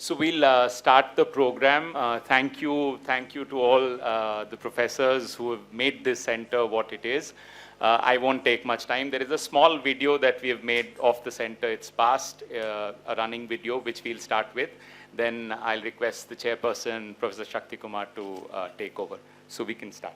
So we'll start the program. Thank you to all the professors who have made this center what it is. I won't take much time. There is a small video that we have made of the center. It's past, a running video, which we'll start with. Then I'll request the chairperson, Professor Shakti Kumar, to take over. So we can start.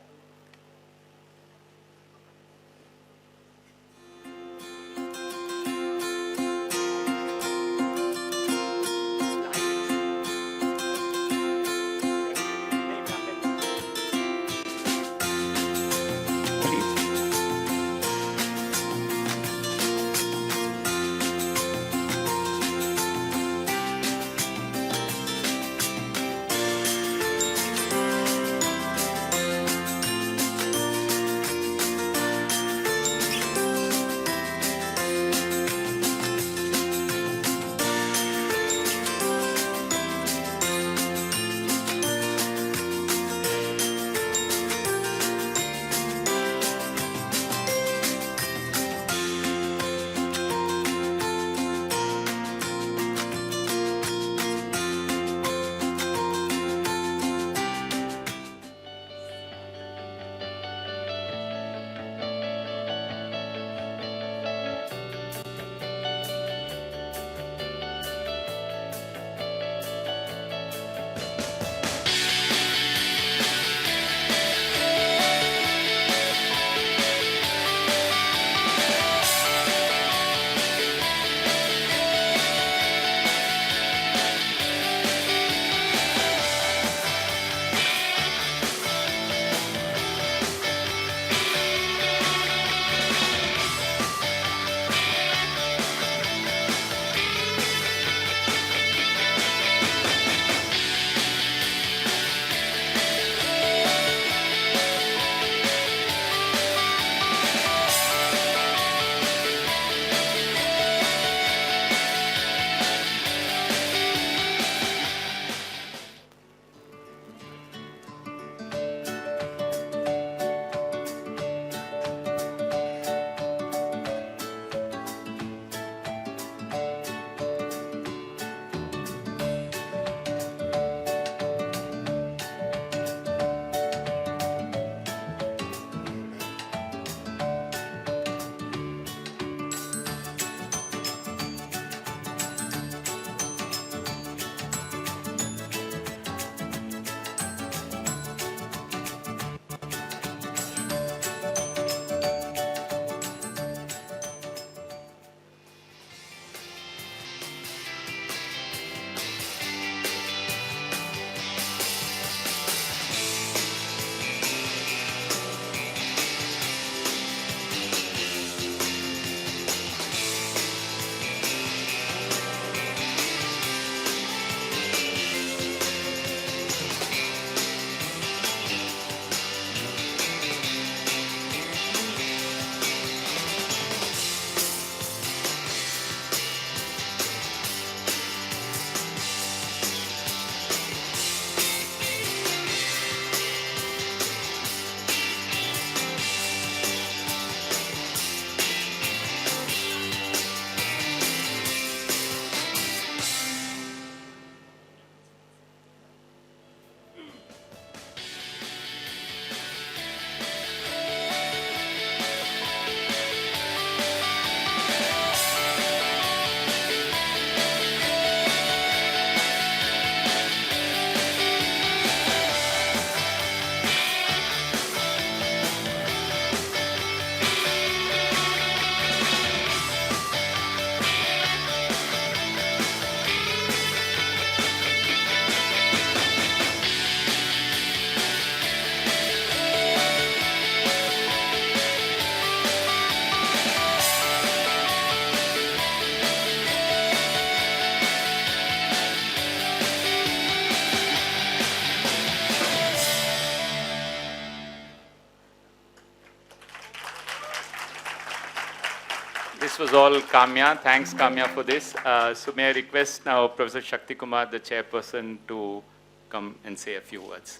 This was all Kamya. Thanks, Kamya, for this. So may I request now Professor Shakti Kumar, the chairperson, to come and say a few words.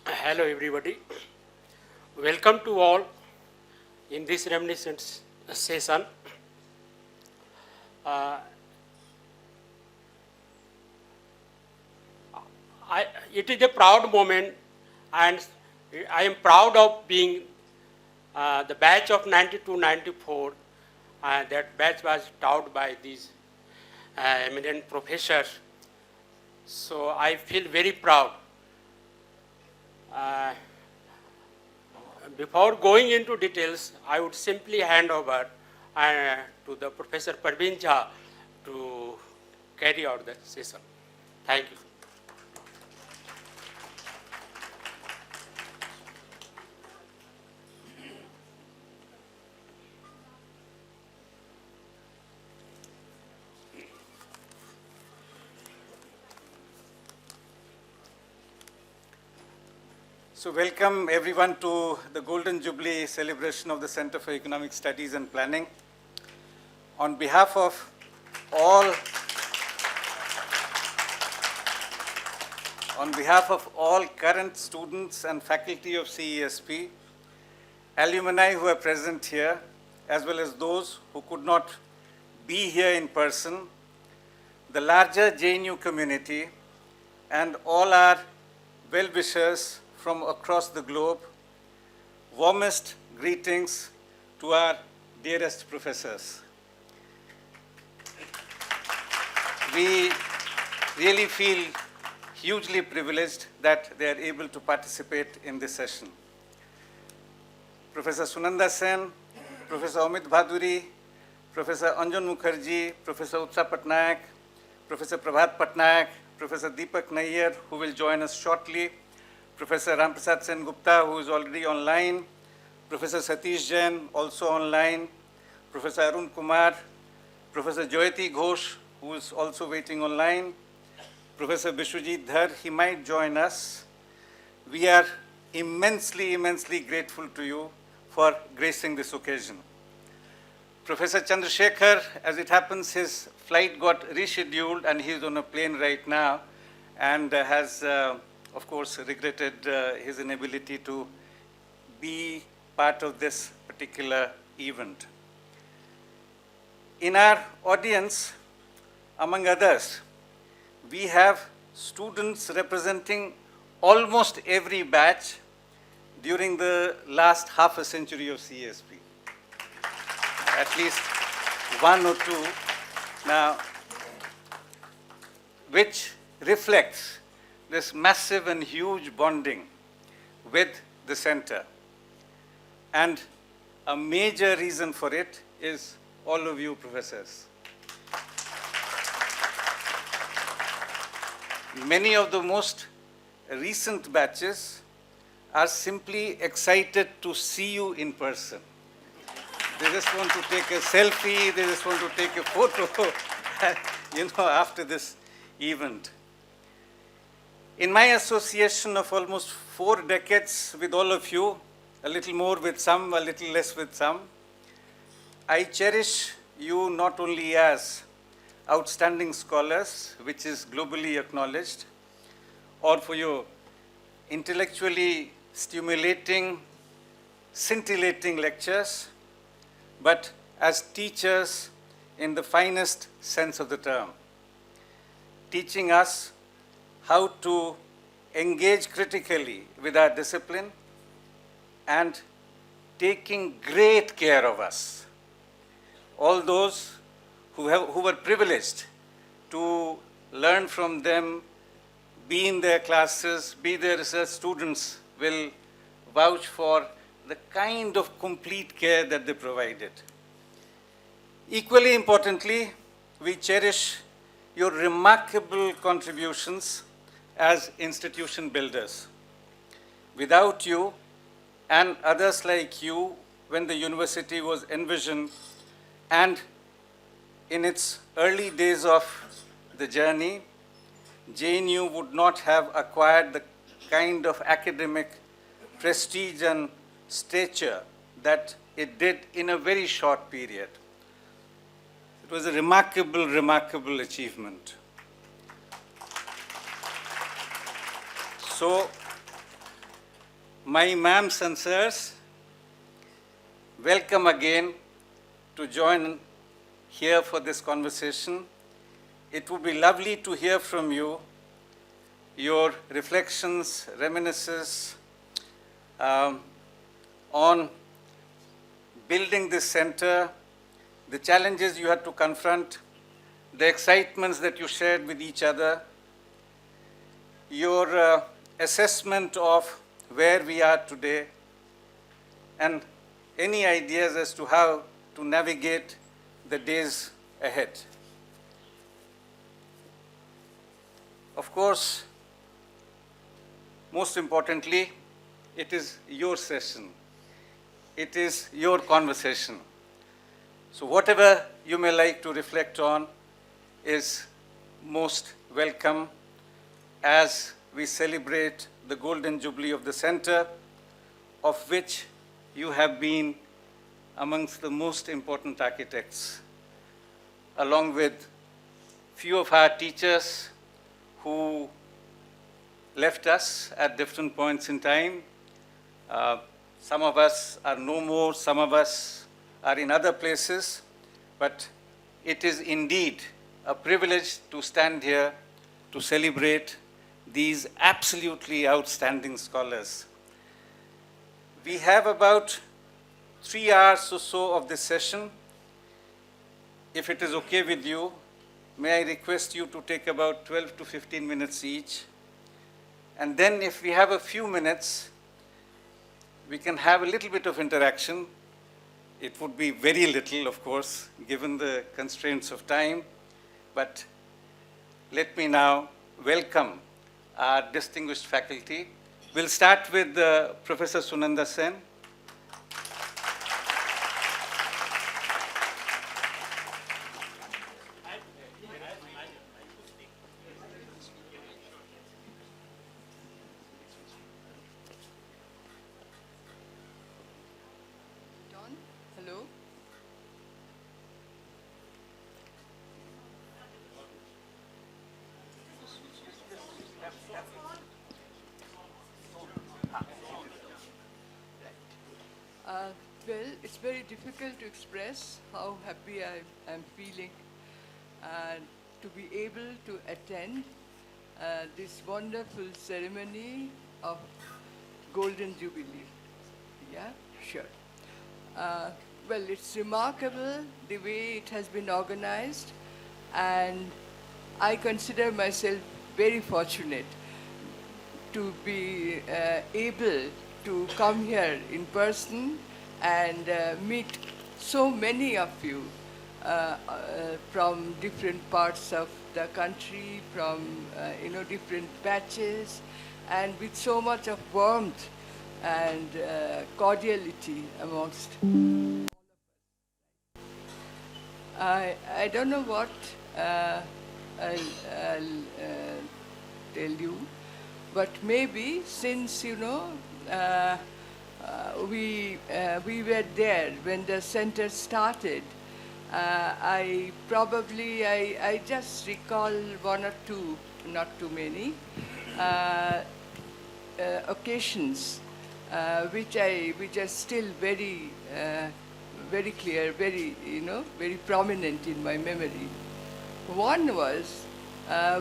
Hello, everybody. Welcome to all in this reminiscence session. It is a proud moment, and I am proud of being the batch of 92-94. That batch was taught by these eminent professors. So I feel very proud. Before going into details, I would simply hand over to the Professor Parveen Jha to carry out the session. Thank you. So welcome everyone to the Golden Jubilee celebration of the Center for Economic Studies and Planning. On behalf of all current students and faculty of CESP, alumni who are present here, as well as those who could not be here in person, the larger JNU community, and all our well-wishers from across the globe, warmest greetings to our dearest professors. We really feel hugely privileged that they are able to participate in this session. Professor Sunanda Sen, Professor Amit Bhaduri, Professor Anjan Mukherjee, Professor Utsa Patnaik, Professor Prabhat Patnaik, Professor Deepak Nayyar, who will join us shortly, Professor Ramprasad Sen Gupta, who is already online, Professor Satish Jain, also online, Professor Arun Kumar, Professor Joyati Ghosh, who is also waiting online, Professor Bishwajit Dhar, he might join us. We are immensely, immensely grateful to you for gracing this occasion. Professor Chandrasekhar, as it happens, his flight got rescheduled and he's on a plane right now and has of course, regretted his inability to be part of this particular event. In our audience, among others, we have students representing almost every batch during the last half a century of CESP. At least one or two now, which reflects this massive and huge bonding with the center. And a major reason for it is all of you professors. Many of the most recent batches are simply excited to see you in person. They just want to take a selfie, they just want to take a photo, after this event. In my association of almost 4 decades with all of you, a little more with some, a little less with some, I cherish you not only as outstanding scholars, which is globally acknowledged, or for your intellectually stimulating, scintillating lectures, but as teachers in the finest sense of the term, teaching us how to engage critically with our discipline and taking great care of us. All those who were privileged to learn from them, be in their classes, be their research students, will vouch for the kind of complete care that they provided. Equally importantly, we cherish your remarkable contributions as institution builders. Without you and others like you, when the university was envisioned and in its early days of the journey, JNU would not have acquired the kind of academic prestige and stature that it did in a very short period. It was a remarkable, remarkable achievement. So, my ma'ams and sirs, welcome again to join here for this conversation. It would be lovely to hear from you, your reflections, reminiscences on building this center, the challenges you had to confront, the excitements that you shared with each other, your assessment of where we are today, and any ideas as to how to navigate the days ahead. Of course, most importantly, it is your session. It is your conversation. So whatever you may like to reflect on is most welcome as we celebrate the Golden Jubilee of the Center, of which you have been amongst the most important architects, along with few of our teachers who left us at different points in time. Some of us are no more, some of us are in other places, but it is indeed a privilege to stand here to celebrate these absolutely outstanding scholars. We have about 3 hours or so of this session. If it is okay with you, may I request you to take about 12 to 15 minutes each. And then if we have a few minutes, we can have a little bit of interaction. It would be very little, of course, given the constraints of time. But let me now welcome our distinguished faculty. We'll start with Professor Sunanda Sen. Hello. Well, it's very difficult to express how happy I am feeling to be able to attend this wonderful ceremony of Golden Jubilee. Yeah, sure. Well, it's remarkable the way it has been organized, and I consider myself very fortunate to be able to come here in person and meet so many of you from different parts of the country, from different batches, and with so much of warmth and cordiality amongst all of us. I don't know what I'll tell you, but maybe since we were there when the center started, I just recall one or two, not too many, occasions which are still very clear, very prominent in my memory. One was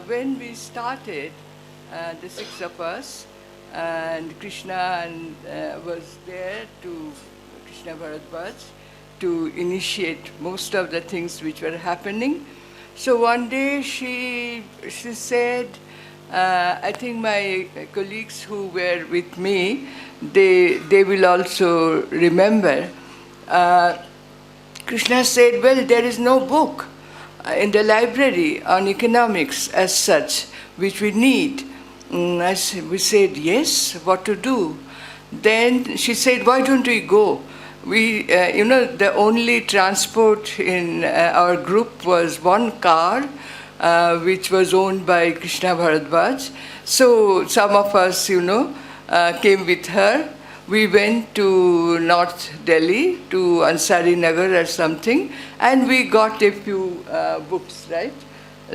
when we started, the 6 of us, and Krishna was there Krishna Bharadwaj, to initiate most of the things which were happening. So one day she said, I think my colleagues who were with me, they will also remember. Krishna said, well, there is no book in the library on economics as such, which we need. We said, yes, what to do? Then she said, why don't we go? The only transport in our group was one car, which was owned by Krishna Bharadwaj. So some of us, came with her. We went to North Delhi, to Ansari Nagar or something, and we got a few books, right?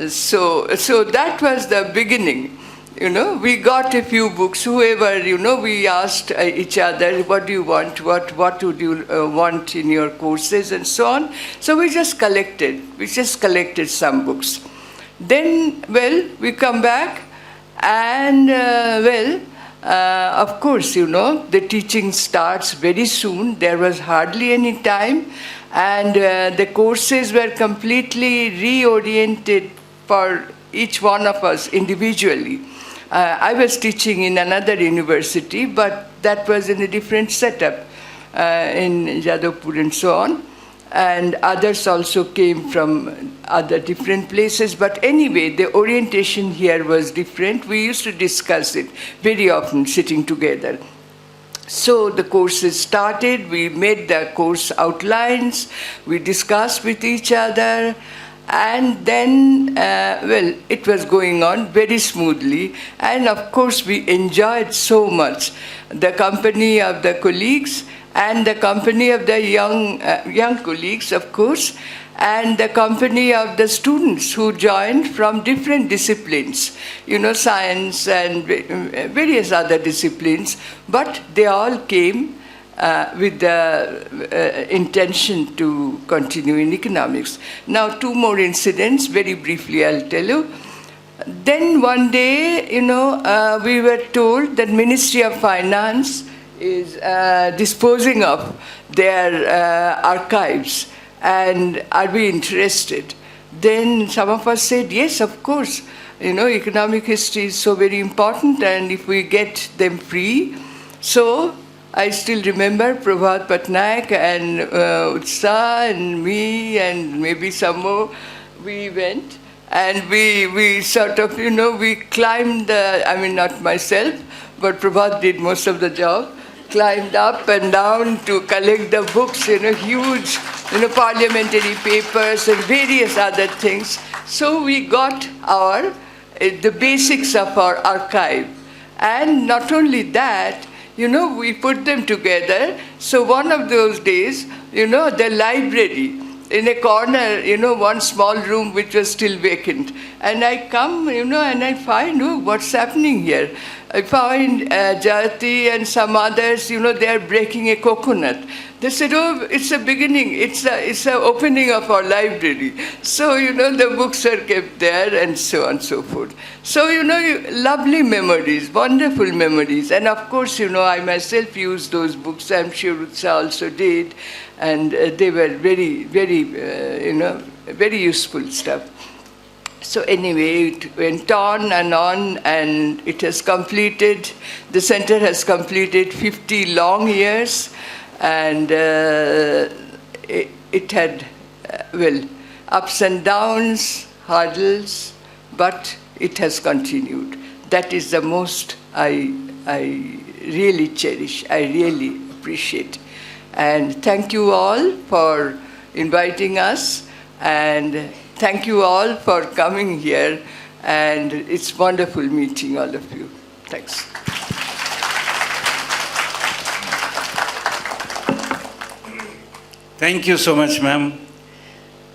So that was the beginning. we got a few books. Whoever, we asked each other, what do you want? What would you want in your courses and so on. So we just collected some books. Then, we come back and, of course, the teaching starts very soon. There was hardly any time, and the courses were completely reoriented for each one of us individually. I was teaching in another university, but that was in a different setup in Jadavpur and so on. And others also came from other different places. But anyway, the orientation here was different. We used to discuss it very often, sitting together. So the courses started, we made the course outlines, we discussed with each other, and then, it was going on very smoothly. And of course, we enjoyed so much the company of the colleagues and the company of the young colleagues, of course, and the company of the students who joined from different disciplines, science and various other disciplines, but they all came with the intention to continue in economics. Now, two more incidents, very briefly I'll tell you. Then one day, we were told that Ministry of Finance is disposing of their archives, and are we interested? Then some of us said, yes, of course. Economic history is so very important, and if we get them free. So I still remember Prabhat Patnaik and Utsa and me and maybe some more, we went. And we sort of, we climbed not myself, but Prabhat did most of the job, climbed up and down to collect the books, huge, parliamentary papers and various other things. So we got the basics of our archive. And not only that, we put them together. So one of those days, the library, in a corner, one small room which was still vacant. And I come, and I find, what's happening here? I find Jayati and some others, they are breaking a coconut. They said, it's a beginning, it's a opening of our library. So, the books are kept there and so on and so forth. So, lovely memories, wonderful memories. And of course, I myself used those books. I'm sure Utsa also did. And they were very, very, very useful stuff. So anyway, it went on, and it has completed, the center has completed 50 long years, and it had, ups and downs, hurdles, but it has continued. That is the most I really cherish, I really appreciate. And thank you all for inviting us, and thank you all for coming here, and it's wonderful meeting all of you. Thanks. Thank you so much, ma'am,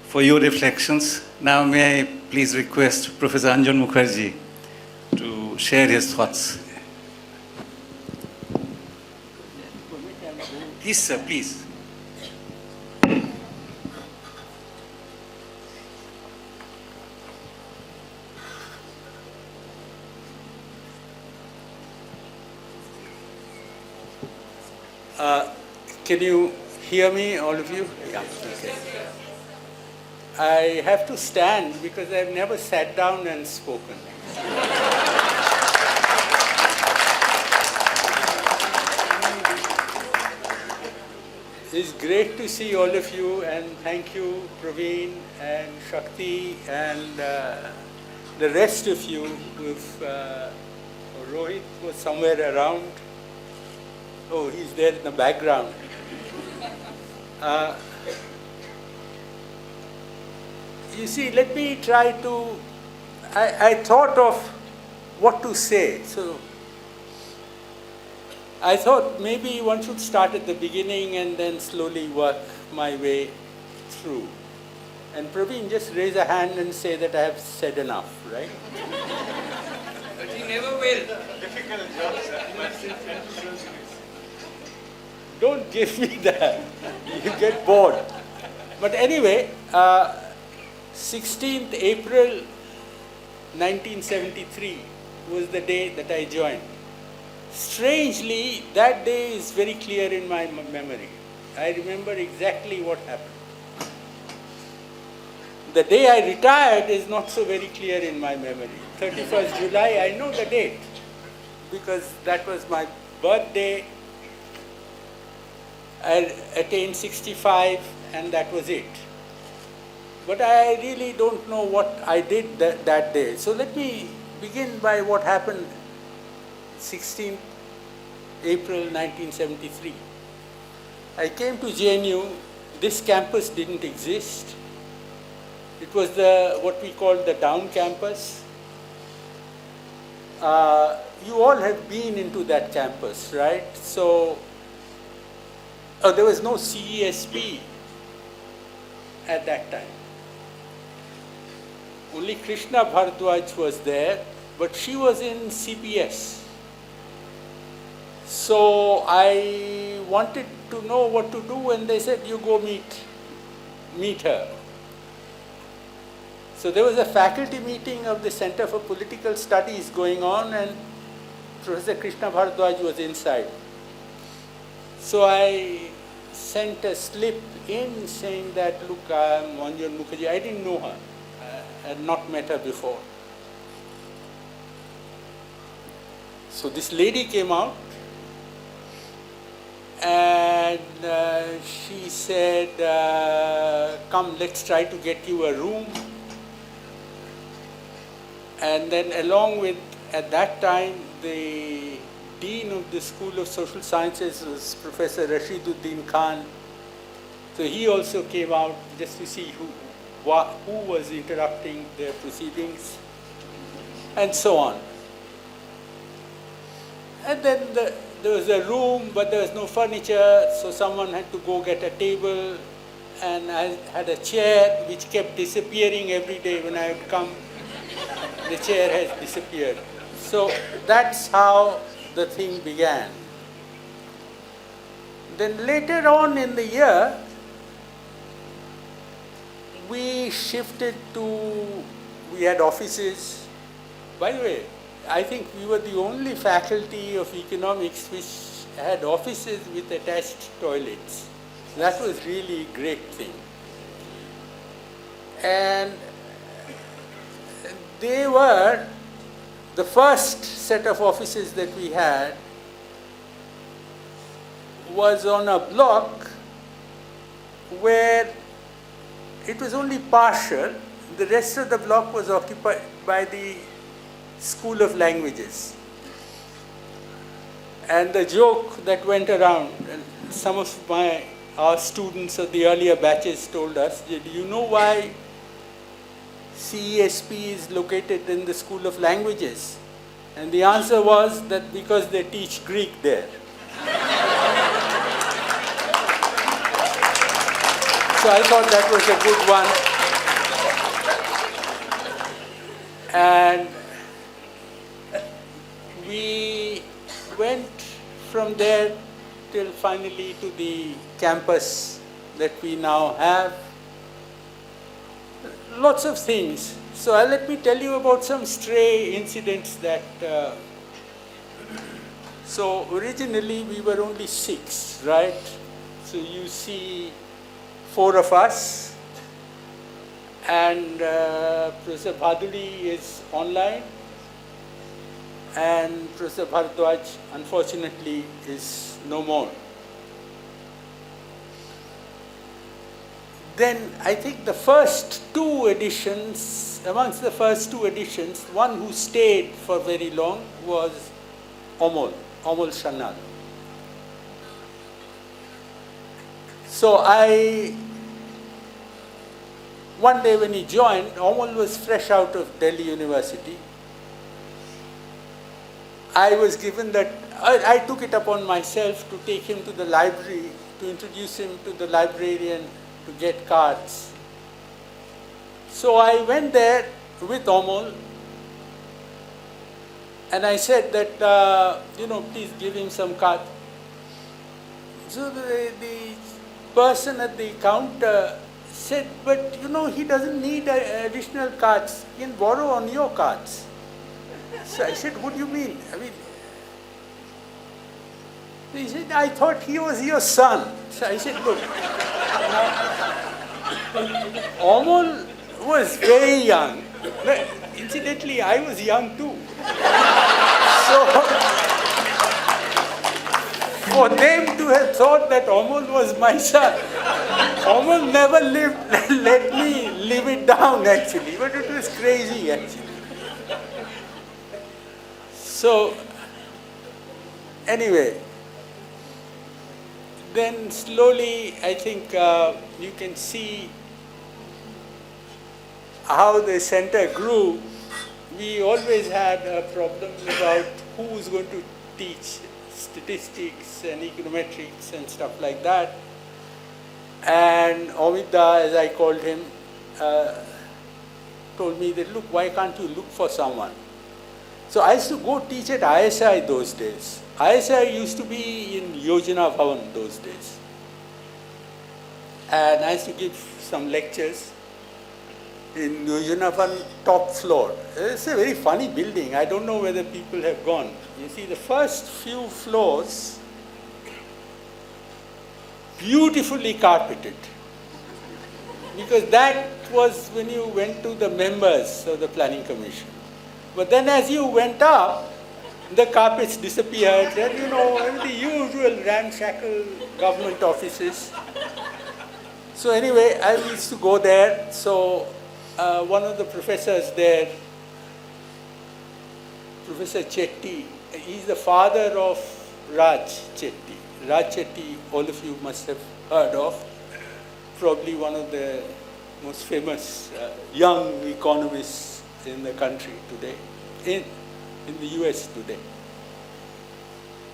for your reflections. Now may I please request Professor Anjan Mukherjee to share his thoughts. Please, sir, please. Can you hear me, all of you? Yeah. Okay. I have to stand because I've never sat down and spoken. It's great to see all of you, and thank you, Praveen and Shakti and the rest of you who've, Rohit was somewhere around. Oh, he's there in the background. You see, let me try to, I thought of what to say. So I thought maybe one should start at the beginning and then slowly work my way through. And Praveen, just raise a hand and say that I have said enough, right? never will. Don't give me that. You get bored. But anyway, 16th April 1973 was the day that I joined. Strangely, that day is very clear in my memory. I remember exactly what happened. The day I retired is not so very clear in my memory. 31st July, I know the date because that was my birthday. I attained 65 and that was it. But I really don't know what I did that day. So let me begin by what happened 16th April 1973. I came to JNU. This campus didn't exist. It was what we called the down campus. You all have been into that campus, right? So there was no CESP at that time. Only Krishna Bharadwaj was there, but she was in CPS. So I wanted to know what to do, and they said, you go meet her. So there was a faculty meeting of the Center for Political Studies going on, and Professor Krishna Bharadwaj was inside. So I sent a slip in saying that, look, I'm Manjunath Mukherjee. I didn't know her. I had not met her before. So this lady came out and she said, come, let's try to get you a room. And then along with, at that time, the Dean of the School of Social Sciences was Professor Rashiduddin Khan. So he also came out just to see who was interrupting their proceedings, and so on. And then there was a room, but there was no furniture, so someone had to go get a table, and I had a chair which kept disappearing every day when I would come. The chair has disappeared. So that's how the thing began. Then later on in the year, we shifted we had offices. By the way, I think we were the only faculty of economics which had offices with attached toilets. That was really a great thing. And they were the first set of offices that we had was on a block where it was only partial. The rest of the block was occupied by the School of Languages. And the joke that went around, and some of our students of the earlier batches told us, do you know why CESP is located in the School of Languages? And the answer was that because they teach Greek there. So I thought that was a good one. And we went from there till finally to the campus that we now have. Lots of things. So let me tell you about some stray incidents that. So originally we were only 6, right? So you see 4 of us, and Professor Bhaduri is online, and Professor Bharadwaj, unfortunately, is no more. Then I think the first 2 editions, amongst the first 2 editions, one who stayed for very long was Amol Shanal. So one day when he joined, Amol was fresh out of Delhi University. I was given that, I took it upon myself to take him to the library, to introduce him to the librarian, to get cards. So I went there with Amol, And I said that, please give him some card. So the person at the counter said, but he doesn't need additional cards. He can borrow on your cards. So I said, what do you mean? He said, I thought he was your son. So I said, look, Amol was very young. Incidentally, I was young too. So, for them to have thought that Amol was my son, Amol never let me live it down actually, but it was crazy actually. So, anyway, then slowly I think you can see how the center grew. We always had a problem about who was going to teach statistics and econometrics and stuff like that. And Amida, as I called him, told me that, look, why can't you look for someone? So I used to go teach at ISI those days. ISI used to be in Yojana Bhavan those days. And I used to give some lectures in Yojana Bhavan top floor. It's a very funny building. I don't know whether people have gone. You see, the first few floors, beautifully carpeted. Because that was when you went to the members of the Planning Commission. But then as you went up, the carpets disappeared, and the usual ramshackle government offices. So anyway, I used to go there. So one of the professors there, Professor Chetty, he's the father of Raj Chetty. Raj Chetty, all of you must have heard of, probably one of the most famous young economists in the country today, in the US today.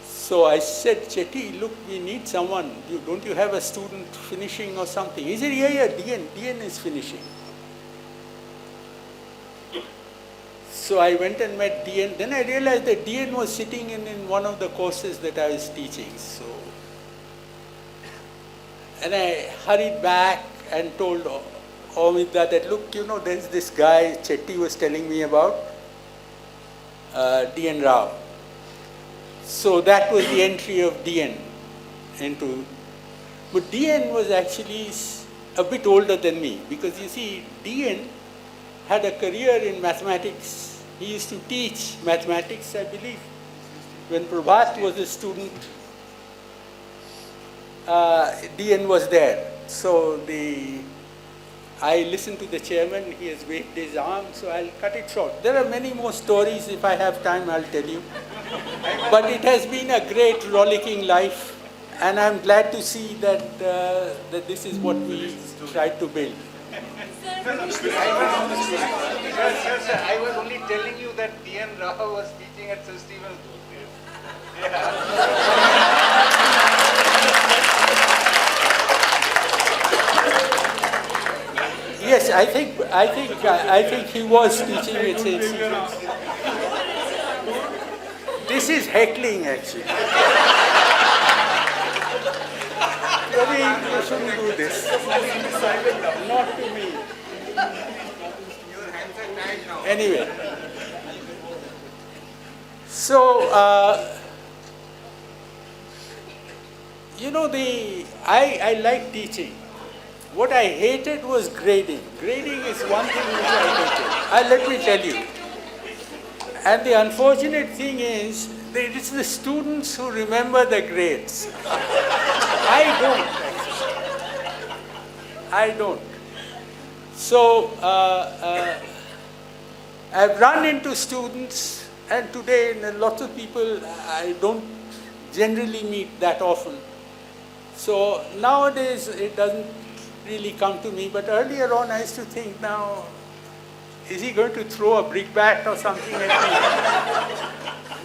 So I said, Chetty, look, we need someone. Don't you have a student finishing or something? He said, yeah, DN is finishing. So I went and met DN. Then I realized that DN was sitting in one of the courses that I was teaching. So, and I hurried back and told Amida that, look, there's this guy Chetty was telling me about, DN Rao. So that was the entry of DN into, but DN was actually a bit older than me, because you see, DN had a career in mathematics. He used to teach mathematics, I believe. When Prabhat was a student, DN was there. So I listened to the chairman, he has waved his arm, so I'll cut it short. There are many more stories. If I have time, I'll tell you. But it has been a great rollicking life, and I'm glad to see that, that this is what we tried to build. Sir, I was only telling you that DN Rao was teaching at Sir Stephen's those days. Yes, I think he was teaching at St. Stephen's. This is heckling, actually. Ravi, you shouldn't do this. Not to me. Anyway, so I like teaching. What I hated was grading. Grading is one thing which I hated. Let me tell you. And the unfortunate thing is, that it is the students who remember the grades. I don't, actually. I don't. So, I've run into students, and today lots of people I don't generally meet that often. So nowadays it doesn't really come to me, but earlier on I used to think, now, is he going to throw a brickbat or something at me?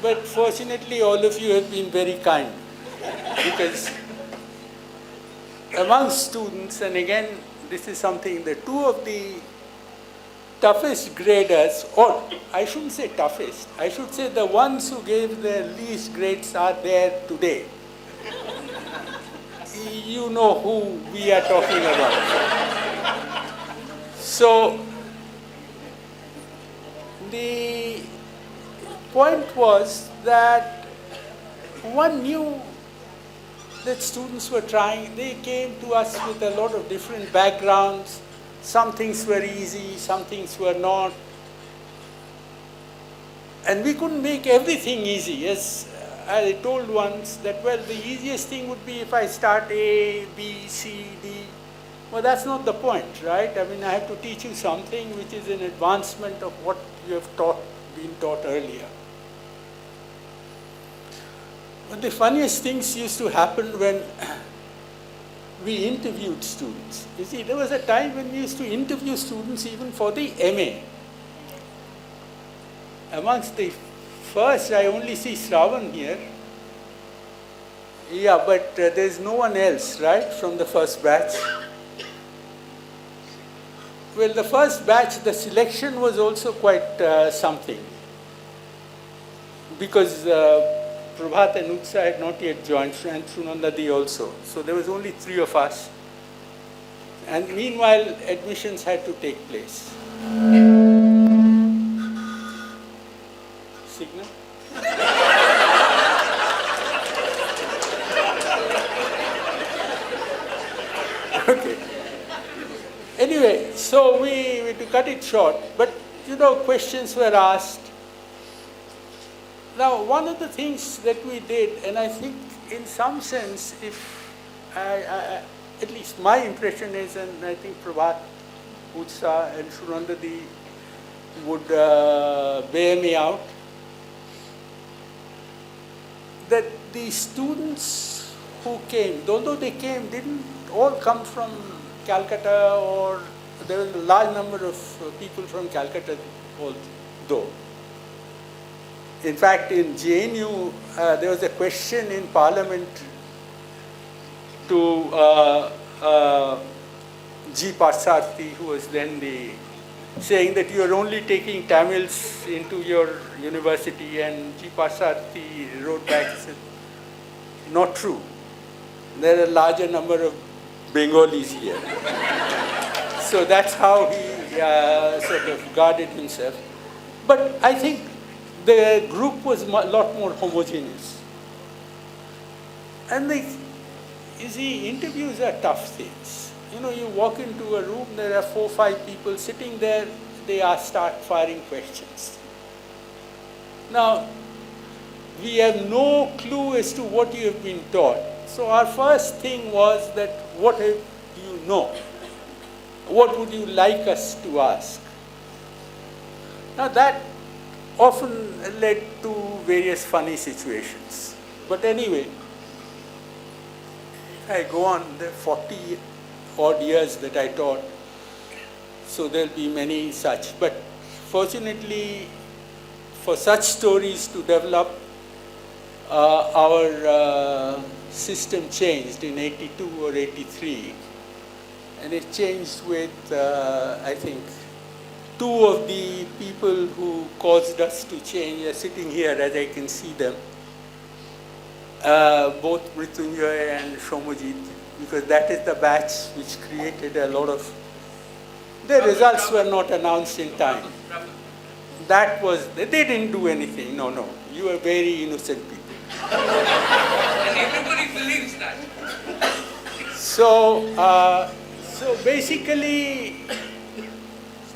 But fortunately all of you have been very kind, because among students, and again this is something that two of the toughest graders, or I shouldn't say toughest, I should say the ones who gave the least grades are there today. You know who we are talking about. So, the point was that one knew that students were trying, they came to us with a lot of different backgrounds. Some things were easy, some things were not. And we couldn't make everything easy. As I told once that, well, the easiest thing would be if I start A, B, C, D. Well, that's not the point, right? I mean, I have to teach you something which is an advancement of what you have been taught earlier. But the funniest things used to happen when we interviewed students. You see, there was a time when we used to interview students even for the MA. Amongst the first, I only see Shravan here. Yeah, but there's no one else, right, from the first batch. Well, the first batch, the selection was also quite something. Because Prabhat and Utsa had not yet joined, and Sunandadi also. So there was only 3 of us. And meanwhile, admissions had to take place. Signal? Okay. Anyway, so we to cut it short, but you know, questions were asked. Now, one of the things that we did, and I think in some sense, if at least my impression is, and I think Prabhat, Utsa and Sunandadi would bear me out, that the students who came, although they came, didn't all come from Calcutta, or there was a large number of people from Calcutta although. In fact, in JNU, there was a question in Parliament to G. Parsarthi, who was then saying that you are only taking Tamils into your university, and G. Parsarthi wrote back and said, not true. There are a larger number of Bengalis here. So that's how he sort of guarded himself. But I think the group was a lot more homogeneous. And you see, interviews are tough things. You know, you walk into a room, there are 4 or 5 people sitting there, they start firing questions. Now, we have no clue as to what you have been taught. So our first thing was that, what do you know? What would you like us to ask? Now that often led to various funny situations. But anyway, I go on the 40 odd years that I taught, so there'll be many such. But fortunately, for such stories to develop, our system changed in 82 or 83. And it changed with, I think, 2 of the people who caused us to change are sitting here, as I can see them. Both Mrityunjay and Shomujit, because that is the batch which created a lot of... Their results were not announced in time. That was... They didn't do anything. No. You were very innocent people. And everybody believes that. So basically,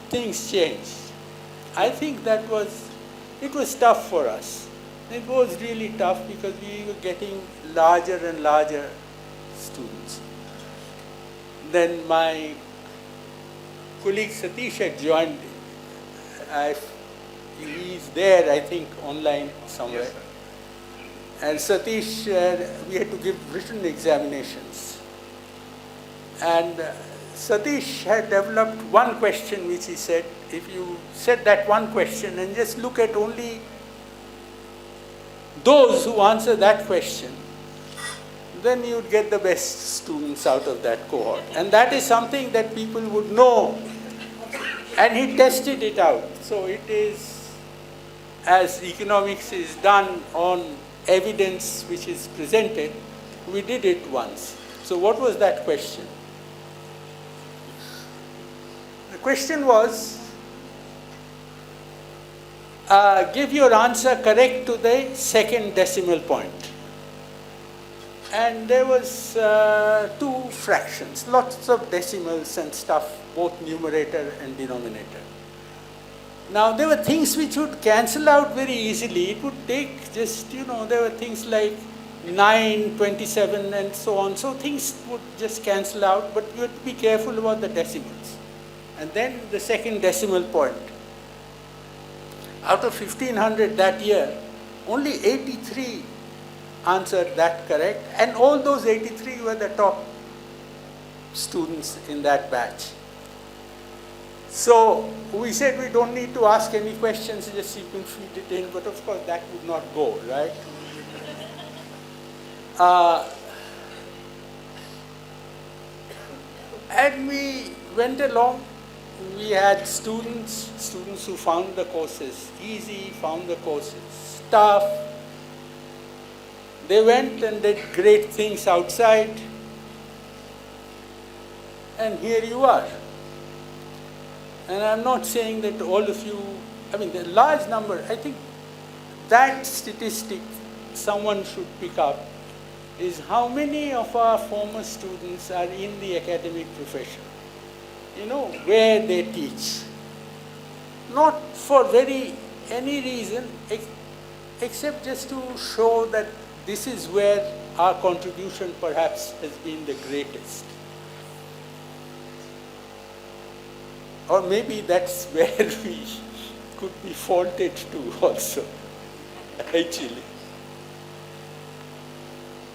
things changed. I think it was tough for us. It was really tough because we were getting larger and larger students. Then my colleague Satish had joined. He's there, I think, online somewhere. Yes, sir. And Satish, we had to give written examinations. And Satish had developed one question which he said, if you said that one question and just look at only those who answer that question, then you'd get the best students out of that cohort. And that is something that people would know And he tested it out. So it is, as economics is done on evidence which is presented, we did it once. So what was that question? The question was, give your answer correct to the second decimal point. And there was two fractions, lots of decimals and stuff, both numerator and denominator. Now there were things which would cancel out very easily. It would take just, there were things like 9, 27 and so on. So things would just cancel out, but you have to be careful about the decimals. And then the second decimal point. Out of 1500 that year, only 83 answered that correct, and all those 83 were the top students in that batch. So we said we don't need to ask any questions, just you can feed it in, but of course that would not go, right? And we went along. We had students who found the courses easy, found the courses tough. They went and did great things outside. And here you are. And I'm not saying that all of you, the large number, I think that statistic someone should pick up is how many of our former students are in the academic profession. Where they teach. Not for any reason, except just to show that this is where our contribution perhaps has been the greatest. Or maybe that's where we could be faulted to also, actually.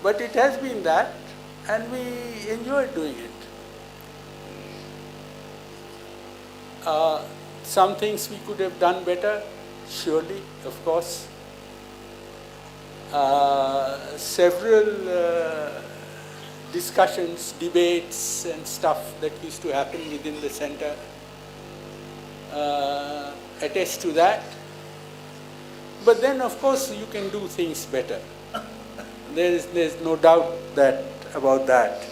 But it has been that, and we enjoy doing it. Some things we could have done better, surely, of course. Several discussions, debates and stuff that used to happen within the center attest to that. But then, of course, you can do things better. There's no doubt about that.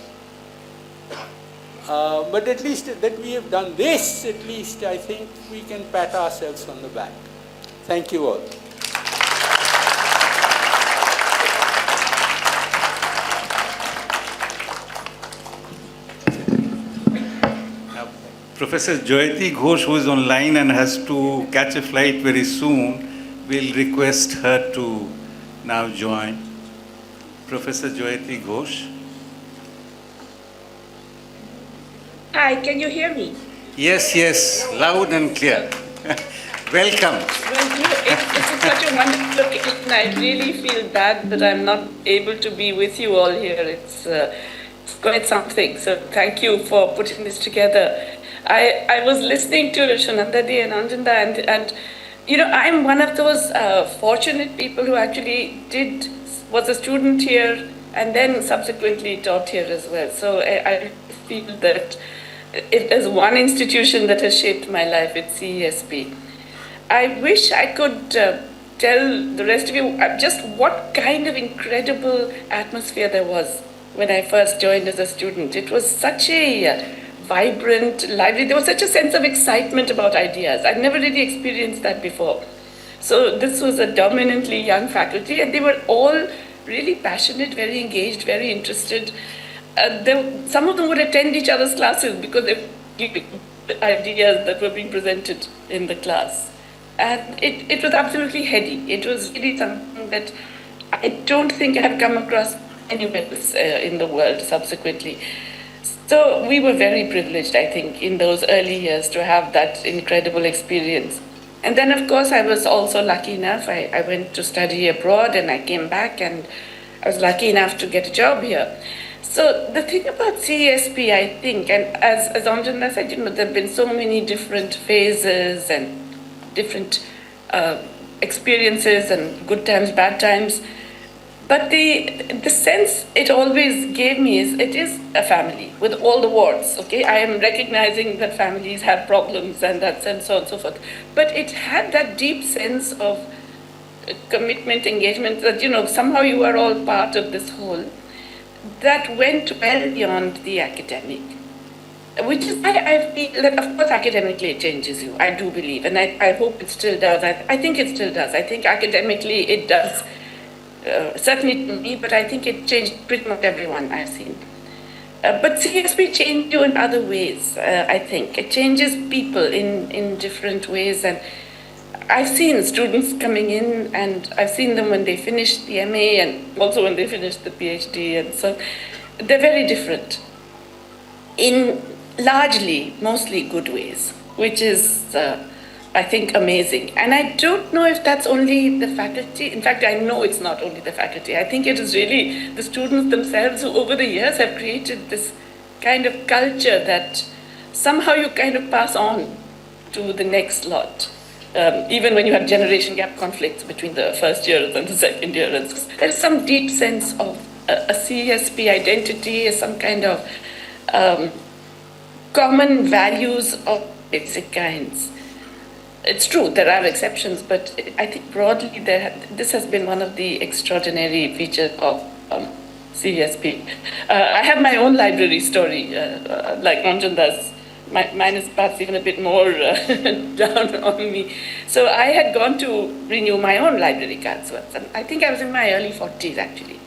But at least that we have done this, at least I think we can pat ourselves on the back. Thank you all. Professor Jayati Ghosh, who is online and has to catch a flight very soon, will request her to now join. Professor Jayati Ghosh. Hi, can you hear me? Yes, loud and clear. Welcome. Well, it's such a wonderful occasion. I really feel bad that I'm not able to be with you all here. It's quite something. So thank you for putting this together. I was listening to Shanandadi and Anjanda, and I'm one of those fortunate people who actually was a student here and then subsequently taught here as well. So I feel that it is one institution that has shaped my life. It's CESP. I wish I could tell the rest of you just what kind of incredible atmosphere there was when I first joined as a student. It was such a vibrant, lively, there was such a sense of excitement about ideas. I'd never really experienced that before. So this was a dominantly young faculty, and they were all really passionate, very engaged, very interested. Some of them would attend each other's classes because they were ideas that were being presented in the class. And it was absolutely heady. It was really something that I don't think I have come across anywhere else in the world subsequently. So we were very privileged, I think, in those early years to have that incredible experience. And then, of course, I was also lucky enough. I went to study abroad and I came back and I was lucky enough to get a job here. So the thing about CESP, I think, and as Anjana said, there have been so many different phases and different experiences and good times, bad times. But the sense it always gave me is it is a family with all the wards, okay? I am recognizing that families have problems and so on and so forth. But it had that deep sense of commitment, engagement, that, you know, somehow you are all part of this whole, that went well beyond the academic. Which is why I feel that, of course, academically it changes you, I do believe, and I hope it still does. I think it still does. I think academically it does. Certainly to me, but I think it changed pretty much everyone I've seen. But CSP changed you in other ways, I think. It changes people in different ways. And I've seen students coming in, and I've seen them when they finish the MA and also when they finish the PhD. And so they're very different in largely, mostly good ways, which is, I think, amazing. And I don't know if that's only the faculty. In fact, I know it's not only the faculty. I think it is really the students themselves who over the years have created this kind of culture that somehow you kind of pass on to the next lot. Even when you have generation gap conflicts between the first years and the second year. And there's some deep sense of a CESP identity, some kind of common values of basic kinds. It's true, there are exceptions, but I think broadly this has been one of the extraordinary features of CESP. I have my own library story, like Ranjan does. Mine is perhaps even a bit more down on me. So I had gone to renew my own library cards once, and I think I was in my early 40s actually.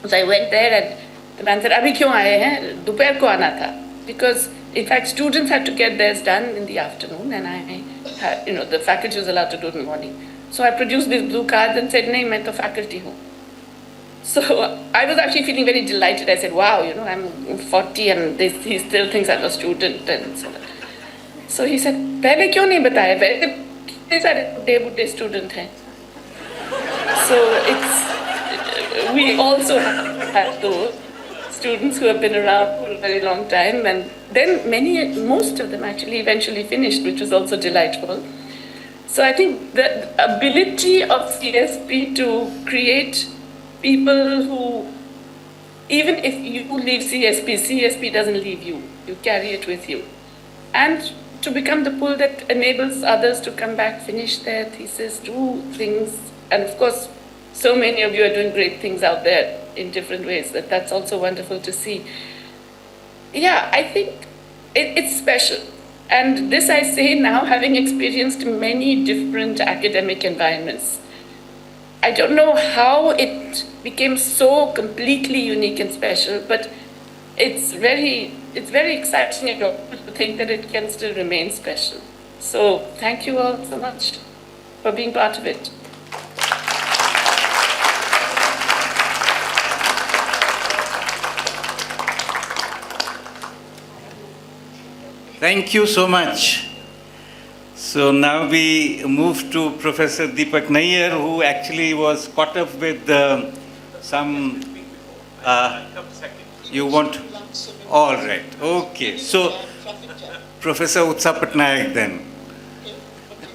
So I went there and the man said, "Abhi kyun aaye hain? Dopahr ko aana tha." Because in fact students had to get theirs done in the afternoon, and I had, you know, the faculty was allowed to do it in the morning. So I produced these blue cards and said, "Nahi, main to faculty hu." So I was actually feeling very delighted. I said, "Wow, you know, I'm 40 and he still thinks I'm a student." And so he said, "Pehle kyun nahi bataya? Pehle sare budhe student hain." So we also have those students who have been around for a very long time, and then most of them actually eventually finished, which was also delightful. So I think the ability of CSP to create people who, even if you leave CSP, CSP doesn't leave you. You carry it with you. And to become the pull that enables others to come back, finish their thesis, do things. And of course, so many of you are doing great things out there in different ways. That's also wonderful to see. Yeah, I think it's special. And this I say now, having experienced many different academic environments. I don't know how it became so completely unique and special, but it's very exciting to think that it can still remain special. So thank you all so much for being part of it. Thank you so much. So now we move to Professor Deepak Nayyar, who actually was caught up with some. You want? All right. Okay. So Professor Utsa Patnaik then.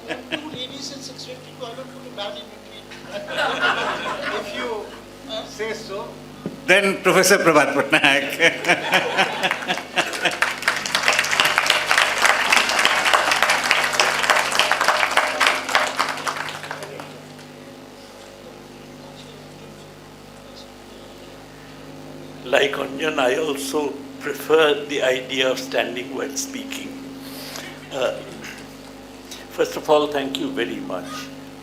Two ladies and 652, I don't put a man in between. If you say so. Then Professor Prabhat Patnaik. Like Anjan, I also prefer the idea of standing while speaking. First of all, thank you very much.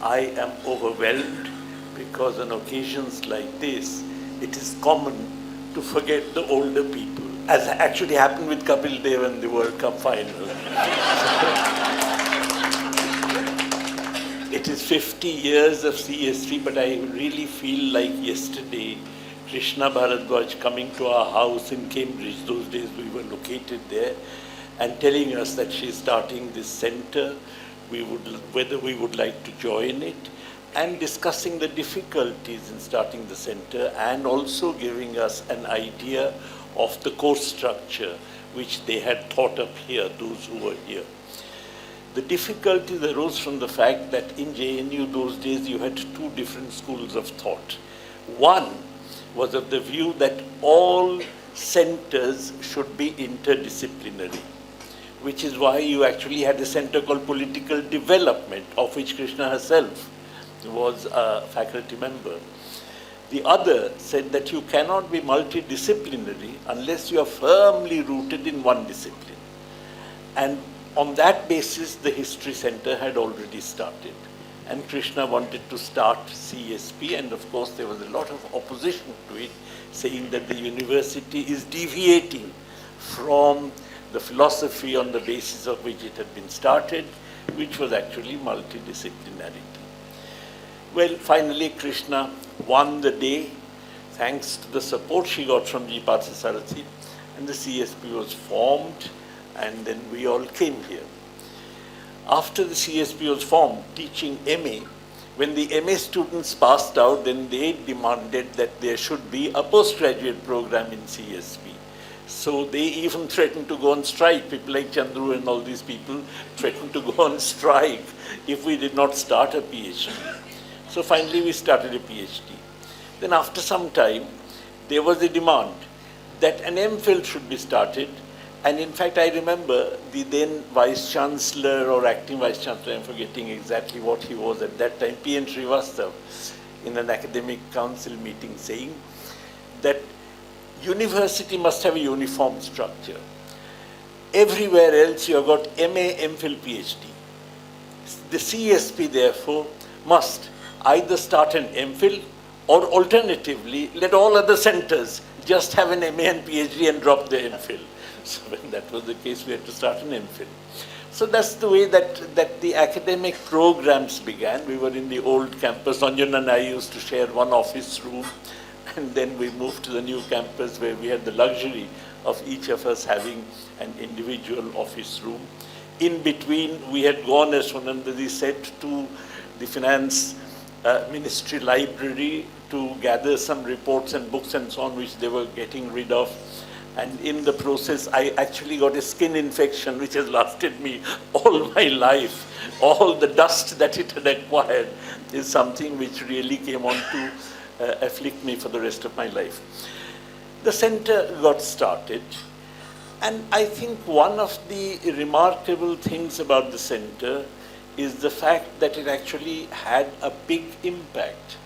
I am overwhelmed because on occasions like this, it is common to forget the older people, as actually happened with Kapil Dev in the World Cup final. It is 50 years of CSP, but I really feel like yesterday, Krishna Bharadwaj coming to our house in Cambridge, those days we were located there, and telling us that she's starting this center, whether we would like to join it, and discussing the difficulties in starting the center, and also giving us an idea of the course structure which they had thought up here, those who were here. The difficulties arose from the fact that in JNU those days you had two different schools of thought. One was of the view that all centers should be interdisciplinary, which is why you actually had a center called Political Development, of which Krishna herself was a faculty member. The other said that you cannot be multidisciplinary unless you are firmly rooted in one discipline. And on that basis, the History Center had already started. And Krishna wanted to start CESP, and of course there was a lot of opposition to it, saying that the university is deviating from the philosophy on the basis of which it had been started, which was actually multidisciplinarity. Well, finally Krishna won the day, thanks to the support she got from G. Parthasarathi, and the CSP was formed, and then we all came here. After the CSP was formed, teaching MA, when the MA students passed out, then they demanded that there should be a postgraduate program in CSP. So they even threatened to go on strike. People like Chandru and all these people threatened to go on strike if we did not start a PhD. So finally we started a PhD. Then after some time, there was a demand that an MPhil should be started. And in fact, I remember the then Vice Chancellor or acting Vice Chancellor, I'm forgetting exactly what he was at that time, P.N. Srivastav, in an academic council meeting saying that university must have a uniform structure. Everywhere else you have got MA, MPhil, PhD. The CSP therefore must either start an MPhil or alternatively let all other centers just have an MA and PhD and drop the MPhil. So when that was the case, we had to start an MPhil. So that's the way that the academic programs began. We were in the old campus. Anjan and I used to share one office room, and then we moved to the new campus where we had the luxury of each of us having an individual office room. In between, we had gone, as Swanandadi said, to the finance ministry library to gather some reports and books and so on, which they were getting rid of. And in the process, I actually got a skin infection, which has lasted me all my life. All the dust that it had acquired is something which really came on to afflict me for the rest of my life. The center got started, and I think one of the remarkable things about the center is the fact that it actually had a big impact.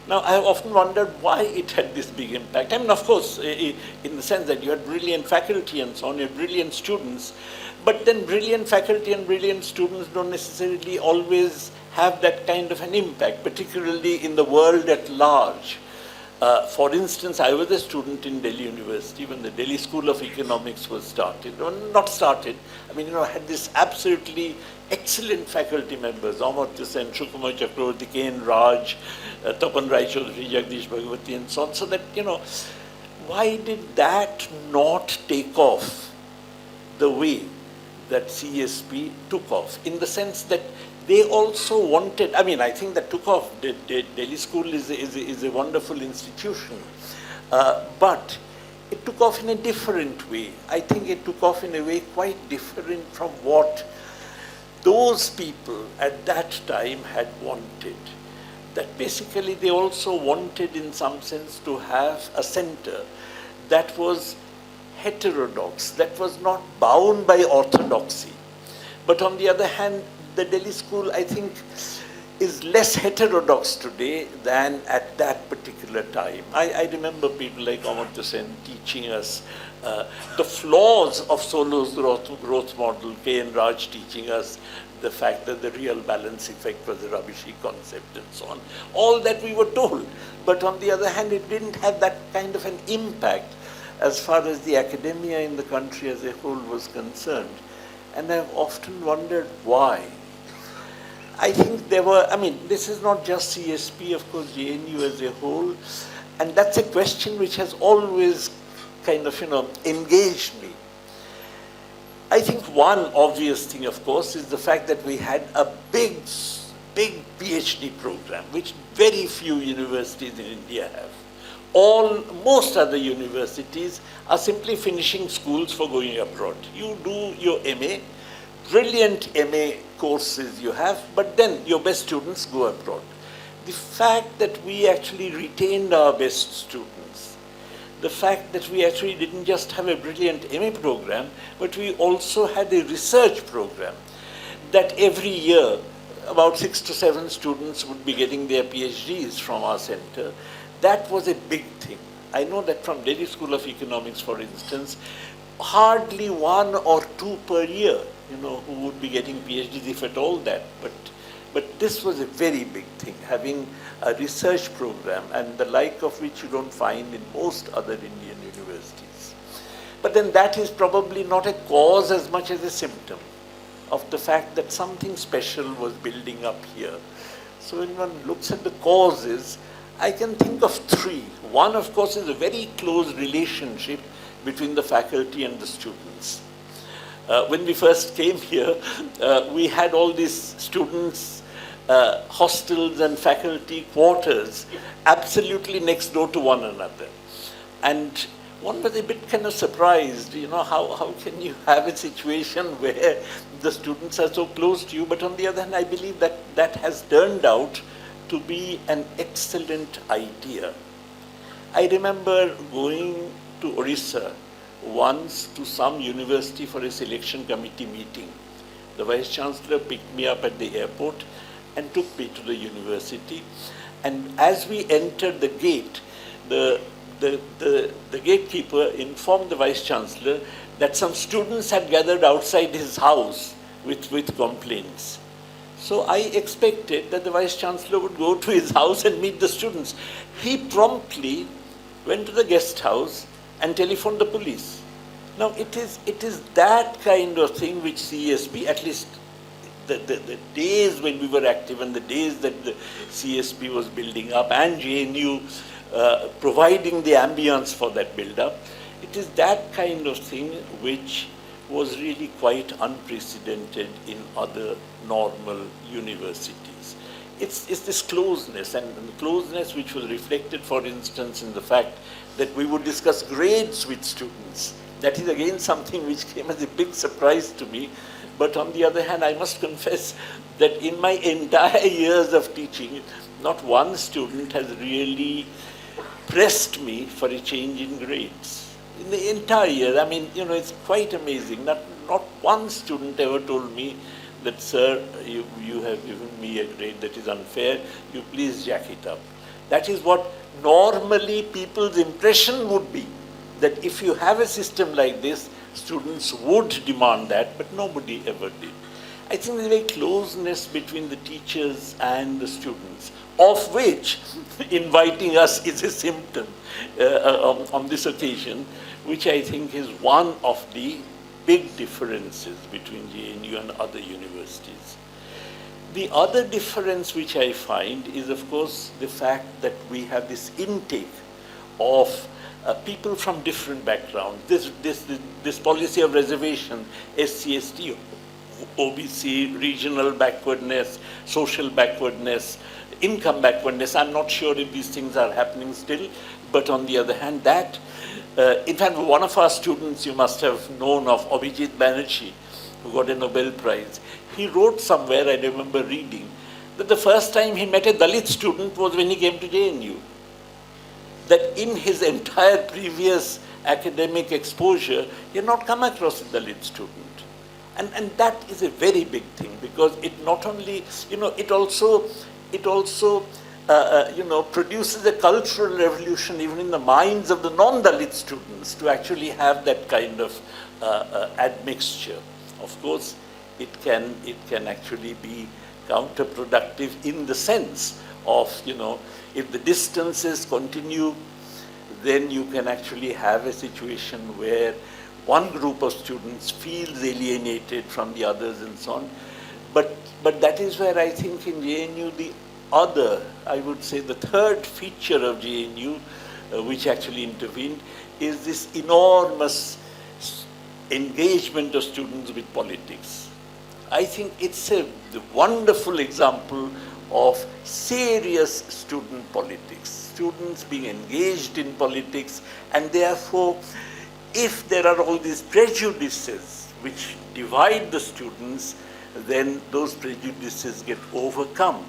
Now, I have often wondered why it had this big impact. I mean, of course, in the sense that you had brilliant faculty and so on, you had brilliant students, but then brilliant faculty and brilliant students don't necessarily always have that kind of an impact, particularly in the world at large. For instance, I was a student in Delhi University when the Delhi School of Economics was started. Well, not started, I mean, had this absolutely excellent faculty members, Amartya Sen, Shukumar Chakravarti, K.N. Raj, Tapan Rai Chaudhary, Jagdish Bhagwati, and so on. So that, why did that not take off the way that CSP took off? In the sense that they also wanted, I mean, I think that took off. Delhi School is a wonderful institution, but it took off in a different way. I think it took off in a way quite different from what those people at that time had wanted. That basically they also wanted, in some sense, to have a center that was heterodox, that was not bound by orthodoxy. But on the other hand, the Delhi School, I think, is less heterodox today than at that particular time. I remember people like Amartya Sen teaching us the flaws of Solo's growth model, K.N. Raj teaching us the fact that the real balance effect was a rubbishy concept and so on. All that we were told. But on the other hand, it didn't have that kind of an impact as far as the academia in the country as a whole was concerned. And I've often wondered why. I think there were, I mean, this is not just CSP, of course, JNU as a whole, and that's a question which has always kind of, engaged me. I think one obvious thing, of course, is the fact that we had a big PhD program, which very few universities in India have. Most other universities are simply finishing schools for going abroad. You do your MA, brilliant MA courses you have, but then your best students go abroad. the fact that we actually retained our best students, the fact that we actually didn't just have a brilliant MA program, but we also had a research program that every year about 6 to 7 students would be getting their PhDs from our center. That was a big thing. I know that from Delhi School of Economics, for instance, hardly 1 or 2 per year, who would be getting PhDs, if at all that. But this was a very big thing, having a research program, and the like of which you don't find in most other Indian universities. But then that is probably not a cause as much as a symptom of the fact that something special was building up here. So when one looks at the causes, I can think of 3. One, of course, is a very close relationship between the faculty and the students. When we first came here, we had all these students' hostels and faculty quarters absolutely next door to one another. And one was a bit kind of surprised, how can you have a situation where the students are so close to you? But on the other hand, I believe that that has turned out to be an excellent idea. I remember going to Orissa once to some university for a selection committee meeting. The Vice Chancellor picked me up at the airport and took me to the university. And as we entered the gate, the gatekeeper informed the Vice Chancellor that some students had gathered outside his house with complaints. So I expected that the Vice Chancellor would go to his house and meet the students. He promptly went to the guest house and telephoned the police. Now it is that kind of thing which CESP, at least the days when we were active and the days that the CESP was building up, and JNU providing the ambience for that build-up, it is that kind of thing which was really quite unprecedented in other normal universities. It's this closeness, and the closeness which was reflected, for instance, in the fact that we would discuss grades with students. That is again something which came as a big surprise to me. But on the other hand, I must confess that in my entire years of teaching, not one student has really pressed me for a change in grades. In the entire year, I mean, it's quite amazing. Not one student ever told me that, sir, you have given me a grade that is unfair, you please jack it up. That is what normally people's impression would be, that if you have a system like this, students would demand that, but nobody ever did. I think there's a very closeness between the teachers and the students, of which inviting us is a symptom on this occasion, which I think is one of the big differences between JNU and other universities. The other difference which I find is, of course, the fact that we have this intake of people from different backgrounds. This policy of reservation, SC, ST, OBC, regional backwardness, social backwardness, income backwardness. I'm not sure if these things are happening still, but on the other hand, that, in fact, one of our students you must have known of, Abhijit Banerjee, who got a Nobel Prize, he wrote somewhere, I remember reading, that the first time he met a Dalit student was when he came to JNU. That in his entire previous academic exposure, he had not come across a Dalit student. And that is a very big thing, because it not only, it also produces a cultural revolution even in the minds of the non-Dalit students to actually have that kind of admixture. Of course, it can actually be counterproductive in the sense of, if the distances continue, then you can actually have a situation where one group of students feels alienated from the others and so on. But that is where I think in JNU the other, I would say the third feature of JNU, which actually intervened, is this enormous engagement of students with politics. I think it's a wonderful example of serious student politics, students being engaged in politics, and therefore, if there are all these prejudices which divide the students, then those prejudices get overcome.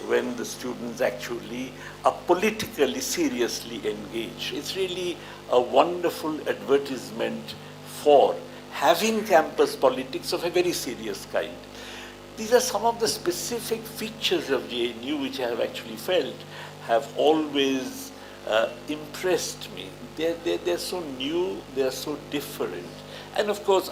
when the students actually are politically seriously engaged. It's really a wonderful advertisement for having campus politics of a very serious kind. These are some of the specific features of JNU which I have actually felt have always impressed me. They're so new, they're so different. And of course,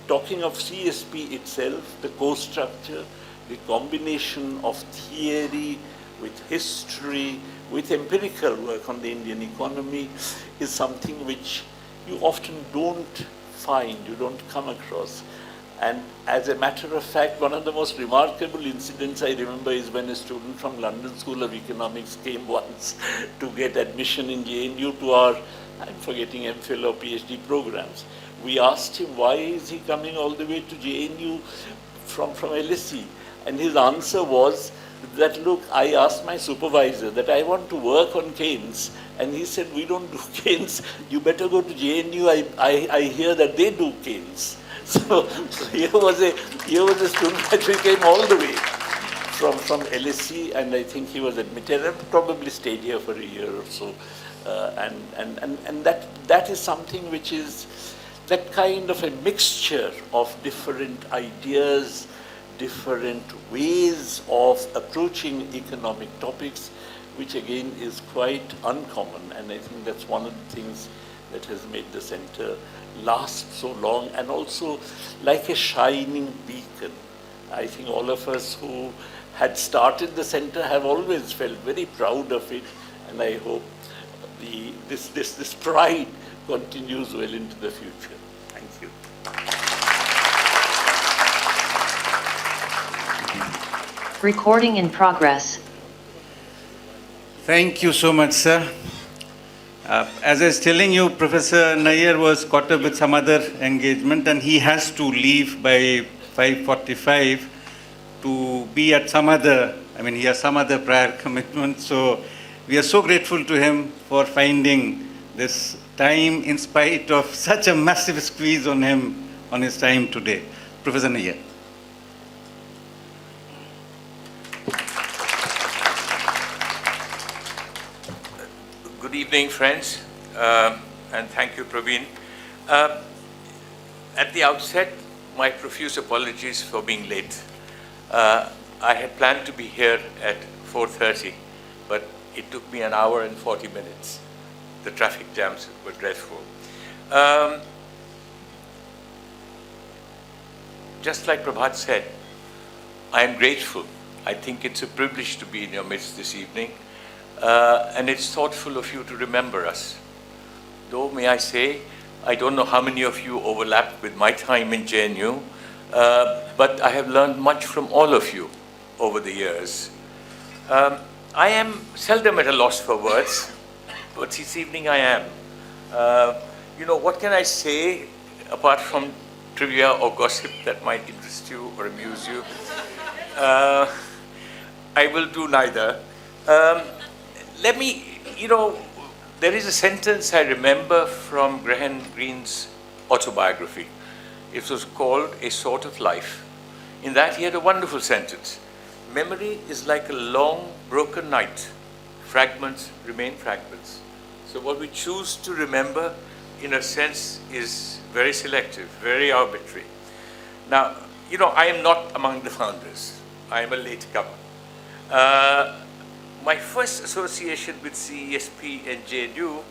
talking of CSP itself, the course structure, the combination of theory with history, with empirical work on the Indian economy is something which you often don't find, you don't come across. And as a matter of fact, one of the most remarkable incidents I remember is when a student from London School of Economics came once to get admission in JNU to our, I'm forgetting, MPhil or PhD programs. We asked him, why is he coming all the way to JNU from LSE? And his answer was that, look, I asked my supervisor that I want to work on Keynes, and he said, we don't do Keynes, you better go to JNU, I hear that they do Keynes. So here was a student that came all the way from LSE, and I think he was admitted and probably stayed here for a year or so. And that is something which is that kind of a mixture of different ideas, different ways of approaching economic topics, which again is quite uncommon. And I think that's one of the things that has made the center last so long, and also like a shining beacon. I think all of us who had started the center have always felt very proud of it, and I hope this pride continues well into the future. Thank you. Recording in progress. Thank you so much, sir. As I was telling you, Professor Nair was caught up with some other engagement, and he has to leave by 5:45 to be at some other, he has some other prior commitment. So we are so grateful to him for finding this time in spite of such a massive squeeze on him, on his time today. Professor Nair. Good evening, friends, and thank you, Praveen. At the outset, my profuse apologies for being late. I had planned to be here at 4:30, but it took me an hour and 40 minutes. The traffic jams were dreadful. Just like Prabhat said, I am grateful. I think it's a privilege to be in your midst this evening. And it's thoughtful of you to remember us. Though, may I say, I don't know how many of you overlapped with my time in JNU, but I have learned much from all of you over the years. I am seldom at a loss for words, but this evening I am. What can I say apart from trivia or gossip that might interest you or amuse you? I will do neither. There is a sentence I remember from Graham Greene's autobiography. It was called A Sort of Life. In that, he had a wonderful sentence. Memory is like a long, broken night. Fragments remain fragments. So what we choose to remember, in a sense, is very selective, very arbitrary. Now, I am not among the founders. I am a latecomer. My first association with CESP and JNU,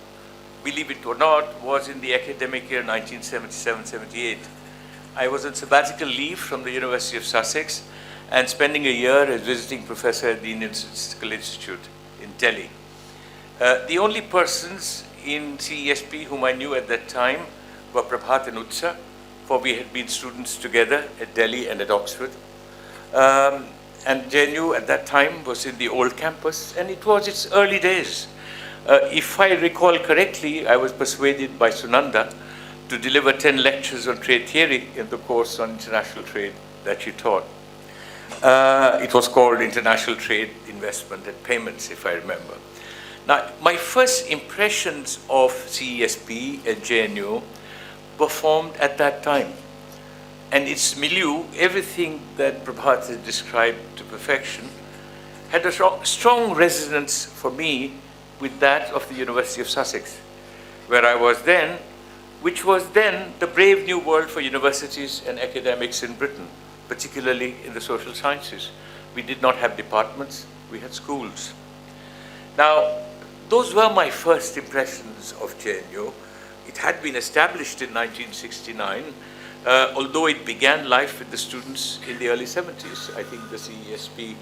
believe it or not, was in the academic year 1977-78. I was on sabbatical leave from the University of Sussex and spending a year as visiting professor at the Indian Statistical Institute in Delhi. The only persons in CESP whom I knew at that time were Prabhat and Utsa, for we had been students together at Delhi and at Oxford. And JNU at that time was in the old campus, and it was its early days. If I recall correctly, I was persuaded by Sunanda to deliver 10 lectures on trade theory in the course on international trade that she taught. It was called International Trade, Investment and Payments, if I remember. Now, my first impressions of CESP and JNU were formed at that time. And its milieu, everything that Prabhat has described to perfection, had a strong resonance for me with that of the University of Sussex, where I was then, which was then the brave new world for universities and academics in Britain, particularly in the social sciences. We did not have departments, we had schools. Now, those were my first impressions of JNU. It had been established in 1969, although it began life with the students in the early 70s, I think the CESP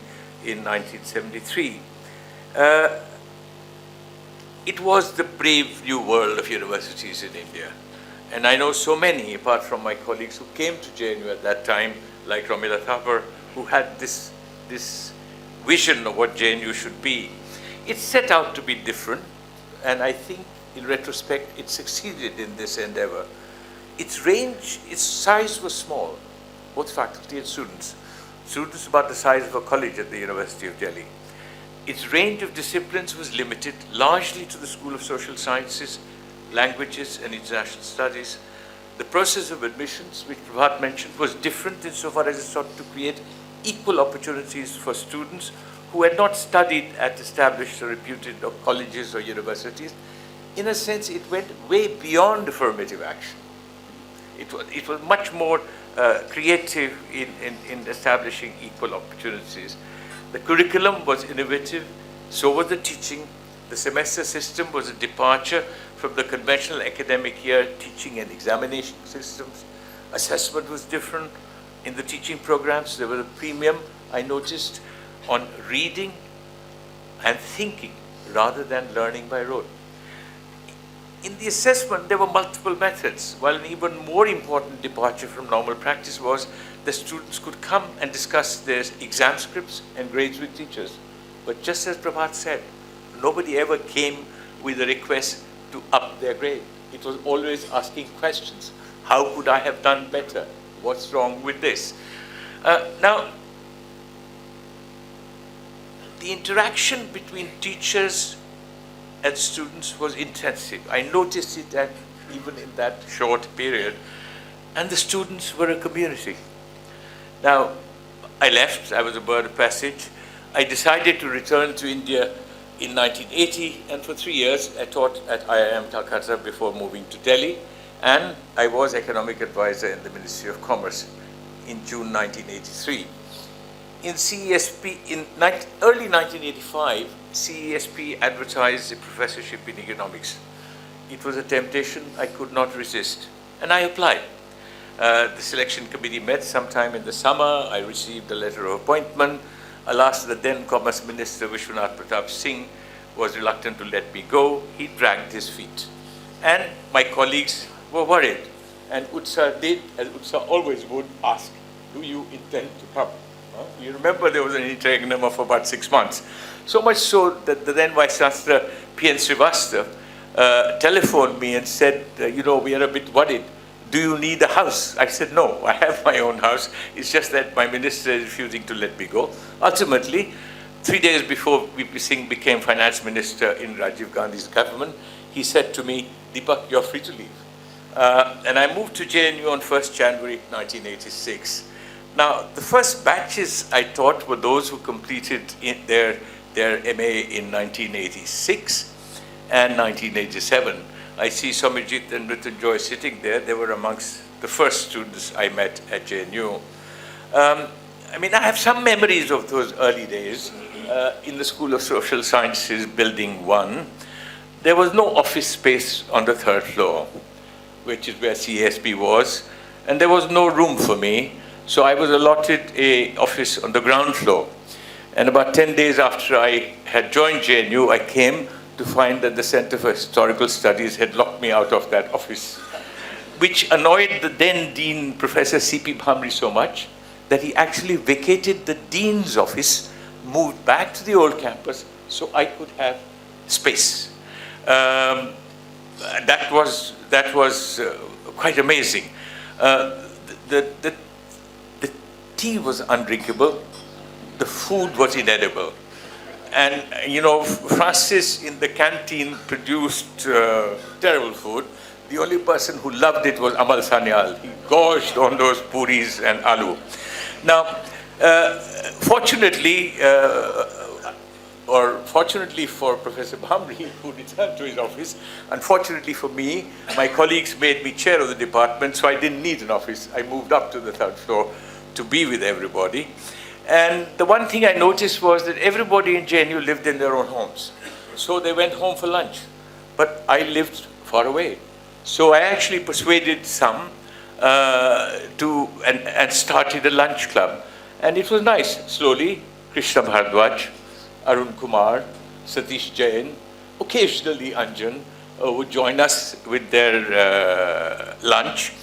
in 1973. It was the brave new world of universities in India. And I know so many, apart from my colleagues who came to JNU at that time, like Ramila Thapar, who had this vision of what JNU should be. It set out to be different, and I think in retrospect it succeeded in this endeavor. Its range, its size was small, both faculty and students. Students about the size of a college at the University of Delhi. Its range of disciplines was limited largely to the School of Social Sciences, Languages and International Studies. The process of admissions, which Prabhat mentioned, was different insofar as it sought to create equal opportunities for students who had not studied at established or reputed colleges or universities. In a sense, it went way beyond affirmative action. It was much more creative in establishing equal opportunities. The curriculum was innovative, so was the teaching. The semester system was a departure from the conventional academic year teaching and examination systems. Assessment was different. In the teaching programs, there was a premium, I noticed, on reading and thinking rather than learning by rote. In the assessment, there were multiple methods, while an even more important departure from normal practice was the students could come and discuss their exam scripts and grades with teachers. But just as Prabhat said, nobody ever came with a request to up their grade. It was always asking questions. How could I have done better? What's wrong with this? Now, the interaction between teachers and students was intensive. I noticed it even in that short period. And the students were a community. Now, I left. I was a bird of passage. I decided to return to India in 1980, and for 3 years I taught at IIM Calcutta before moving to Delhi, and I was economic advisor in the Ministry of Commerce in June 1983. In CESP, in early 1985, CESP advertised a professorship in economics. It was a temptation I could not resist, and I applied. The selection committee met sometime in the summer. I received a letter of appointment. Alas, the then Commerce Minister, Vishwanath Pratap Singh, was reluctant to let me go. He dragged his feet. And my colleagues were worried. And Utsa did, as Utsa always would, ask, do you intend to come? You remember there was an interregnum of about 6 months. So much so that the then Vice Chancellor, P.N. Srivastava, telephoned me and said, we are a bit worried. Do you need a house? I said, no, I have my own house. It's just that my minister is refusing to let me go. Ultimately, 3 days before VP Singh became finance minister in Rajiv Gandhi's government, he said to me, Deepak, you're free to leave. And I moved to JNU on 1st January 1986. Now, the first batches I taught were those who completed their MA in 1986 and 1987. I see Somajit and Mrityunjoy sitting there. They were amongst the first students I met at JNU. I have some memories of those early days in the School of Social Sciences, Building 1. There was no office space on the 3rd floor, which is where CESP was, and there was no room for me, so I was allotted an office on the ground floor. And about 10 days after I had joined JNU, I came to find that the Center for Historical Studies had locked me out of that office, which annoyed the then Dean, Professor C.P. Bhamri, so much that he actually vacated the Dean's office, moved back to the old campus so I could have space. That was quite amazing. The tea was undrinkable, the food was inedible. And, Francis in the canteen produced terrible food. The only person who loved it was Amal Sanyal. He gorged on those puris and aloo. Now, fortunately, or fortunately for Professor Bhamri, who returned to his office, unfortunately for me, my colleagues made me chair of the department, so I didn't need an office. I moved up to the third floor to be with everybody. And the one thing I noticed was that everybody in JNU lived in their own homes. So they went home for lunch. But I lived far away. So I actually persuaded some and started a lunch club. And it was nice. Slowly, Krishna Bharadwaj, Arun Kumar, Satish Jain, occasionally Anjan would join us with their lunch.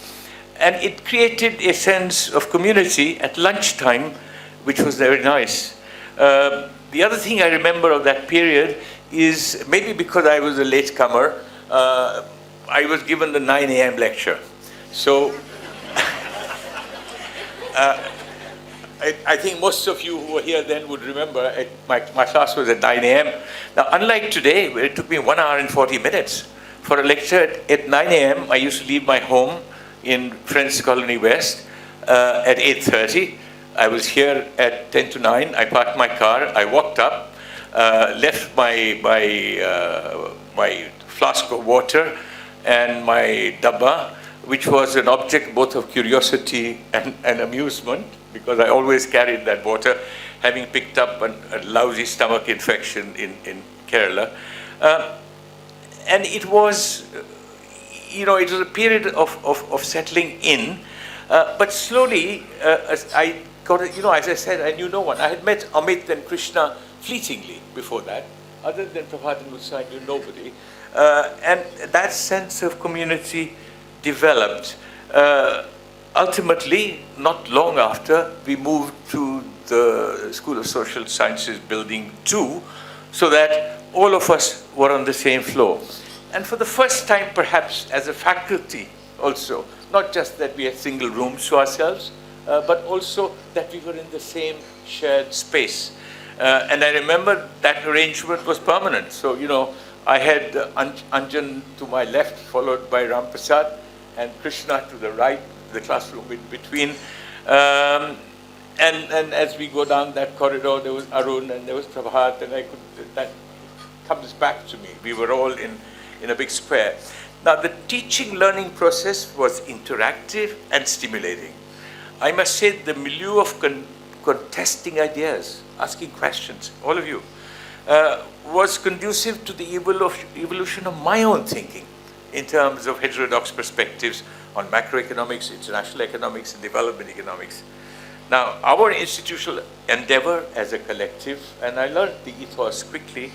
And it created a sense of community at lunchtime, which was very nice. The other thing I remember of that period is, maybe because I was a latecomer, I was given the 9 a.m. lecture. So I think most of you who were here then would remember my class was at 9 a.m. Now, unlike today, where it took me 1 hour and 40 minutes, for a lecture at 9 a.m., I used to leave my home in Friends Colony West at 8:30. I was here at 10 to 9. I parked my car. I walked up, left my flask of water and my dabba, which was an object both of curiosity and amusement, because I always carried that water, having picked up a lousy stomach infection in Kerala. And it was, it was a period of settling in, but slowly, as I got, as I said, I knew no one. I had met Amit and Krishna fleetingly before that. Other than Prabhat and Utsa, I knew nobody. And that sense of community developed. Ultimately, not long after, we moved to the School of Social Sciences Building 2, so that all of us were on the same floor. And for the first time, perhaps, as a faculty also, not just that we had single rooms to ourselves, but also that we were in the same shared space. And I remember that arrangement was permanent. So, I had Anjan to my left, followed by Ram Prasad, and Krishna to the right, the classroom in between. And as we go down that corridor, there was Arun and there was Prabhat, and that comes back to me. We were all in a big square. Now, the teaching learning process was interactive and stimulating. I must say the milieu of contesting ideas, asking questions, all of you, was conducive to the evolution of my own thinking in terms of heterodox perspectives on macroeconomics, international economics, and development economics. Now, our institutional endeavor as a collective, and I learned the ethos quickly,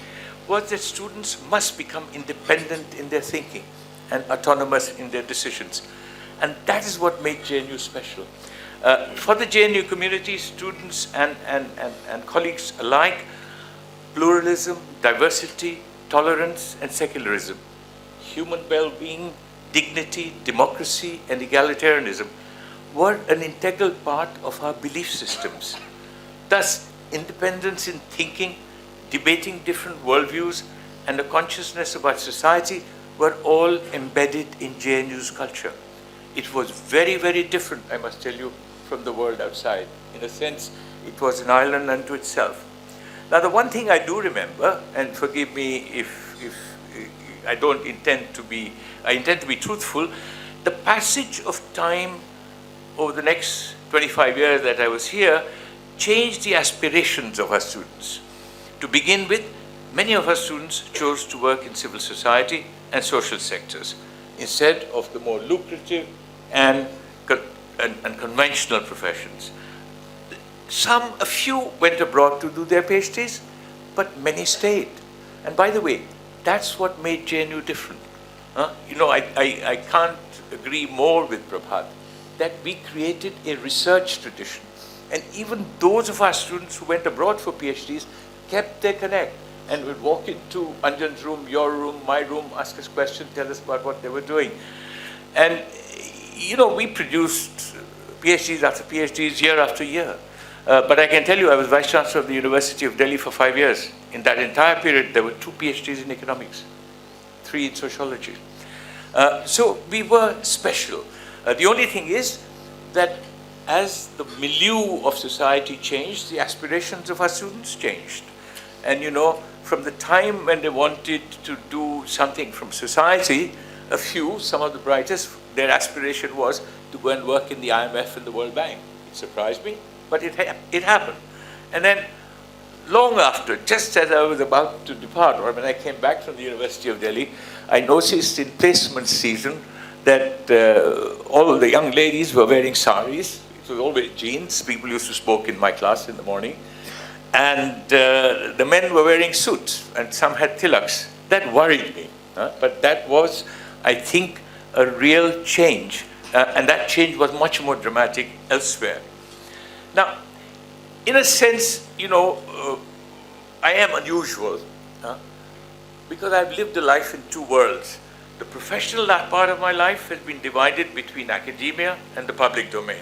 was that students must become independent in their thinking and autonomous in their decisions. And that is what made JNU special. For the JNU community, students and colleagues alike, pluralism, diversity, tolerance, and secularism, human well-being, dignity, democracy, and egalitarianism were an integral part of our belief systems. Thus, independence in thinking, debating different worldviews, and a consciousness about society were all embedded in JNU's culture. It was very, very different, I must tell you, from the world outside. In a sense, it was an island unto itself. Now, the one thing I do remember, and forgive me if I don't intend to be, I intend to be truthful, the passage of time over the next 25 years that I was here changed the aspirations of our students. To begin with, many of our students chose to work in civil society and social sectors instead of the more lucrative and conventional professions. A few went abroad to do their PhDs, but many stayed. And by the way, that's what made JNU different. I can't agree more with Prabhat that we created a research tradition. And even those of our students who went abroad for PhDs kept their connect and would walk into Anjan's room, your room, my room, ask us questions, tell us about what they were doing. And, we produced PhDs after PhDs year after year. But I can tell you, I was Vice Chancellor of the University of Delhi for 5 years. In that entire period, there were 2 PhDs in economics, 3 in sociology. So we were special. The only thing is that as the milieu of society changed, the aspirations of our students changed. And you know, from the time when they wanted to do something from society, a few, some of the brightest, their aspiration was to go and work in the IMF and the World Bank. It surprised me, but it happened. And then long after, just as I was about to depart, or when I came back from the University of Delhi, I noticed in placement season that all the young ladies were wearing saris. It was always jeans. People used to smoke in my class in the morning. And the men were wearing suits, and some had tilaks. That worried me. But that was, I think, a real change. And that change was much more dramatic elsewhere. Now, in a sense, you know, I am unusual because I've lived a life in two worlds. The professional part of my life has been divided between academia and the public domain.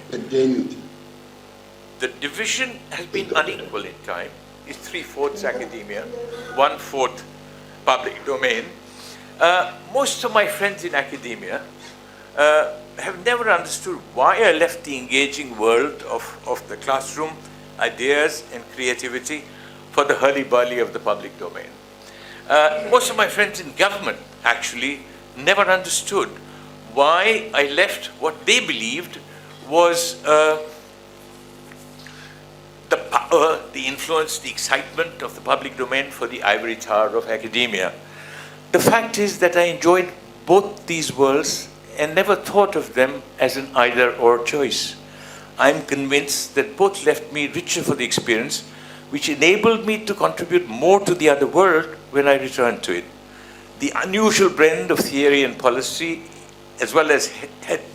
The division has been unequal in time. It's 3/4 academia, 1/4 public domain. Most of my friends in academia have never understood why I left the engaging world of the classroom, ideas and creativity for the hurly-burly of the public domain. Most of my friends in government actually never understood why I left what they believed was the power, the influence, the excitement of the public domain for the ivory tower of academia. The fact is that I enjoyed both these worlds and never thought of them as an either-or choice. I'm convinced that both left me richer for the experience, which enabled me to contribute more to the other world when I returned to it. The unusual blend of theory and policy, as well as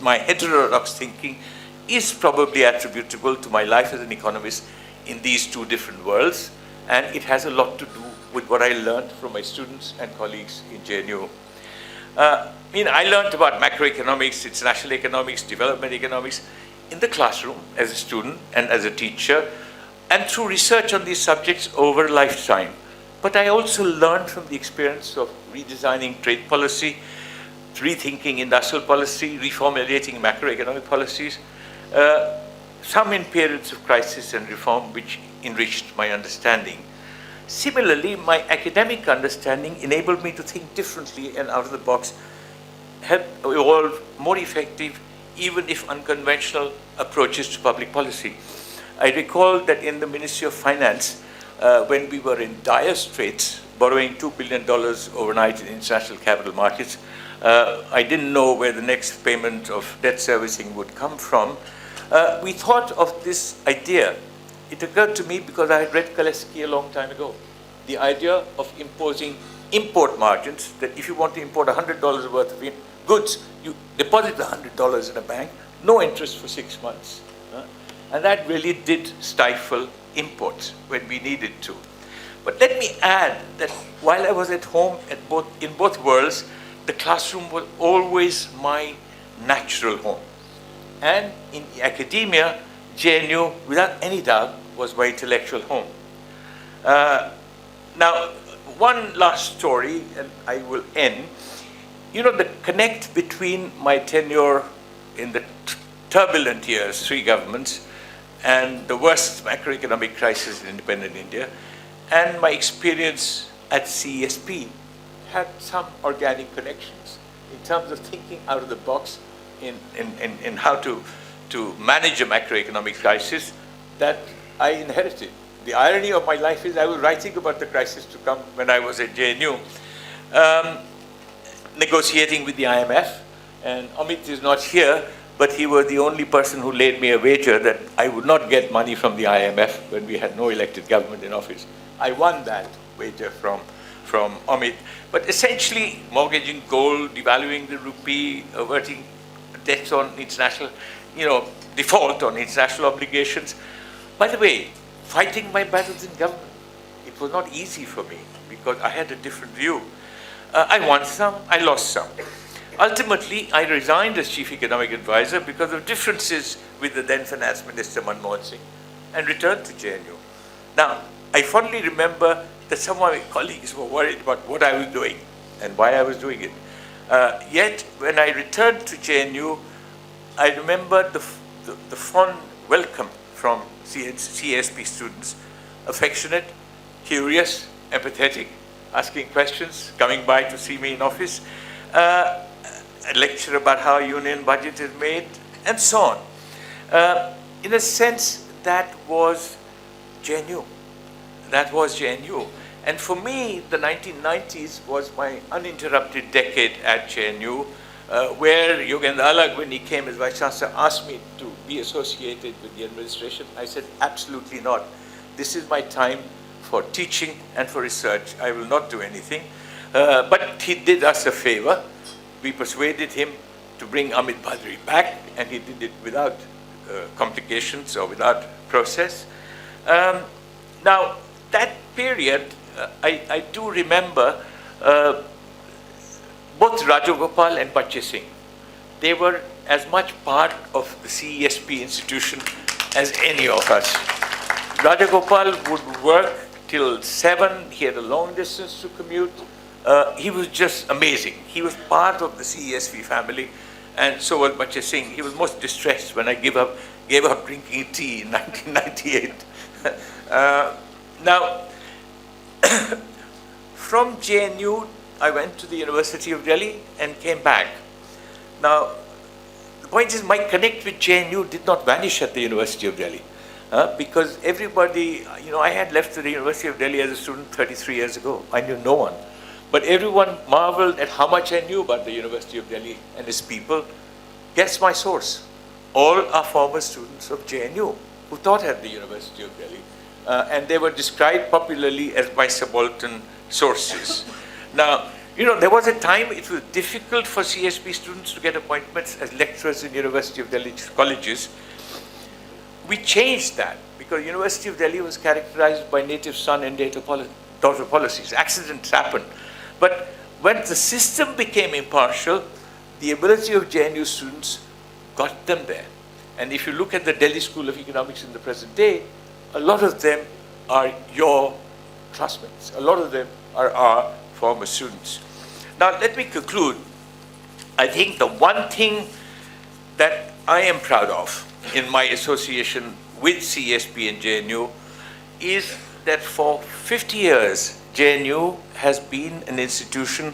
my heterodox thinking, is probably attributable to my life as an economist in these two different worlds, and it has a lot to do with what I learned from my students and colleagues in JNU. I learned about macroeconomics, international economics, development economics in the classroom as a student and as a teacher, and through research on these subjects over a lifetime. But I also learned from the experience of redesigning trade policy, rethinking industrial policy, reformulating macroeconomic policies, some in periods of crisis and reform, which enriched my understanding. Similarly, my academic understanding enabled me to think differently and out of the box, help evolve more effective, even if unconventional, approaches to public policy. I recall that in the Ministry of Finance, when we were in dire straits, borrowing $2 billion overnight in international capital markets, I didn't know where the next payment of debt servicing would come from. We thought of this idea. It occurred to me because I had read Kaleski a long time ago. The idea of imposing import margins, that if you want to import $100 worth of goods, you deposit the $100 in a bank, no interest for 6 months. And that really did stifle imports when we needed to. But let me add that while I was at home in both worlds, the classroom was always my natural home. And in academia, JNU, without any doubt, was my intellectual home. Now, one last story, and I will end. You know, the connect between my tenure in the turbulent years, 3 governments, and the worst macroeconomic crisis in independent India, and my experience at CESP had some organic connections in terms of thinking out of the box in how to manage a macroeconomic crisis that I inherited. The irony of my life is I was writing about the crisis to come when I was at JNU, negotiating with the IMF, and Amit is not here, but he was the only person who laid me a wager that I would not get money from the IMF when we had no elected government in office. I won that wager from Amit. But essentially, mortgaging gold, devaluing the rupee, averting debts on international, default on international obligations. By the way, fighting my battles in government, it was not easy for me because I had a different view. I won some, I lost some. Ultimately, I resigned as Chief Economic Advisor because of differences with the then Finance Minister Manmohan Singh and returned to JNU. Now, I fondly remember that some of my colleagues were worried about what I was doing and why I was doing it. Yet, when I returned to JNU, I remember the fond welcome from CESP students, affectionate, curious, empathetic, asking questions, coming by to see me in office, a lecture about how union budget is made, and so on. In a sense, that was JNU. That was JNU. And for me, the 1990s was my uninterrupted decade at JNU, where Yogendra Alag, when he came as Vice Chancellor, asked me to be associated with the administration. I said, absolutely not. This is my time for teaching and for research. I will not do anything. But he did us a favor. We persuaded him to bring Amit Bhadri back, and he did it without complications or without process. Now, that period, I do remember both Rajagopal and Bache Singh. They were as much part of the CESP institution as any of us. Rajagopal would work till 7. He had a long distance to commute. He was just amazing. He was part of the CESP family, and so was Bache Singh. He was most distressed when I gave up drinking tea in 1998. Now, from JNU, I went to the University of Delhi and came back. Now, the point is, my connect with JNU did not vanish at the University of Delhi, because everybody, I had left the University of Delhi as a student 33 years ago. I knew no one. But everyone marveled at how much I knew about the University of Delhi and its people. Guess my source. All are former students of JNU who taught at the University of Delhi. And they were described popularly as my subaltern sources. Now, there was a time it was difficult for CSP students to get appointments as lecturers in University of Delhi colleges. We changed that because University of Delhi was characterized by native son and daughter policies. Accidents happen. But when the system became impartial, the ability of JNU students got them there. And if you look at the Delhi School of Economics in the present day, a lot of them are your classmates. A lot of them are our former students. Now, let me conclude. I think the one thing that I am proud of in my association with CSP and JNU is that for 50 years, JNU has been an institution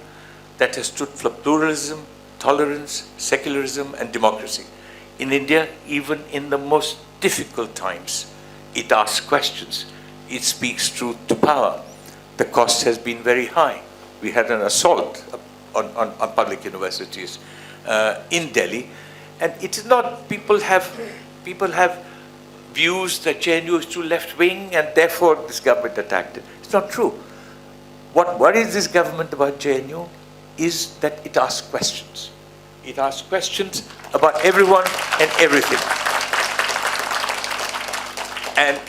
that has stood for pluralism, tolerance, secularism, and democracy. In India, even in the most difficult times, it asks questions. It speaks truth to power. The cost has been very high. We had an assault on public universities in Delhi. And it is not, people have views that JNU is too left-wing and therefore this government attacked it. It's not true. What worries this government about JNU is that it asks questions. It asks questions about everyone and everything. And,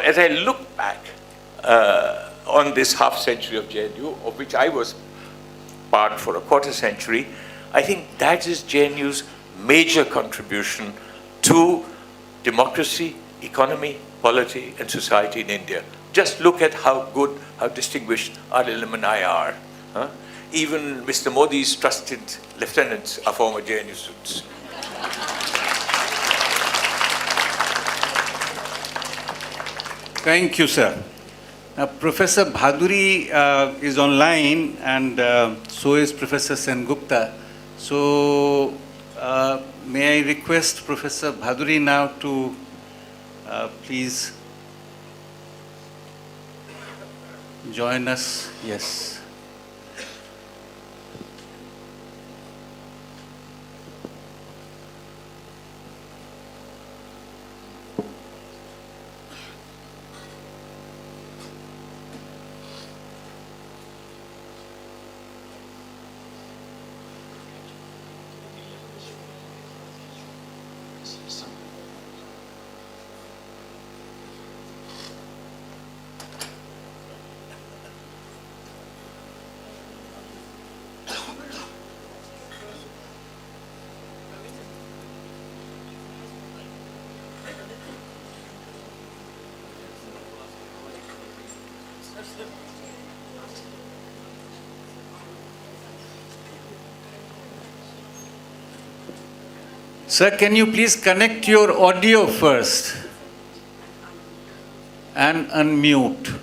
as I look back on this half century of JNU, of which I was part for a quarter century, I think that is JNU's major contribution to democracy, economy, polity, and society in India. Just look at how good, how distinguished our alumni are. Even Mr. Modi's trusted lieutenants are former JNU students. Thank you, sir. Now, Professor Bhaduri is online, and so is Professor Sengupta. So, may I request Professor Bhaduri now to please join us? Yes. Sir, can you please connect your audio first and unmute?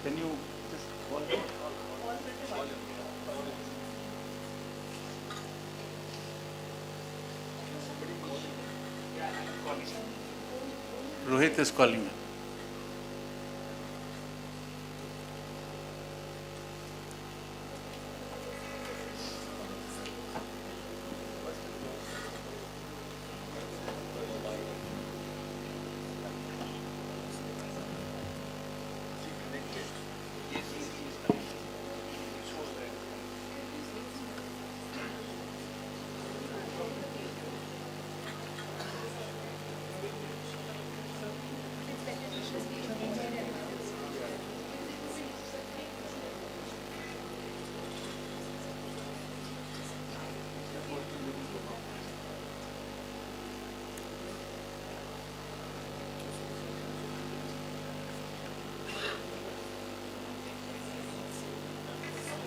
Can you just call him? Rohit is calling him.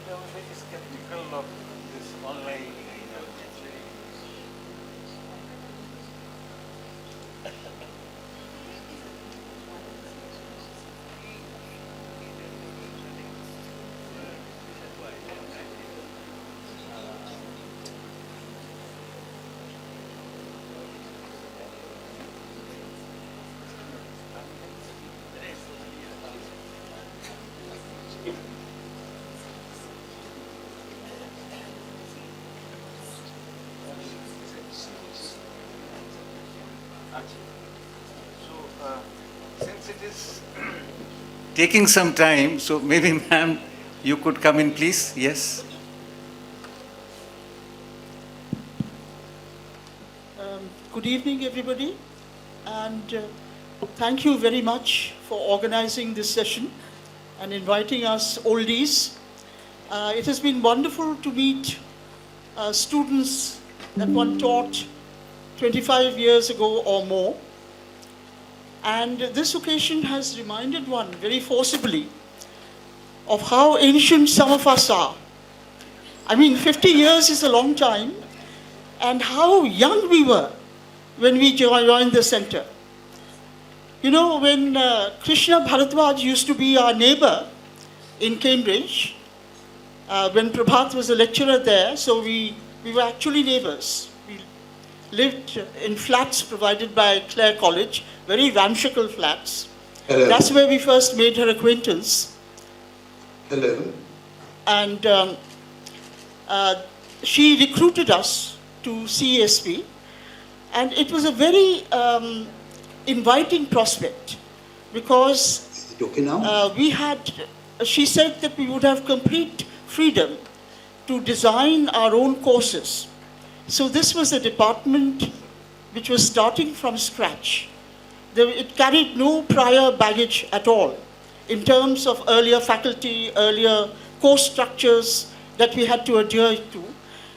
I was very skeptical of this online. Since it is taking some time, so maybe ma'am, you could come in please, yes. Good evening, everybody, and thank you very much for organizing this session and inviting us oldies. It has been wonderful to meet students that one taught 25 years ago or more. And this occasion has reminded one very forcibly of how ancient some of us are. I mean, 50 years is a long time, and how young we were when we joined the center. You know, when Krishna Bharadwaj used to be our neighbor in Cambridge, when Prabhat was a lecturer there, so we were actually neighbors. We lived in flats provided by Clare College, very ramshackle flats. Hello. That's where we first made her acquaintance. Hello. And she recruited us to CESP, and it was a very inviting prospect because Is it okay now? she said that we would have complete freedom to design our own courses. So this was a department which was starting from scratch. It carried no prior baggage at all in terms of earlier faculty, earlier course structures that we had to adhere to.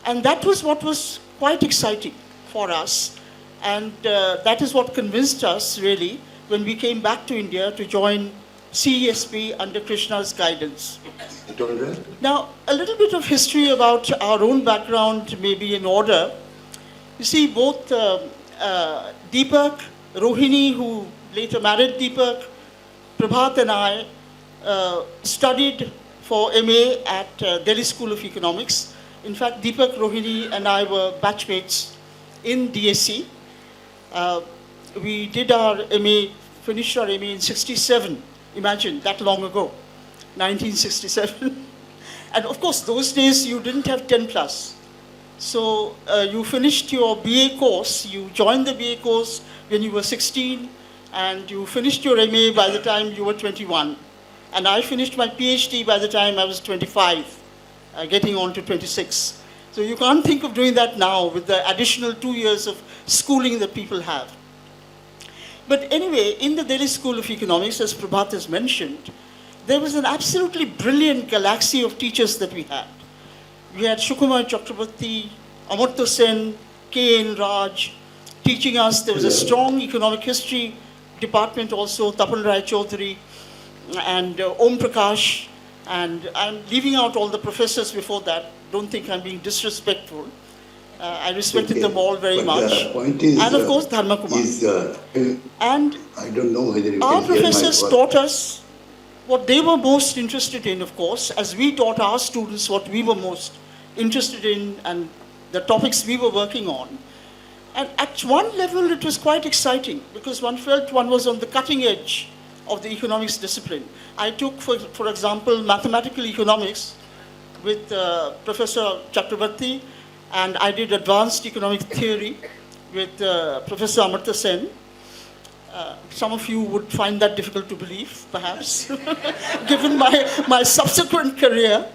And that was what was quite exciting for us. And that is what convinced us, really, when we came back to India to join CESP under Krishna's guidance. Is it all right? Now, a little bit of history about our own background may be in order. You see, both Deepak, Rohini, who later married Deepak, Prabhat and I studied for MA at Delhi School of Economics. In fact, Deepak, Rohini and I were batchmates in DSC. We did our MA, finished our MA in 67. Imagine, that long ago, 1967. And of course, those days you didn't have 10 plus. So you finished your BA course, you joined the BA course when you were 16, and you finished your MA by the time you were 21. And I finished my PhD by the time I was 25, getting on to 26. So you can't think of doing that now with the additional 2 years of schooling that people have. But anyway, in the Delhi School of Economics, as Prabhat has mentioned, there was an absolutely brilliant galaxy of teachers that we had. We had Shukumar Chakrabarti, Amartya Sen, K.N. Raj teaching us. There was a strong economic history department also, Tapan Rai Chaudhary, and Om Prakash, and I'm leaving out all the professors before that. Don't think I'm being disrespectful. I respected them all very much. The point is, and of course, Dharma Kumar. and And I don't know whether you our can hear my professors voice. taught us what they were most interested in, of course, as we taught our students what we were most interested in and the topics we were working on. And at one level, it was quite exciting because one felt one was on the cutting edge of the economics discipline. I took, for example, mathematical economics with Professor Chakrabarti, and I did advanced economic theory with Professor Amartya Sen. Some of you would find that difficult to believe, perhaps, given my subsequent career.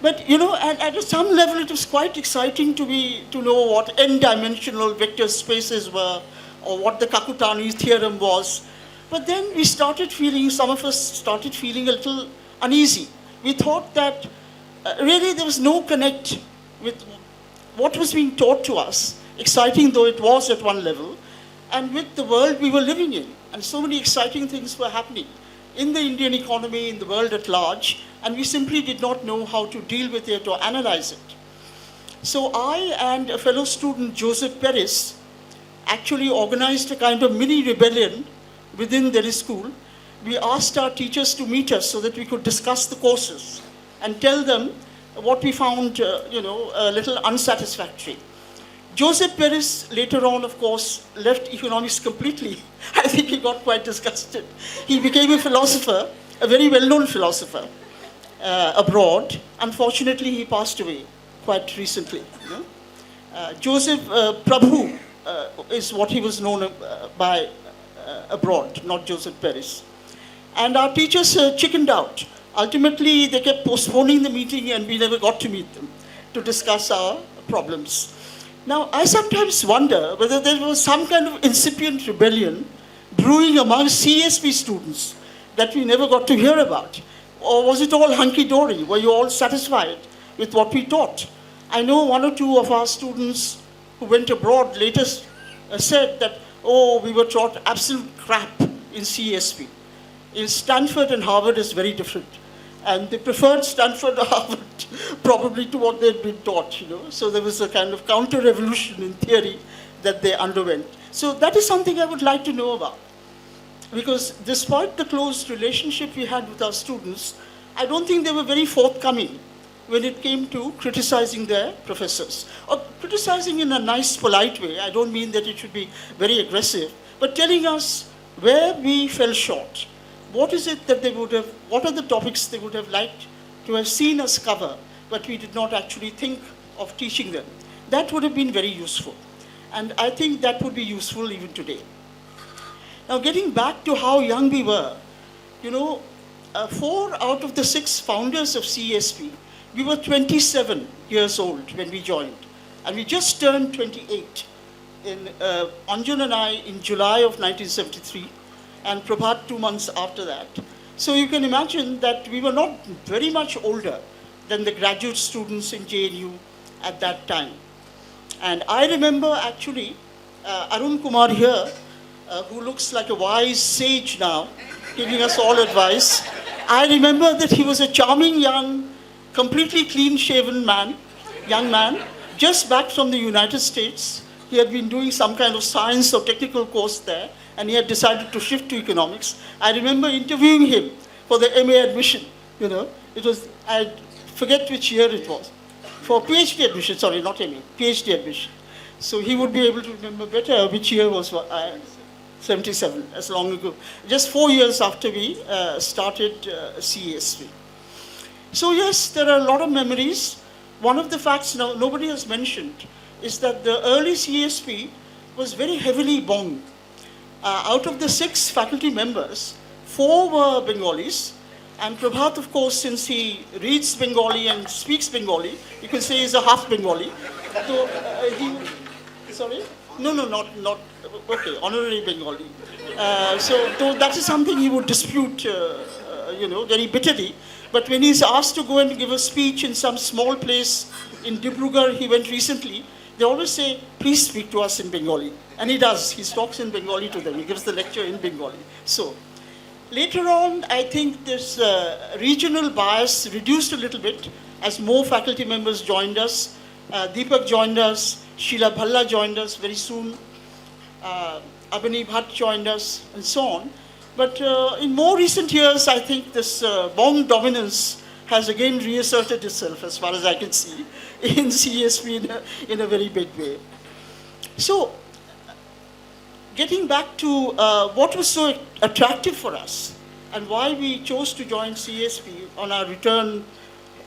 But, you know, at some level, it was quite exciting to know what n-dimensional vector spaces were, or what the Kakutani theorem was. But then we started feeling, some of us started feeling a little uneasy. We thought that really there was no connect with what was being taught to us, exciting though it was at one level, and with the world we were living in. And so many exciting things were happening in the Indian economy, in the world at large, and we simply did not know how to deal with it or analyze it. So I and a fellow student, Joseph Perez, actually organized a kind of mini rebellion within Delhi School. We asked our teachers to meet us so that we could discuss the courses and tell them what we found, a little unsatisfactory. Joseph Perez later on, of course, left economics completely. I think he got quite disgusted. He became a philosopher, a very well-known philosopher abroad. Unfortunately, he passed away quite recently. You know? Joseph Prabhu is what he was known by abroad, not Joseph Perez. And our teachers chickened out. Ultimately, they kept postponing the meeting and we never got to meet them to discuss our problems. Now, I sometimes wonder whether there was some kind of incipient rebellion brewing among CESP students that we never got to hear about. Or was it all hunky-dory? Were you all satisfied with what we taught? I know one or two of our students who went abroad later said that, oh, we were taught absolute crap in CESP. In Stanford and Harvard is very different. And they preferred Stanford or Harvard probably to what they'd been taught, you know. So there was a kind of counter-revolution in theory that they underwent. So that is something I would like to know about. Because despite the close relationship we had with our students, I don't think they were very forthcoming when it came to criticizing their professors. Or criticizing in a nice, polite way. I don't mean that it should be very aggressive, but telling us where we fell short. What is it that they would have, what are the topics they would have liked to have seen us cover, but we did not actually think of teaching them? That would have been very useful. And I think that would be useful even today. Now, getting back to how young we were, you know, 4 out of the 6 founders of CESP, we were 27 years old when we joined. And we just turned 28 in Anjan and I in July of 1973. And Prabhat 2 months after that. So you can imagine that we were not very much older than the graduate students in JNU at that time. And I remember actually Arun Kumar here, who looks like a wise sage now, giving us all advice. I remember that he was a charming young, completely clean-shaven young man, just back from the United States. He had been doing some kind of science or technical course there, and he had decided to shift to economics. I remember interviewing him for the MA admission, you know. It was, I forget which year it was. For PhD admission, sorry, not MA, PhD admission. So he would be able to remember better which year was 77, as long ago. Just 4 years after we started CESP. So yes, there are a lot of memories. One of the facts now nobody has mentioned is that the early CESP was very heavily Bong. Out of the 6 faculty members, 4 were Bengalis, and Prabhat, of course, since he reads Bengali and speaks Bengali, you can say he's a half Bengali. So sorry? No, not, okay, honorary Bengali. So that is something he would dispute, very bitterly. But when he's asked to go and give a speech in some small place in Dibrugarh, he went recently, they always say, please speak to us in Bengali. And he does. He talks in Bengali to them. He gives the lecture in Bengali. So later on, I think this regional bias reduced a little bit as more faculty members joined us. Deepak joined us. Sheila Bhalla joined us very soon. Abani Bhatt joined us, and so on. But in more recent years, I think this bomb dominance has again reasserted itself, as far as I can see, in CESP in a very big way. So, getting back to what was so attractive for us and why we chose to join CESP on our return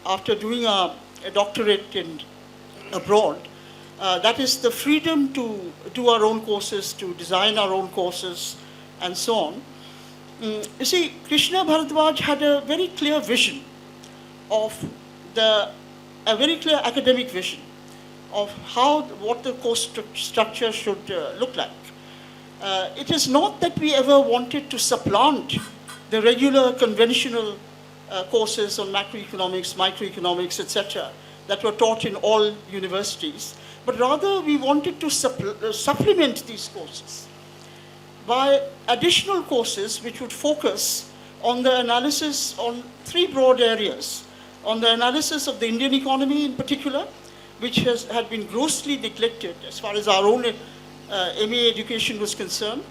after doing a doctorate abroad, that is the freedom to do our own courses, to design our own courses, and so on. You see, Krishna Bharadwaj had a very clear vision of a very clear academic vision of what the course structure should look like. It is not that we ever wanted to supplant the regular conventional courses on macroeconomics, microeconomics, etc., that were taught in all universities, but rather we wanted to supplement these courses by additional courses which would focus on the analysis on three broad areas. On the analysis of the Indian economy in particular, which had been grossly neglected as far as our own MA education was concerned.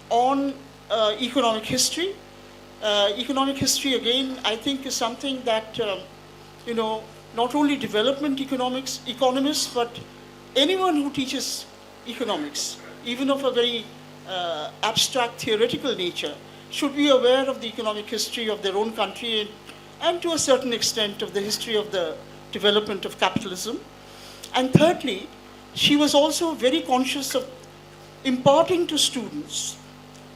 On economic history. Economic history, again, I think is something that, not only development economists, but anyone who teaches economics, even of a very abstract theoretical nature, should be aware of the economic history of their own country and to a certain extent of the history of the development of capitalism. And thirdly, she was also very conscious of imparting to students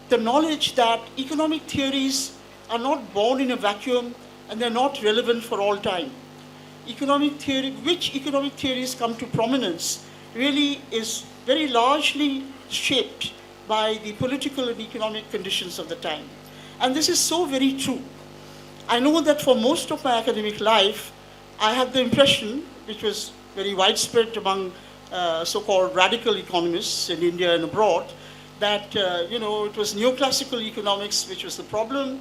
the knowledge that economic theories are not born in a vacuum and they're not relevant for all time. Which economic theories come to prominence really is very largely shaped by the political and economic conditions of the time. And this is so very true. I know that for most of my academic life, I had the impression, which was very widespread among so-called radical economists in India and abroad, that it was neoclassical economics which was the problem,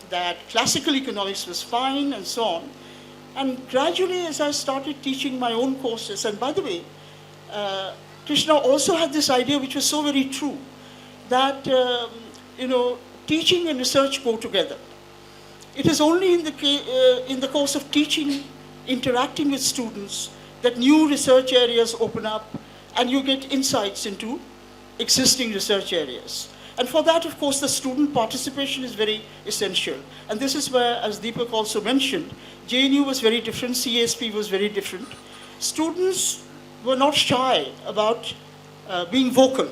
that classical economics was fine, and so on. And gradually, as I started teaching my own courses, and by the way, Krishna also had this idea, which was so very true, that teaching and research go together. It is only in the course of teaching, interacting with students, that new research areas open up and you get insights into existing research areas. And for that, of course, the student participation is very essential. And this is where, as Deepak also mentioned, JNU was very different, CESP was very different. Students were not shy about being vocal,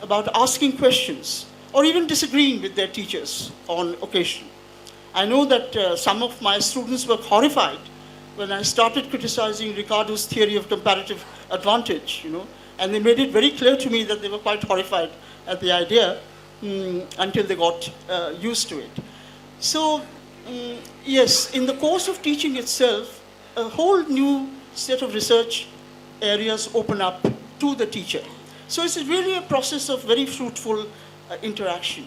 about asking questions, or even disagreeing with their teachers on occasion. I know that some of my students were horrified when I started criticizing Ricardo's theory of comparative advantage, and they made it very clear to me that they were quite horrified at the idea until they got used to it. So, yes, in the course of teaching itself, a whole new set of research areas open up to the teacher. So it's really a process of very fruitful interaction.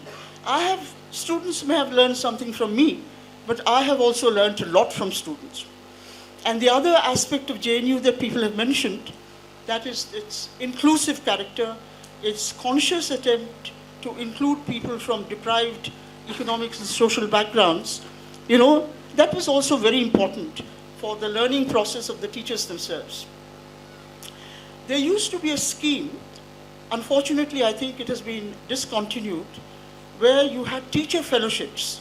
Students may have learned something from me, but I have also learned a lot from students. And the other aspect of JNU that people have mentioned, that is its inclusive character, its conscious attempt to include people from deprived economic and social backgrounds, that was also very important for the learning process of the teachers themselves. There used to be a scheme, unfortunately I think it has been discontinued, where you had teacher fellowships.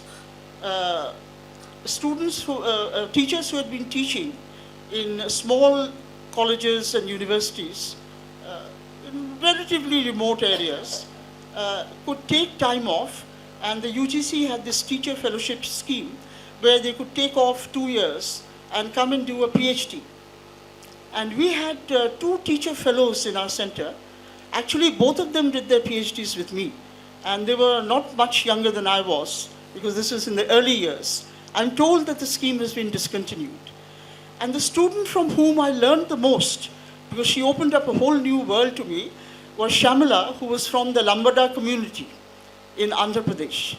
Teachers who had been teaching in small colleges and universities in relatively remote areas could take time off, and the UGC had this teacher fellowship scheme where they could take off 2 years and come and do a PhD. And we had 2 teacher fellows in our center. Actually, both of them did their PhDs with me, and they were not much younger than I was, because this is in the early years. I'm told that the scheme has been discontinued. And the student from whom I learned the most, because she opened up a whole new world to me, was Shamila, who was from the Lambada community in Andhra Pradesh.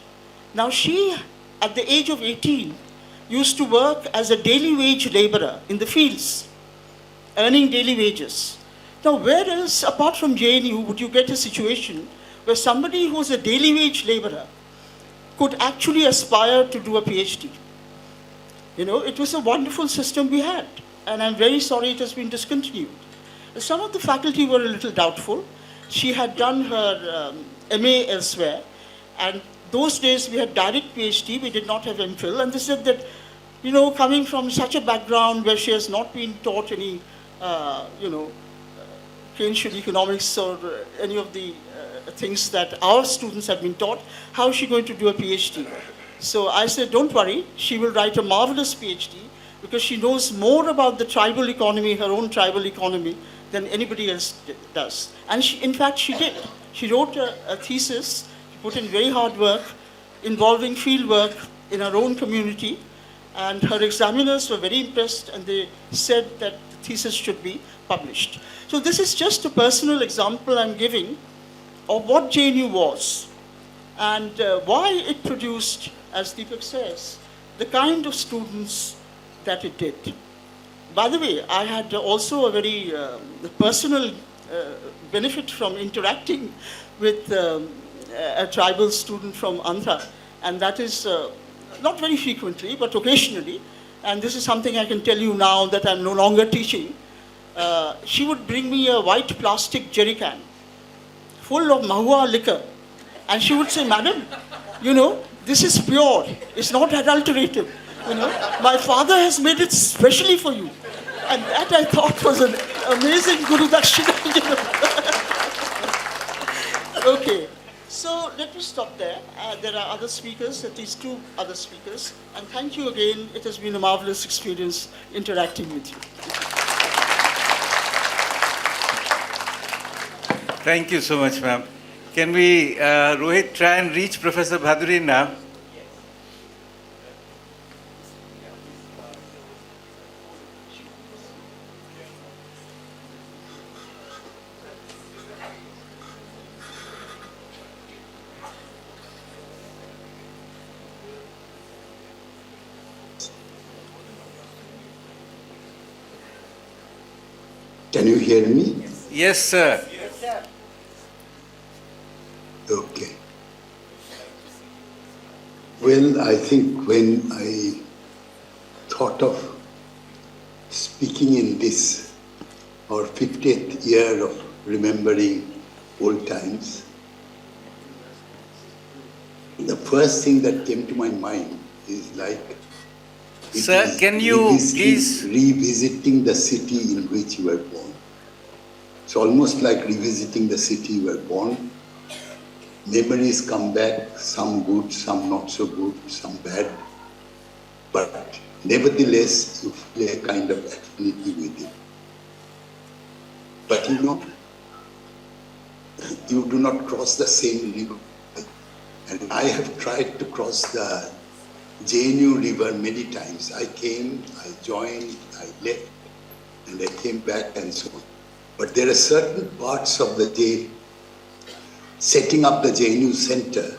Now she, at the age of 18, used to work as a daily wage laborer in the fields, earning daily wages. Now where else, apart from JNU, would you get a situation where somebody who's a daily wage laborer could actually aspire to do a PhD. You know, it was a wonderful system we had, and I'm very sorry it has been discontinued. Some of the faculty were a little doubtful. She had done her MA elsewhere, and those days we had direct PhD, we did not have MPhil, and they said that, you know, coming from such a background where she has not been taught any, Keynesian economics or any of the things that our students have been taught, how is she going to do a PhD? So I said, don't worry, she will write a marvelous PhD because she knows more about the tribal economy, her own tribal economy, than anybody else does. And she, in fact, she did. She wrote a thesis, she put in very hard work, involving field work in her own community, and her examiners were very impressed, and they said that the thesis should be published. So this is just a personal example I'm giving of what JNU was, and why it produced, as Deepak says, the kind of students that it did. By the way, I had also a very personal benefit from interacting with a tribal student from Andhra, and that is not very frequently, but occasionally, and this is something I can tell you now that I'm no longer teaching. She would bring me a white plastic jerry can full of mahua liquor, and she would say, madam, you know, this is pure, it's not adulterated. You know, my father has made it specially for you. And that I thought was an amazing Guru Dakshina. Okay, so let me stop there. There are other speakers, at least 2 other speakers. And thank you again. It has been a marvelous experience interacting with you. Thank you so much, ma'am. Can we, Rohit, try and reach Professor Bhaduri now? Can you hear me? Yes, sir. Okay. Well, I think when I thought of speaking in this, our 50th year of remembering old times, the first thing that came to my mind is like, Sir, can you please? Revisiting the city in which you were born. It's almost like revisiting the city you were born. Memories come back, some good, some not so good, some bad. But nevertheless, you feel a kind of affinity with it. But you know, you do not cross the same river. And I have tried to cross the JNU river many times. I came, I joined, I left, and I came back and so on. But there are certain parts of the setting up the JNU center,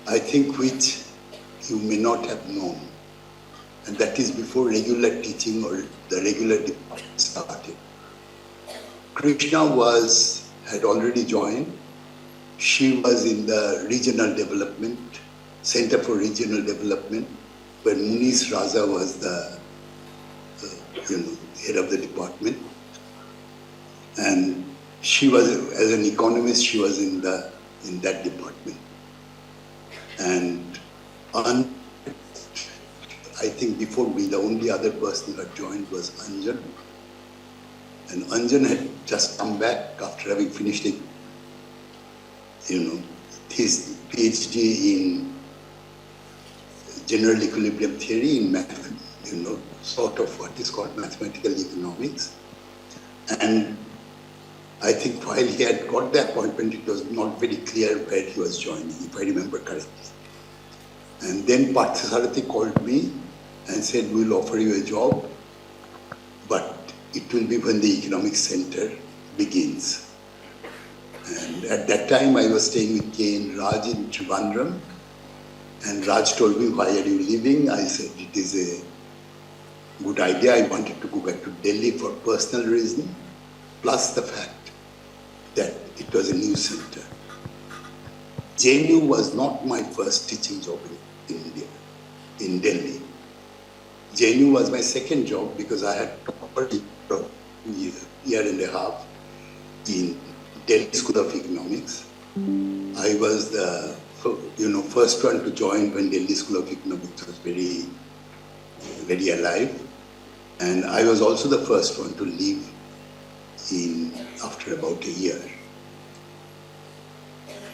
I think, which you may not have known. And that is before regular teaching or the regular department started. Krishna had already joined. She was in the regional development, Center for Regional Development, where Muniz Raza was the head of the department. And she was, as an economist, she was in that department. And I think before me, the only other person who had joined was Anjan. And Anjan had just come back after having finished his PhD in general equilibrium theory in math, sort of what is called mathematical economics. And I think while he had got the appointment, it was not very clear where he was joining, if I remember correctly. And then Parthasarathi called me and said, we'll offer you a job, but it will be when the economic center begins. And at that time, I was staying with K and Raj in Trivandrum. And Raj told me, why are you leaving? I said, it is a good idea. I wanted to go back to Delhi for personal reason, plus the fact that it was a new center. JNU was not my first teaching job in India, in Delhi. JNU was my second job because I had taught for a year and a half in Delhi School of Economics. I was the first one to join when Delhi School of Economics was very, very alive. And I was also the first one to leave after about a year.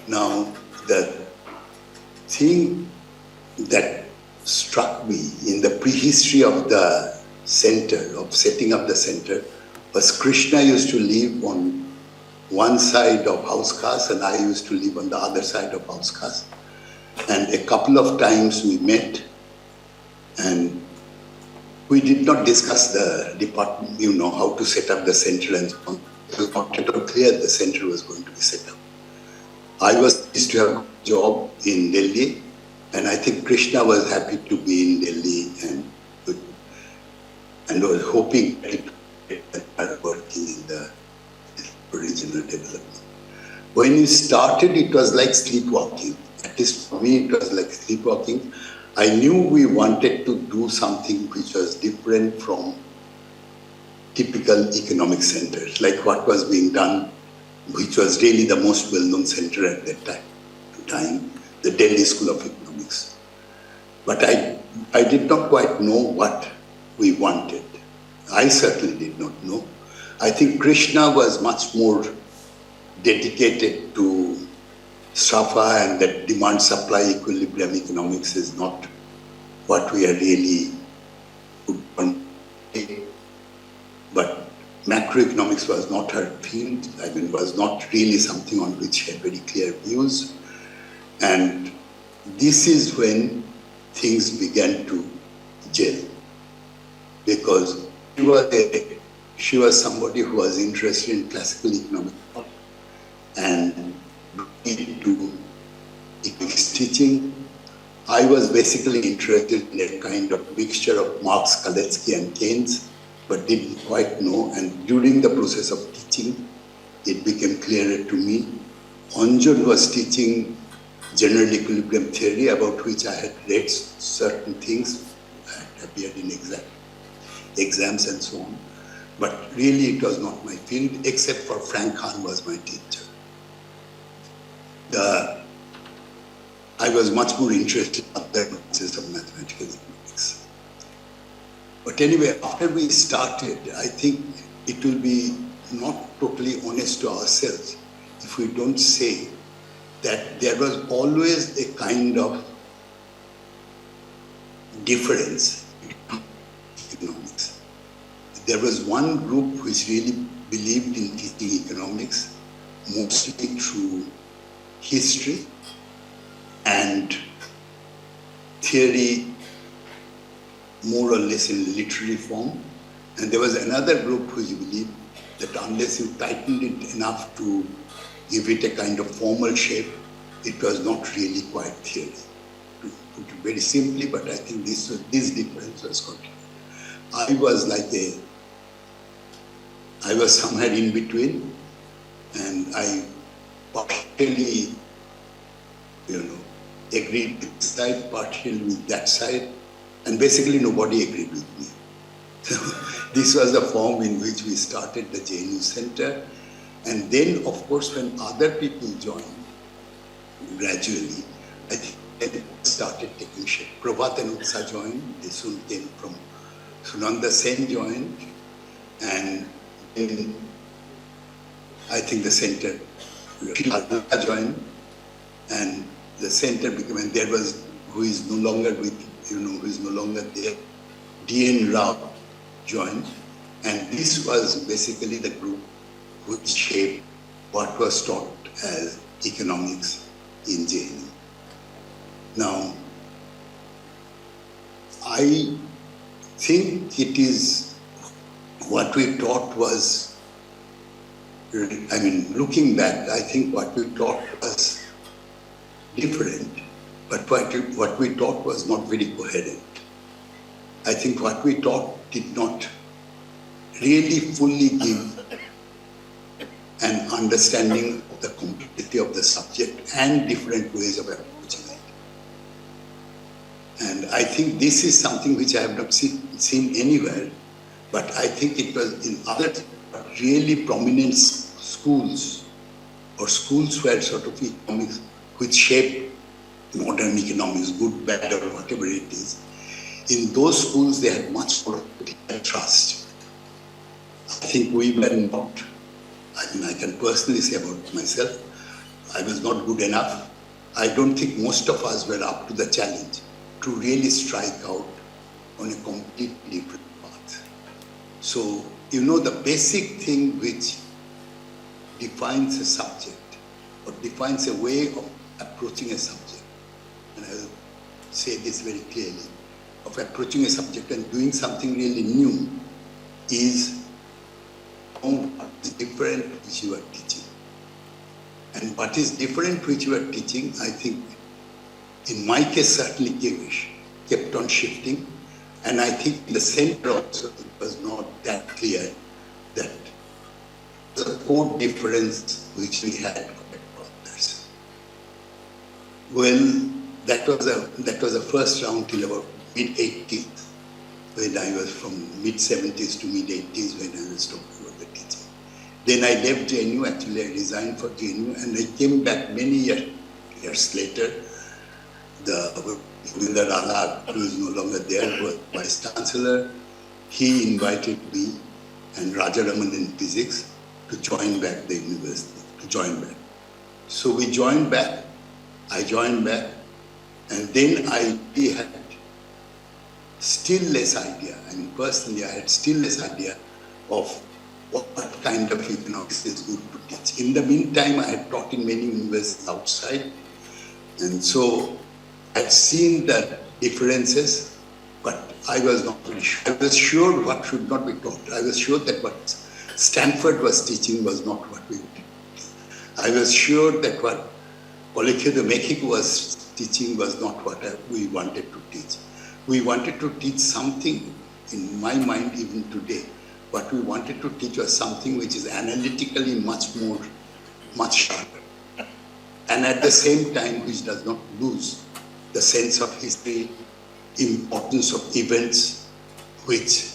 Now, the thing that struck me in the prehistory of the center, of setting up the center, was Krishna used to live on one side of House Khas and I used to live on the other side of House Khas. And a couple of times we met and we did not discuss the department, how to set up the center and so on. It was not at all clear the center was going to be set up. I was used to have a job in Delhi, and I think Krishna was happy to be in Delhi and was hoping that it would working in the original development. When we started, it was like sleepwalking. At least for me, it was like sleepwalking. I knew we wanted to do something which was different from typical economic centers, like what was being done, which was really the most well-known center at that time, the Delhi School of Economics. But I did not quite know what we wanted. I certainly did not know. I think Krishna was much more dedicated to SAFA, and that demand-supply equilibrium economics is not what we are really put on. But macroeconomics was not her field, was not really something on which she had very clear views. And this is when things began to gel. Because she was somebody who was interested in classical economics and into economics teaching. I was basically interested in a kind of mixture of Marx, Kaletsky, and Keynes, but didn't quite know. And during the process of teaching, it became clearer to me. Anjan was teaching general equilibrium theory, about which I had read certain things that appeared in exams and so on. But really it was not my field, except for Frank Khan was my teacher. I was much more interested in other branches of mathematical economics. But anyway, after we started, I think it will be not totally honest to ourselves if we don't say that there was always a kind of difference in economics. There was one group which really believed in teaching economics, mostly through history and theory, more or less in literary form. And there was another group which believed that unless you tightened it enough to give it a kind of formal shape, it was not really quite theory. To put it very simply, but I think this difference was continued. I was somewhere in between, and I partially, agreed with this side, partially with that side, and basically nobody agreed with me. So this was the form in which we started the JNU Center. And then, of course, when other people joined, gradually, I think it started taking shape. Prabhat and Utsa joined, they soon came from Sunanda Sen joined, and then I think the center, joined, and the center became, and there was, who is no longer with, who is no longer there, D.N. Rao joined, and this was basically the group which shaped what was taught as economics in JNU. Now, I think it is what we taught was, looking back, I think what we taught was different, but what we taught was not very coherent. I think what we taught did not really fully give an understanding of the complexity of the subject and different ways of approaching it. And I think this is something which I have not seen anywhere, but I think it was in other really prominent schools, or schools where sort of economics, which shape modern economics, good, bad, or whatever it is. In those schools, they had much more trust. I think we were not. I mean, I can personally say about myself, I was not good enough. I don't think most of us were up to the challenge to really strike out on a completely different path. So, you know, the basic thing which defines a subject or defines a way of approaching a subject, and I'll say this very clearly, of approaching a subject and doing something really new is what is different which you are teaching. And what is different which you are teaching, I think, in my case certainly kept on shifting. And I think in the center also it was not that clear that the core difference which we had across this. Well, that was the first round till about mid-80s, when I was from mid-70s to mid-80s when I was talking about the teaching. Then I left JNU, actually I resigned for JNU, and I came back many years later. The Jubilee Rala, who is no longer there, was Vice Chancellor. He invited me and Rajaraman in physics to join back the university, So we joined back, I joined back, and then I had still less idea, and personally I had still less idea of what kind of economics is good to teach. In the meantime, I had taught in many universities outside, and so I had seen the differences, but I was not really sure. I was sure what should not be taught. I was sure that what Stanford was teaching was not what we would teach. I was sure that what Colegio de Mexico was teaching was not what we wanted to teach. We wanted to teach something, in my mind even today, what we wanted to teach was something which is analytically much sharper. And at the same time, which does not lose the sense of history, importance of events, which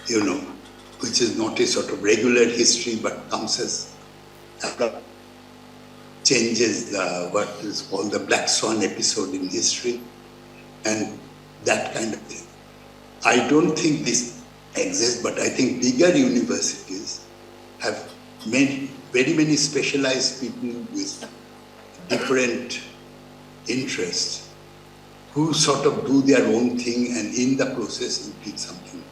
is not a sort of regular history, but comes as changes what is called the Black Swan episode in history, and that kind of thing. I don't think this exists, but I think bigger universities have made very many specialized people with different interests who sort of do their own thing and in the process teach something.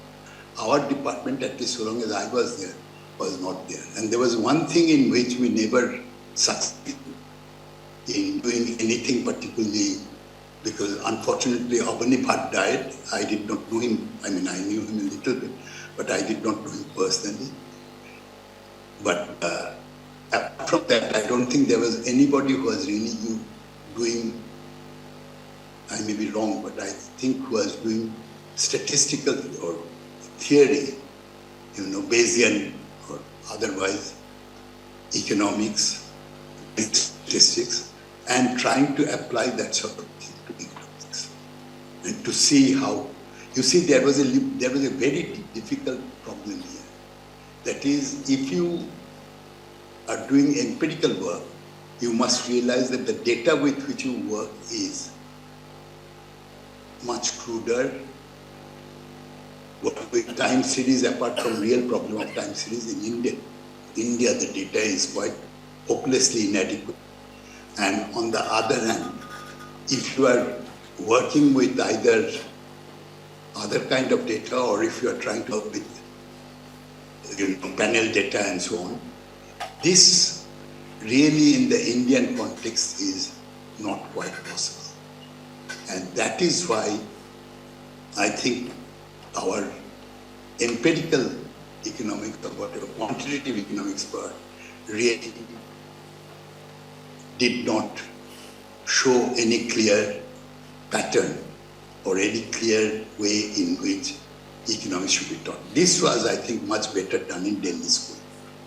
Our department, at least so long as I was there, was not there. And there was one thing in which we never succeeded in doing anything particularly, because unfortunately Avani Bhatt died. I did not know him. I mean, I knew him a little bit, but I did not know him personally. But apart from that, I don't think there was anybody who was really doing, I may be wrong, but I think who was doing statistical or theory, Bayesian or otherwise, economics, statistics, and trying to apply that sort of thing to economics. And to see how, there was a very difficult problem here. That is, if you are doing empirical work, you must realize that the data with which you work is much cruder. With time series, apart from real problem of time series in India, the data is quite hopelessly inadequate. And on the other hand, if you are working with either other kind of data or if you are trying to work with panel data and so on, this really in the Indian context is not quite possible. And that is why I think our empirical economics or whatever quantitative economics part really did not show any clear pattern or any clear way in which economics should be taught. This was, I think, much better done in Delhi school.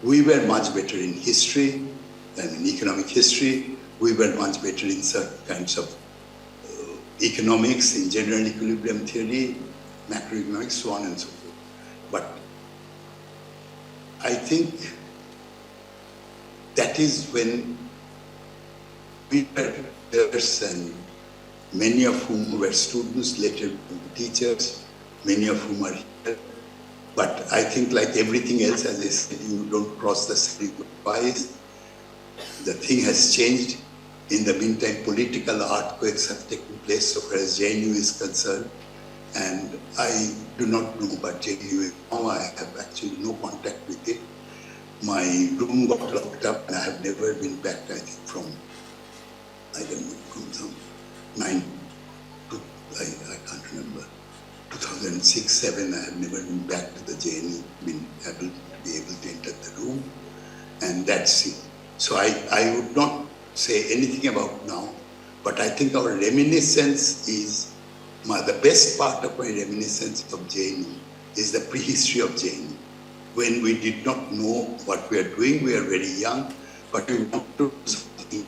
We were much better in history than in economic history. We were much better in certain kinds of economics, in general equilibrium theory, macroeconomics, so on and so forth. But I think that is when we were teachers, and many of whom were students, later teachers, many of whom are here. But I think like everything else, as I said, you don't cross the street twice. The thing has changed. In the meantime, political earthquakes have taken place so far as JNU is concerned. And I do not know about JNU now. I have actually no contact with it. My room got locked up and I have never been back, I think, from, I don't know, from some I can't remember. 2006, 7, I have never been back to the JNU, been able to be able to enter the room. And that's it. So I would not say anything about now, but I think our reminiscence is, the best part of my reminiscence of JNU is the prehistory of JNU. When we did not know what we are doing, we are very young, but we want to do something.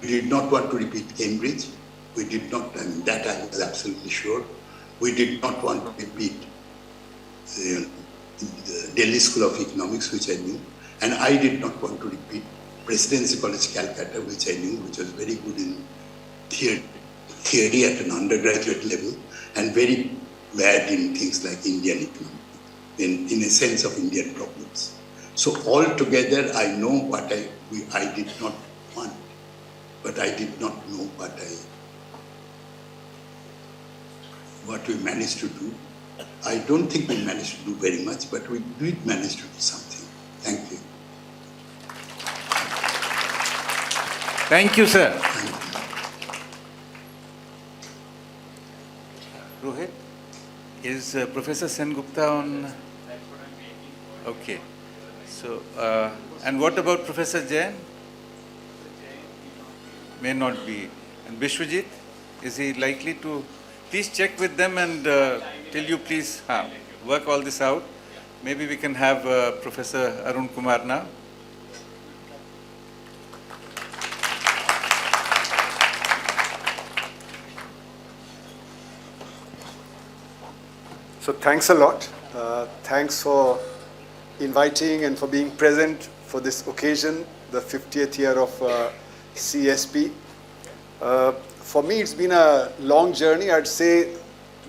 We did not want to repeat Cambridge. We did not, and that I was absolutely sure. We did not want to repeat the Delhi School of Economics, which I knew, and I did not want to repeat Presidency College, Calcutta, which I knew, which was very good in theory at an undergraduate level, and very bad in things like Indian economics, in a sense of Indian problems. So altogether, I know what I did not want, but I did not know what we managed to do. I don't think we managed to do very much, but we did manage to do something. Thank you. Thank you, sir. Rohit, is Professor Sengupta on? Okay. So, and what about Professor Jain? May not be. And Bishwajit, is he likely to? Please check with them and tell you please work all this out. Maybe we can have Professor Arun Kumar now. So thanks a lot. Thanks for inviting and for being present for this occasion, the 50th year of CESP. For me, it's been a long journey. I'd say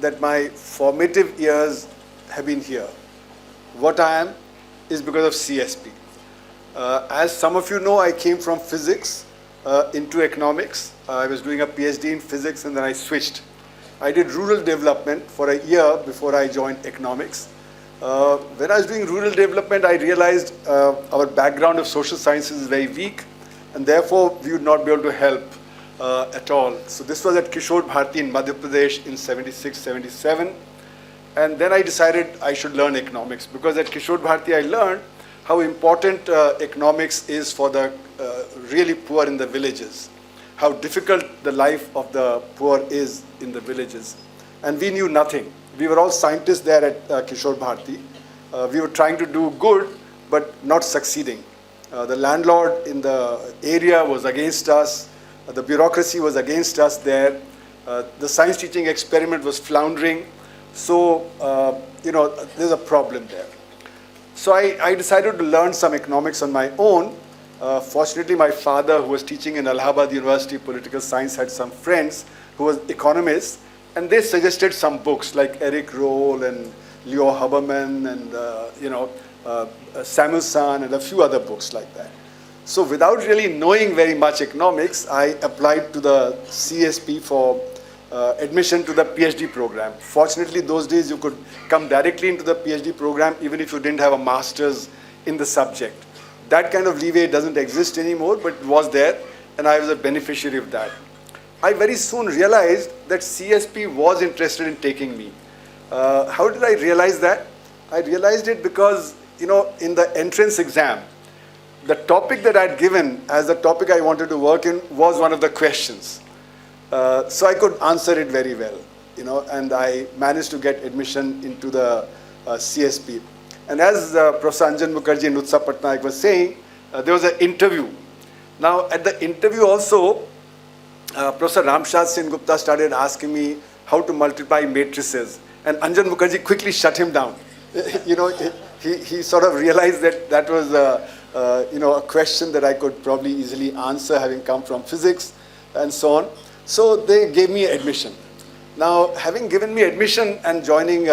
that my formative years have been here. What I am is because of CESP. As some of you know, I came from physics into economics. I was doing a PhD in physics and then I switched. I did rural development for a year before I joined economics. When I was doing rural development, I realized our background of social sciences is very weak, and therefore we would not be able to help at all. So this was at Kishore Bharti in Madhya Pradesh in 76, 77. And then I decided I should learn economics, because at Kishore Bharti I learned how important economics is for the really poor in the villages, how difficult the life of the poor is in the villages. And we knew nothing. We were all scientists there at Kishore Bharti. We were trying to do good, but not succeeding. The landlord in the area was against us. The bureaucracy was against us there. The science teaching experiment was floundering. So, there's a problem there. So I decided to learn some economics on my own. Fortunately, my father, who was teaching in Allahabad University Political Science, had some friends who were economists, and they suggested some books like Eric Roll and Leo Haberman and Samuelson and a few other books like that. So without really knowing very much economics, I applied to the CESP for admission to the PhD program. Fortunately, those days you could come directly into the PhD program even if you didn't have a master's in the subject. That kind of leeway doesn't exist anymore, but it was there, and I was a beneficiary of that. I very soon realized that CESP was interested in taking me. How did I realize that? I realized it because, in the entrance exam, the topic that I'd given as the topic I wanted to work in was one of the questions. So I could answer it very well, and I managed to get admission into the CESP. And as Professor Anjan Mukherjee and Utsa Patnaik was saying, there was an interview. Now, at the interview also, Professor Ramshad Sen Gupta started asking me how to multiply matrices. And Anjan Mukherjee quickly shut him down. He sort of realized that that was a question that I could probably easily answer, having come from physics and so on. So they gave me admission. Now, having given me admission and joining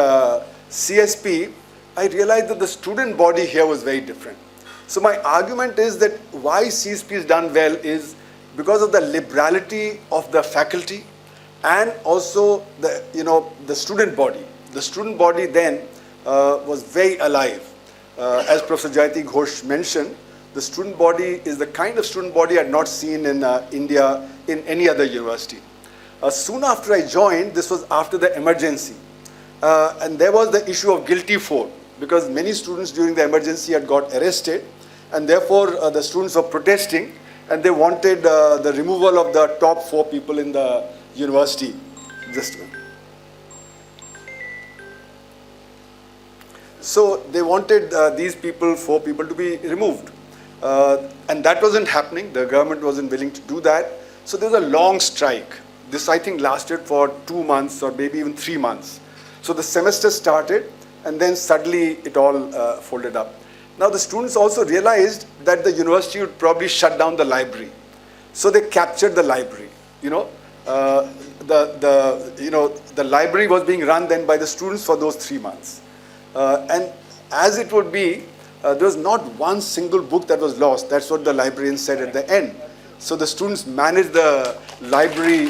CSP, I realized that the student body here was very different. So my argument is that why CSP is done well is because of the liberality of the faculty and also the student body. The student body then was very alive. As Professor Jayati Ghosh mentioned, the student body is the kind of student body I had not seen in India in any other university. Soon after I joined, this was after the emergency. And there was the issue of guilty 4, because many students during the emergency had got arrested, and therefore the students were protesting, and they wanted the removal of the top 4 people in the university. So they wanted these 4 people to be removed. And that wasn't happening. The government wasn't willing to do that. So there was a long strike. This, I think, lasted for 2 months or maybe even 3 months. So the semester started, and then suddenly it all folded up. Now the students also realized that the university would probably shut down the library. So they captured the library. The library was being run then by the students for those 3 months. And as it would be, there was not one single book that was lost. That's what the librarian said at the end. So the students managed the library.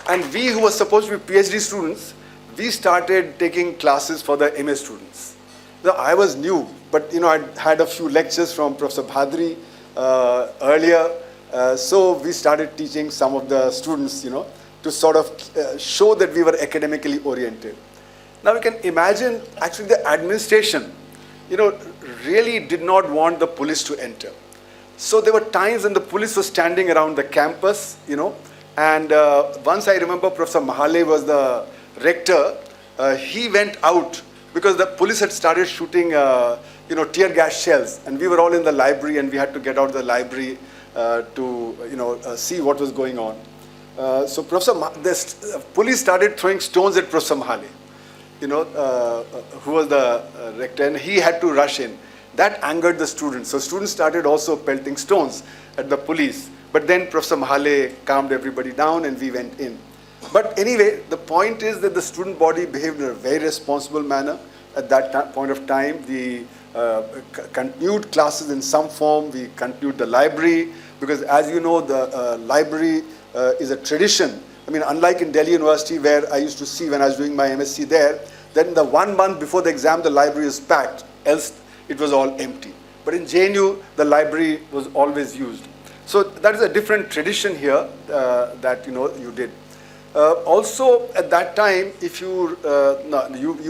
And we who were supposed to be PhD students, we started taking classes for the MA students. Now, I was new, but I had a few lectures from Professor Bhadri earlier. So we started teaching some of the students, to sort of show that we were academically oriented. Now we can imagine actually the administration, really did not want the police to enter. So there were times when the police was standing around the campus, and once I remember Professor Mahale was the rector, he went out because the police had started shooting, tear gas shells, and we were all in the library, and we had to get out of the library to, see what was going on. So the police started throwing stones at Professor Mahale, who was the rector, and he had to rush in. That angered the students. So students started also pelting stones at the police. But then Professor Mahale calmed everybody down and we went in. But anyway, the point is that the student body behaved in a very responsible manner at that point of time. We continued classes in some form. We continued the library because, as you know, the library is a tradition. I mean, unlike in Delhi University, where I used to see when I was doing my MSc there, then the 1 month before the exam, the library is packed, else it was all empty. But in JNU, the library was always used. So that is a different tradition here that you did. Also, at that time, if you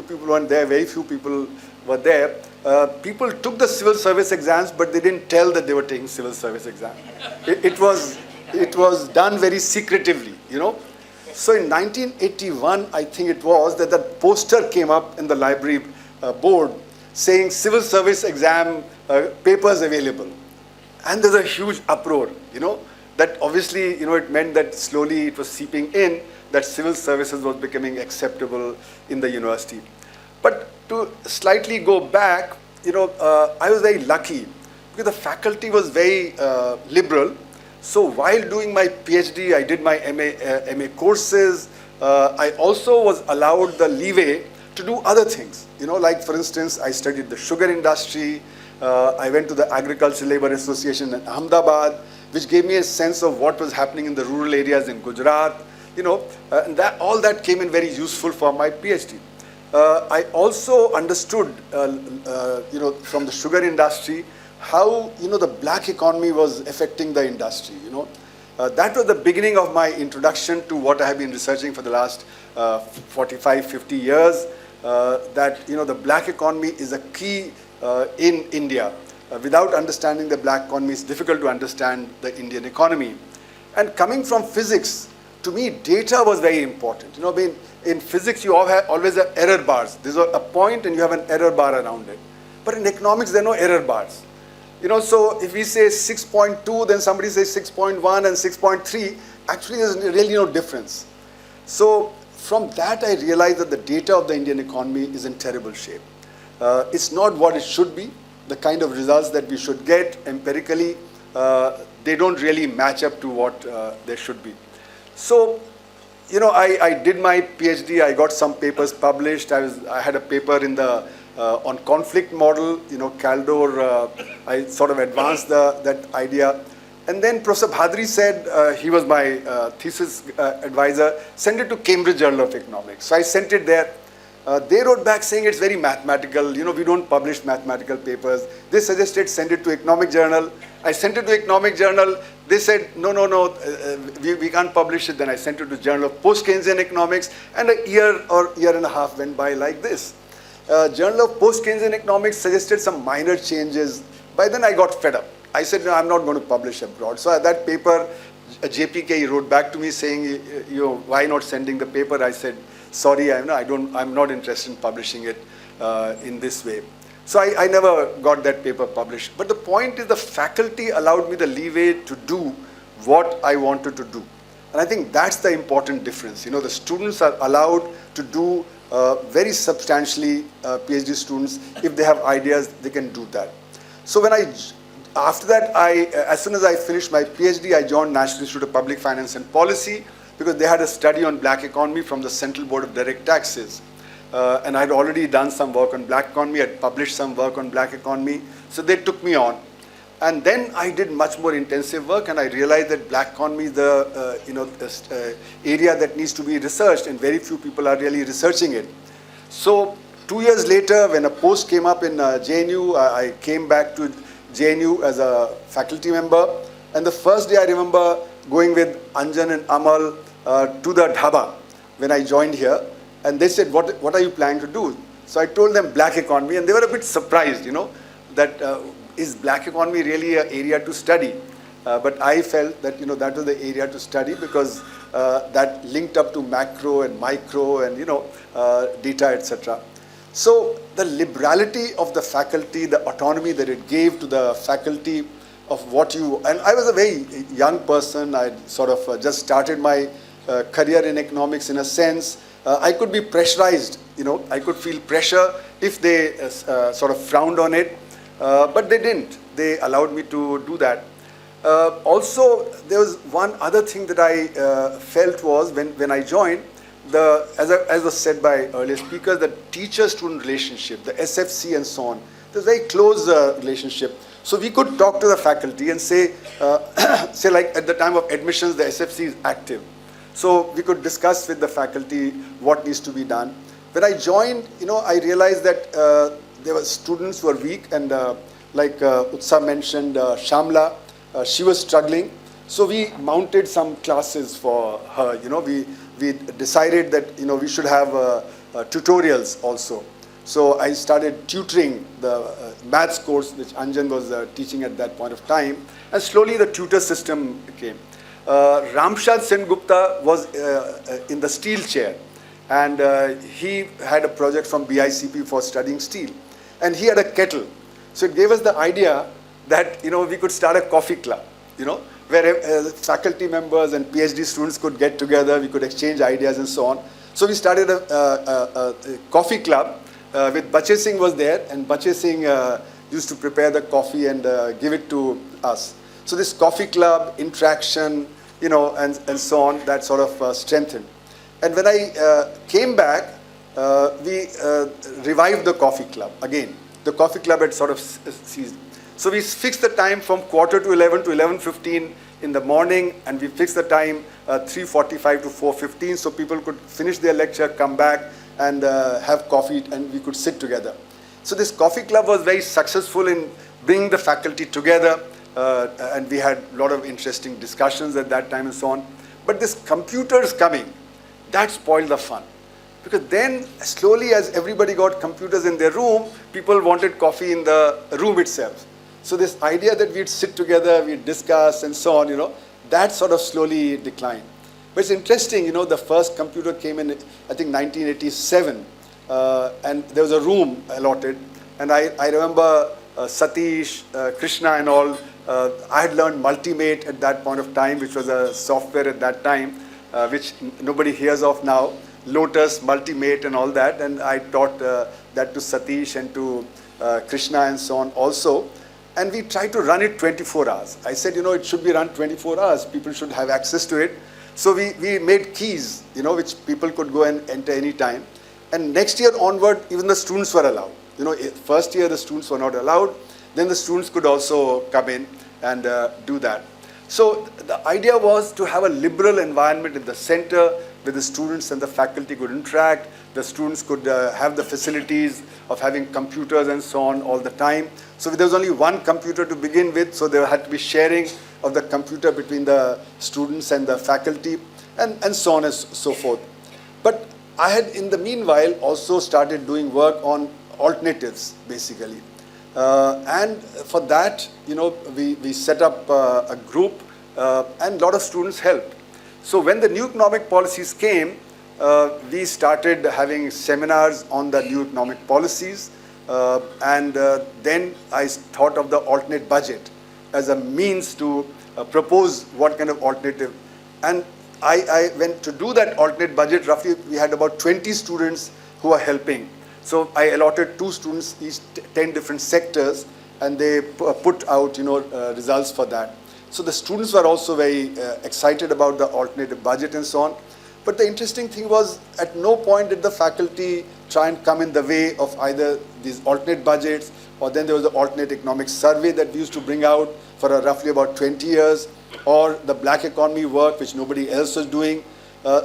people weren't there, very few people were there. People took the civil service exams, but they didn't tell that they were taking civil service exam. It was done very secretively, So in 1981, I think it was, that the poster came up in the library board saying civil service exam papers available. And there's a huge uproar, that obviously, it meant that slowly it was seeping in, that civil services was becoming acceptable in the university. But to slightly go back, I was very lucky because the faculty was very liberal. So while doing my PhD, I did my MA courses. I also was allowed the leeway to do other things. Like for instance, I studied the sugar industry. I went to the Agricultural Labour Association in Ahmedabad, which gave me a sense of what was happening in the rural areas in Gujarat. And all that came in very useful for my PhD. I also understood, from the sugar industry, how the black economy was affecting the industry. That was the beginning of my introduction to what I have been researching for the last 45, 50 years. That the black economy is a key in India. Without understanding the black economy, it's difficult to understand the Indian economy. And coming from physics, to me, data was very important. You know, in physics, you always have error bars. There's a point and you have an error bar around it. But in economics, there are no error bars. You know, so if we say 6.2, then somebody says 6.1 and 6.3, actually there's really no difference. So from that, I realized that the data of the Indian economy is in terrible shape. It's not what it should be. The kind of results that we should get empirically, they don't really match up to what they should be. So, you know, I did my PhD. I got some papers published. I had a paper in the on conflict model. You know, Caldor. I sort of advanced that idea. And then Professor Bhadri said, he was my thesis advisor, send it to Cambridge Journal of Economics. So I sent it there. They wrote back saying it's very mathematical. You know, we don't publish mathematical papers. They suggested send it to Economic Journal. I sent it to Economic Journal. They said, no, we can't publish it. Then I sent it to Journal of Post-Keynesian Economics. And a year or year and a half went by like this. Journal of Post-Keynesian Economics suggested some minor changes. By then I got fed up. I said, no, I'm not going to publish abroad. So that paper, JPK wrote back to me saying, you know, why not sending the paper? I said, sorry, I'm not interested in publishing it in this way. So I never got that paper published. But the point is the faculty allowed me the leeway to do what I wanted to do. And I think that's the important difference. You know, the students are allowed to do very substantially, PhD students, if they have ideas, they can do that. So after that, as soon as I finished my PhD, I joined National Institute of Public Finance and Policy because they had a study on black economy from the Central Board of Direct Taxes. And I'd already done some work on black economy. I'd published some work on black economy. So they took me on. And then I did much more intensive work, and I realized that black economy is the area that needs to be researched, and very few people are really researching it. So 2 years later, when a post came up in JNU, I came back to JNU as a faculty member. And the first day I remember going with Anjan and Amal to the dhaba when I joined here. And they said, what are you planning to do? So I told them black economy, and they were a bit surprised, you know, that is black economy really an area to study? But I felt that, you know, that was the area to study because that linked up to macro and micro and, you know, data, etc. So the liberality of the faculty, the autonomy that it gave to the faculty of what and I was a very young person. I sort of just started my career in economics in a sense. I could be pressurized, you know, I could feel pressure if they sort of frowned on it, but they didn't. They allowed me to do that. Also, there was one other thing that I felt was when I joined, as was said by earlier speakers, the teacher-student relationship, the SFC and so on, there's a very close relationship. So we could talk to the faculty and say, say like at the time of admissions, the SFC is active. So we could discuss with the faculty what needs to be done. When I joined, you know, I realized that there were students who were weak, and like Utsa mentioned, Shamla, she was struggling. So we mounted some classes for her. You know, we decided that, you know, we should have tutorials also. So I started tutoring the maths course, which Anjan was teaching at that point of time, and slowly the tutor system came. Ramshad Sengupta was in the steel chair, and he had a project from BICP for studying steel, and he had a kettle. So it gave us the idea that, you know, we could start a coffee club, you know, where faculty members and PhD students could get together, we could exchange ideas and so on. So we started a coffee club with Bache Singh was there, and Bache Singh used to prepare the coffee and give it to us. So this coffee club, interaction, you know, and so on, that sort of strengthened. And when I came back, we revived the coffee club again. The coffee club had sort of ceased. So we fixed the time from 11:15 to 11:15 in the morning, and we fixed the time 3:45 to 4:15, so people could finish their lecture, come back, and have coffee, and we could sit together. So this coffee club was very successful in bringing the faculty together. And we had a lot of interesting discussions at that time and so on. But this computers coming, that spoiled the fun. Because then slowly, as everybody got computers in their room, people wanted coffee in the room itself. So this idea that we'd sit together, we'd discuss and so on, you know, that sort of slowly declined. But it's interesting, you know, the first computer came in, I think, 1987, and there was a room allotted. And I remember Satish, Krishna and all, I had learned Multimate at that point of time, which was a software at that time, which nobody hears of now. Lotus, Multimate and all that. And I taught that to Satish and to Krishna and so on also. And we tried to run it 24 hours. I said, you know, it should be run 24 hours. People should have access to it. So we made keys, you know, which people could go and enter any time. And next year onward, even the students were allowed. You know, first year the students were not allowed. Then the students could also come in and do that. So the idea was to have a liberal environment in the center where the students and the faculty could interact. The students could have the facilities of having computers and so on all the time. So there was only one computer to begin with, so there had to be sharing of the computer between the students and the faculty, and so on and so forth. But I had, in the meanwhile, also started doing work on alternatives, basically. And for that, you know, we set up a group, and a lot of students helped. So when the new economic policies came, we started having seminars on the new economic policies, and then I thought of the alternate budget as a means to propose what kind of alternative. And I went to do that alternate budget. Roughly, we had about 20 students who were helping. So I allotted 2 students each 10 different sectors, and they put out, you know, results for that. So the students were also very excited about the alternative budget and so on. But the interesting thing was, at no point did the faculty try and come in the way of either these alternate budgets, or then there was the alternate economic survey that we used to bring out for roughly about 20 years, or the black economy work, which nobody else was doing.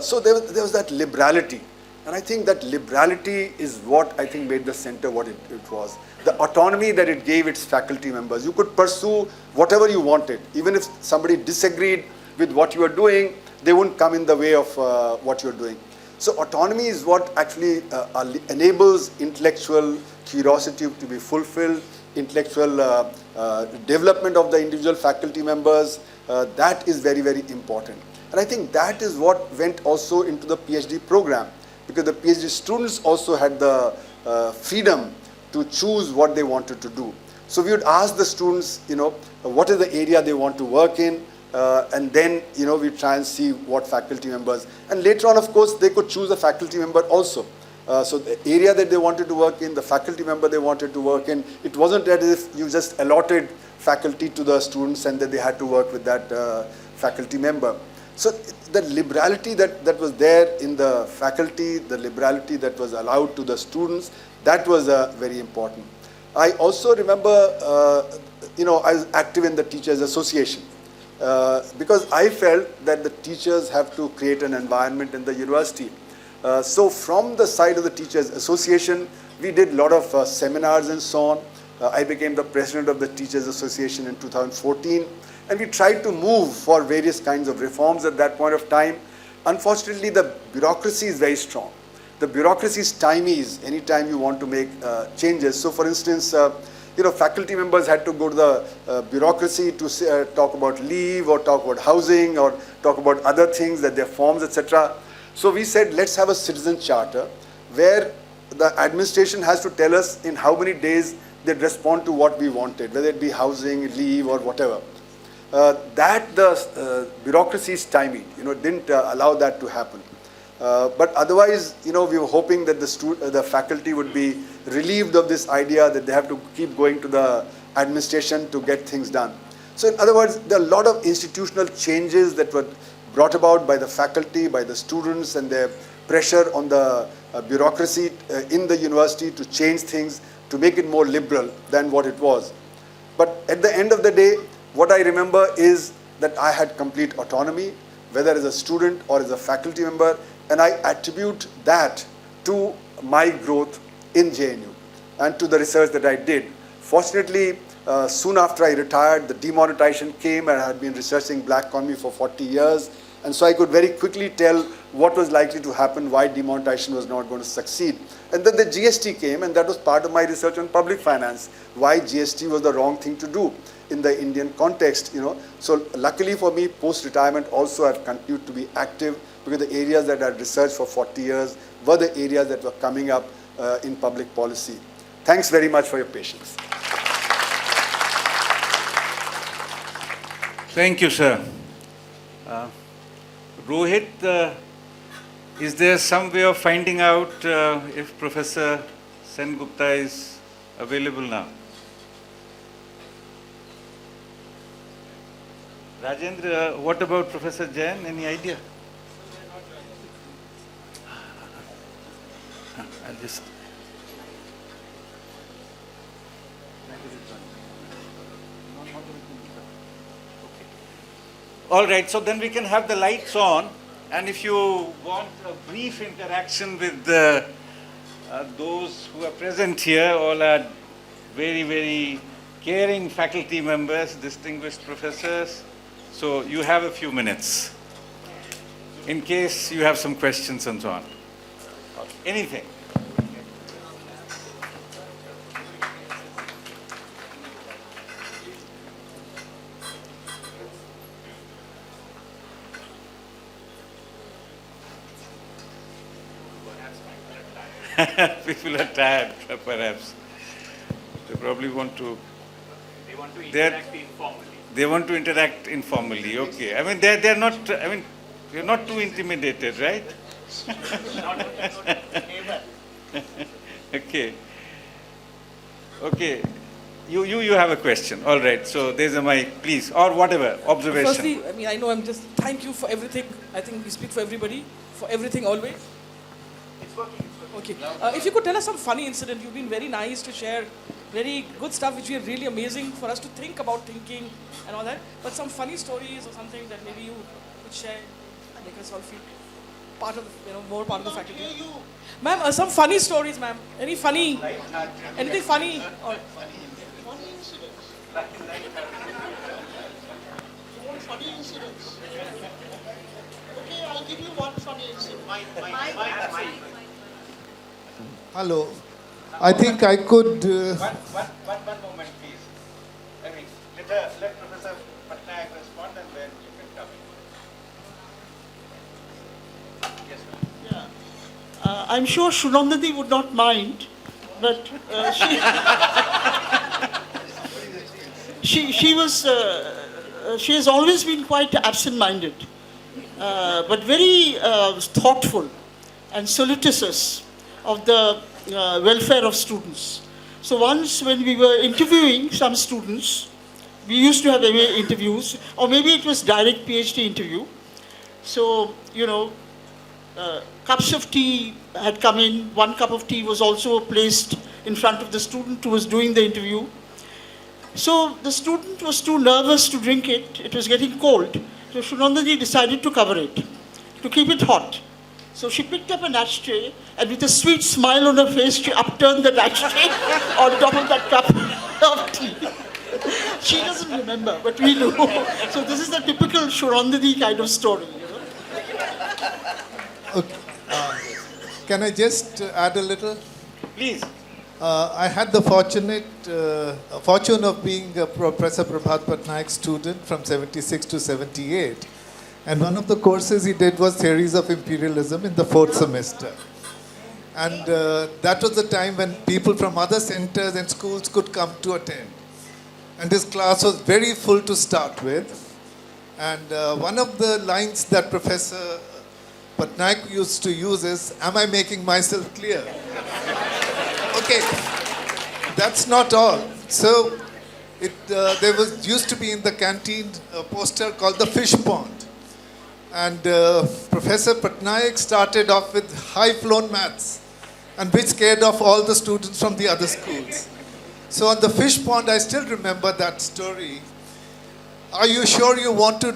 So there was that liberality. And I think that liberality is what I think made the center what it was. The autonomy that it gave its faculty members. You could pursue whatever you wanted. Even if somebody disagreed with what you were doing, they wouldn't come in the way of what you're doing. So autonomy is what actually enables intellectual curiosity to be fulfilled, intellectual development of the individual faculty members. That is very, very important. And I think that is what went also into the PhD program, because the PhD students also had the freedom to choose what they wanted to do. So we would ask the students, you know, what is the area they want to work in, and then, you know, we try and see what faculty members. And later on, of course, they could choose a faculty member also. So the area that they wanted to work in, the faculty member they wanted to work in, it wasn't as if you just allotted faculty to the students and that they had to work with that faculty member. So the liberality that was there in the faculty, the liberality that was allowed to the students, that was very important. I also remember, you know, I was active in the Teachers Association because I felt that the teachers have to create an environment in the university. So from the side of the Teachers Association, we did a lot of seminars and so on. I became the president of the Teachers Association in 2014. And we tried to move for various kinds of reforms at that point of time. Unfortunately, the bureaucracy is very strong. The bureaucracy stymies anytime you want to make changes. So for instance, you know, faculty members had to go to the bureaucracy to talk about leave or talk about housing or talk about other things, that their forms, etc. So we said, let's have a citizen charter where the administration has to tell us in how many days they'd respond to what we wanted, whether it be housing, leave, or whatever. That the bureaucracy stymied, you know, didn't allow that to happen. But otherwise, you know, we were hoping that the faculty would be relieved of this idea that they have to keep going to the administration to get things done. So in other words, there are a lot of institutional changes that were brought about by the faculty, by the students, and their pressure on the bureaucracy in the university to change things, to make it more liberal than what it was. But at the end of the day, what I remember is that I had complete autonomy, whether as a student or as a faculty member, and I attribute that to my growth in JNU and to the research that I did. Fortunately, soon after I retired, the demonetization came, and I had been researching black economy for 40 years. And so I could very quickly tell what was likely to happen, why demonetization was not going to succeed. And then the GST came, and that was part of my research on public finance, why GST was the wrong thing to do. in the Indian context, So luckily for me, post-retirement also I've continued to be active because the areas that I researched for 40 years were the areas that were coming up in public policy. Thanks very much for your patience. Thank you, sir. Rohit, is there some way of finding out if Professor Sengupta is available now? Rajendra, what about Professor Jain? Any idea? I'll just... All right, so then we can have the lights on, and if you want a brief interaction with those who are present here, all are very, very caring faculty members, distinguished professors, so you have a few minutes in case you have some questions and so on. Anything. People are tired, perhaps. They probably want to... They want to interact informally. They want to interact informally, okay. I mean, they're not, I mean, you're not too intimidated, right? Okay. Okay. You have a question. All right. So there's a mic, please, or whatever, observation. Firstly, I mean, I know I'm just, thank you for everything. I think we speak for everybody, for everything always. It's working. Okay. If you could tell us some funny incident, you've been very nice to share very good stuff, which is really amazing for us to think about thinking and all that. But some funny stories or something that maybe you could share, make us all feel part of, more part of the faculty. Ma'am, some funny stories, ma'am. Any funny, anything funny? Or Funny incidents. Funny incidents. Okay, I'll give you one funny incident. Hello. I think I could... One moment, please. Let Professor Patnaik respond and then you can come in. Yes, ma'am. Yeah. I'm sure Shunandati would not mind, but she has always been quite absent-minded, but very thoughtful and solicitous of the welfare of students. So once when we were interviewing some students, we used to have MA interviews, or maybe it was direct PhD interview. So, cups of tea had come in. One cup of tea was also placed in front of the student who was doing the interview. So the student was too nervous to drink it. It was getting cold. So Shunandati decided to cover it, to keep it hot. So she picked up an ashtray, and with a sweet smile on her face, she upturned that ashtray on top of that cup of tea. She doesn't remember, but we do. So this is the typical Shunandati kind of story. Okay. Can I just add a little? Please. I had the fortune of being a Professor Prabhat Patnaik's student from 76 to 78. And one of the courses he did was Theories of Imperialism in the 4th semester. And that was the time when people from other centers and schools could come to attend. And his class was very full to start with. And one of the lines that Professor Patnaik used to use is, "Am I making myself clear?" Okay, that's not all. So there used to be in the canteen a poster called the fish pond. And Professor Patnaik started off with high-flown maths, and which scared off all the students from the other schools. So on the fish pond, I still remember that story. "Are you sure you want to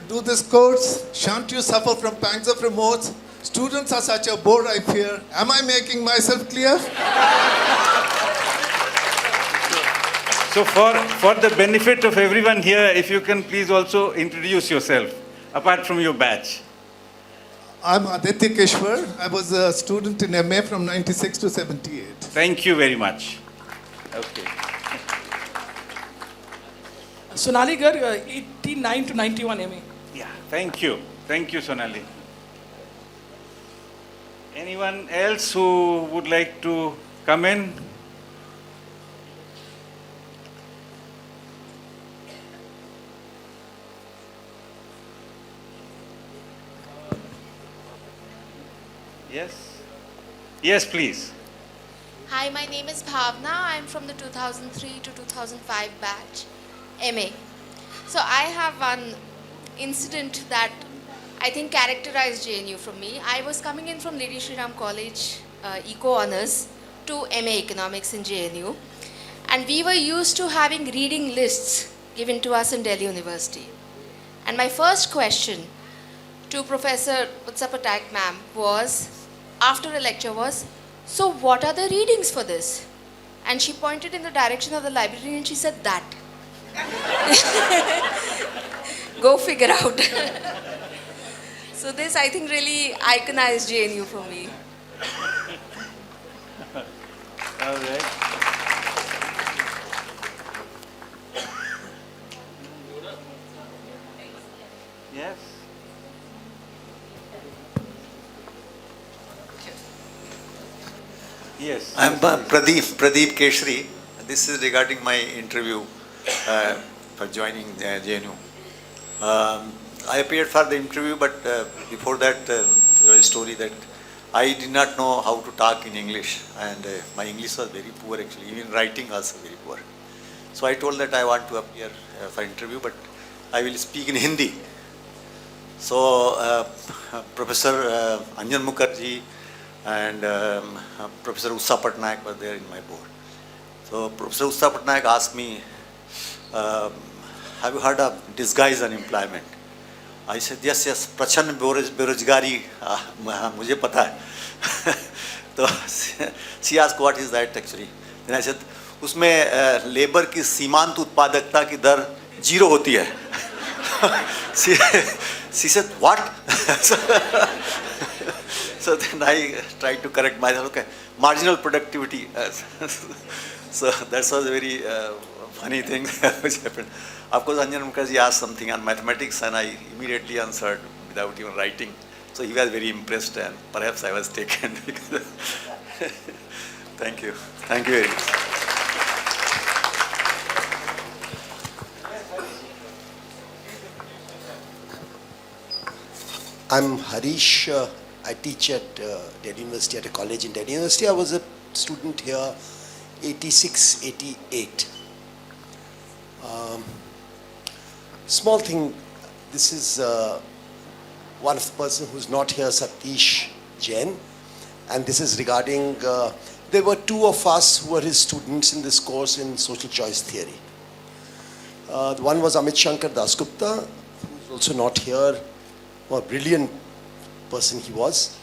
do this course? Shan't you suffer from pangs of remorse? Students are such a bore, I fear. Am I making myself clear?" So for the benefit of everyone here, if you can please also introduce yourself, apart from your batch. I'm Aditya Keshwar. I was a student in MA from 96 to 78. Thank you very much. Okay. Sonali Gar, 89 to 91 MA. Yeah, thank you. Thank you, Sonali. Anyone else who would like to come in? Yes? Yes, please. Hi, my name is Bhavna. I'm from the 2003 to 2005 batch, MA. So I have one incident that I think characterized JNU for me. I was coming in from Lady Shri Ram College, Eco Honors, to MA Economics in JNU. And we were used to having reading lists given to us in Delhi University. And my first question to Professor Utsapatak ma'am was, after a lecture was, so what are the readings for this? And she pointed in the direction of the library and she said, that. Go figure out. So this, I think, really iconized JNU for me. All right. Yes. Yes. I'm Pradeep Keshri. This is regarding my interview for joining JNU. I appeared for the interview, but before that, there was a story that I did not know how to talk in English, and my English was very poor actually, even writing also very poor. So I told that I want to appear for interview, but I will speak in Hindi. So Professor Anjan Mukherjee and Professor Ussa Patnaik were there in my board. So Professor Ussa Patnaik asked me, have you heard of disguised unemployment? I said, yes, Prachanna Berojgari, mujhe pata hai. So she asked, what is that actually? Then I said, उसमें labour की सीमांत उत्पादकता की दर 0 होती है. She said, what? So then I tried to correct myself, okay, marginal productivity. So that was a very funny thing which happened. Of course, Anjan Mukherjee asked something on mathematics and I immediately answered without even writing. So he was very impressed and perhaps I was taken. Thank you. Thank you very much. I'm Harish. I teach at Delhi University, at a college in Delhi University. I was a student here 86, 88. Small thing, this is one of the person who's not here, Satish Jain. And this is regarding, there were 2 of us who were his students in this course in social choice theory. The one was Amit Shankar Dasgupta, who's also not here. A brilliant person he was,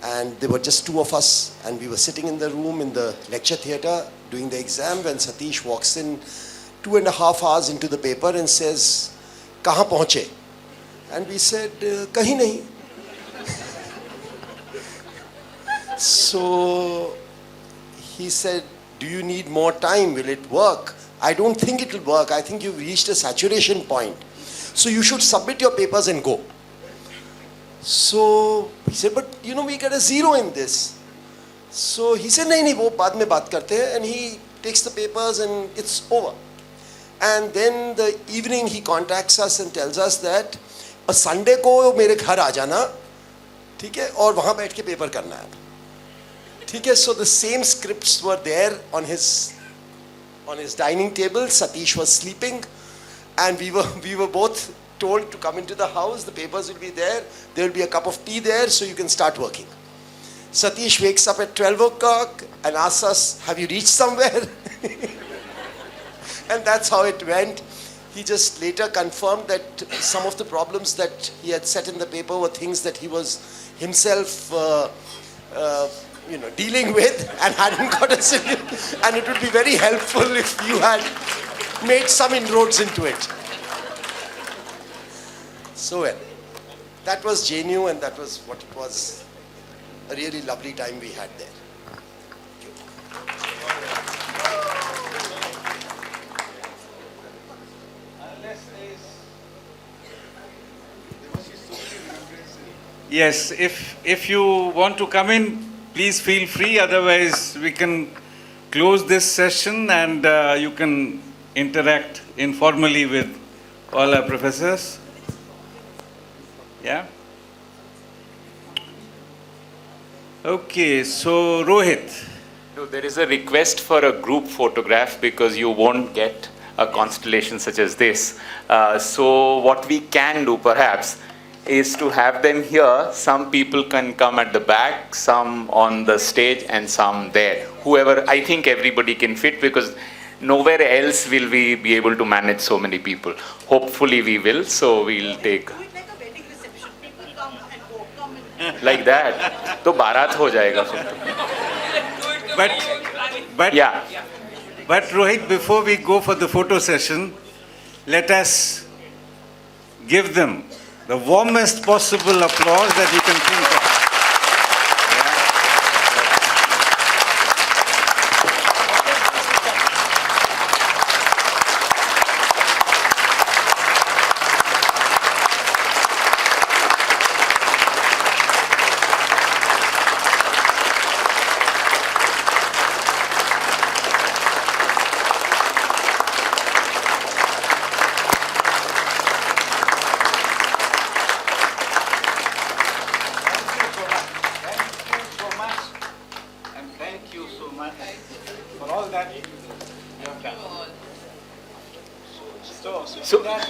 and there were just 2 of us, and we were sitting in the room in the lecture theatre doing the exam when Satish walks in 2.5 hours into the paper and says, "Kahan pahunche?" And we said, "Kahin nahi." So he said, "Do you need more time? Will it work?" "I don't think it will work. I think you've reached a saturation point. So you should submit your papers and go." So he said, "But you know, we get a 0 in this." So he said, "Nahi, wo baad mein baat karte hain," and he takes the papers and it's over. And then the evening he contacts us and tells us that Sunday को मेरे घर आ जाना, ठीक है, और वहाँ बैठ के पेपर करना है, ठीक है. So the same scripts were there on his dining table. Satish was sleeping, and we were both told to come into the house. The papers will be there. There will be a cup of tea there, so you can start working. Satish wakes up at 12 o'clock and asks us, "Have you reached somewhere?" And that's how it went. He just later confirmed that some of the problems that he had set in the paper were things that he was himself dealing with and hadn't got a solution. And it would be very helpful if you had made some inroads into it. So well, that was JNU, and that was what it was. A really lovely time we had there. Yes, if you want to come in, please feel free. Otherwise, we can close this session and you can interact informally with all our professors. Yeah? Okay, so Rohit. So there is a request for a group photograph because you won't get a constellation such as this. So what we can do perhaps is to have them here. Some people can come at the back, some on the stage, and some there. Whoever, I think everybody can fit because nowhere else will we be able to manage so many people. Hopefully we will, so we'll take. Like that. तो बारात हो जाएगा फिर तो. But Rohit, before we go for the photo session, let us give them the warmest possible applause that we can think of.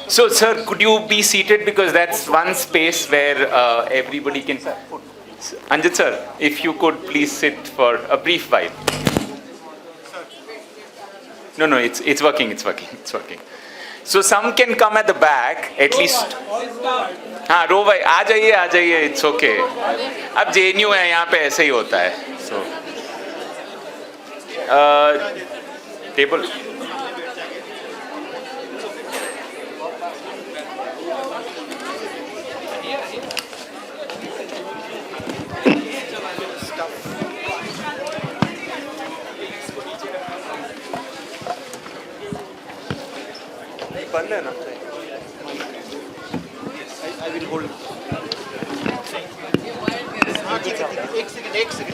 So, sir, could you be seated because that's one space where everybody can. Anjit, sir, if you could please sit for a brief while. No, it's working. So some can come at the back, at least. हाँ रो भाई आ जाइए it's okay. अब JNU है यहाँ पे ऐसे ही होता है. So table. बंद है ना I will hold एक सेकंड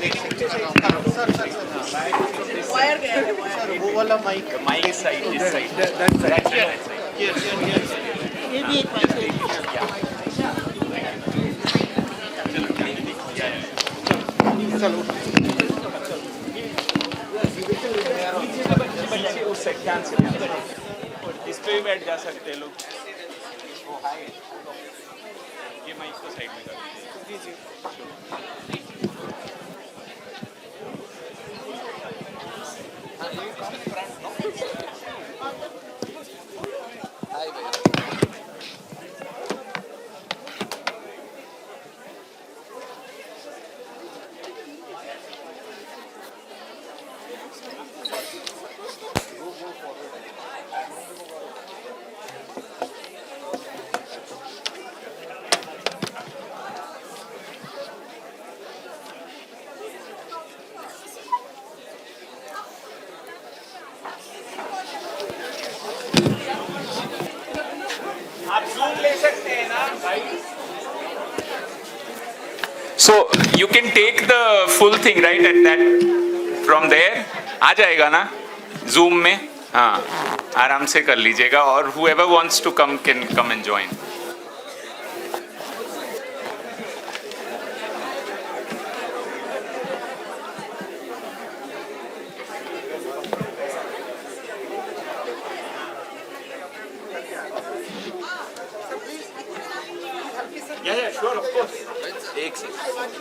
वायर गया है सर वो वाला mike side this side that side yes ये भी एक माइक चलो उस साइड कैंसिल इस पे भी बैठ जा सकते हैं लोग. ये माइक को साइड में कर दीजिए. So you can take the full thing right at that from there. आ जाएगा ना Zoom में. हाँ आराम से कर लीजिएगा और whoever wants to come can come and join. Yeah, sure, of course. एक second.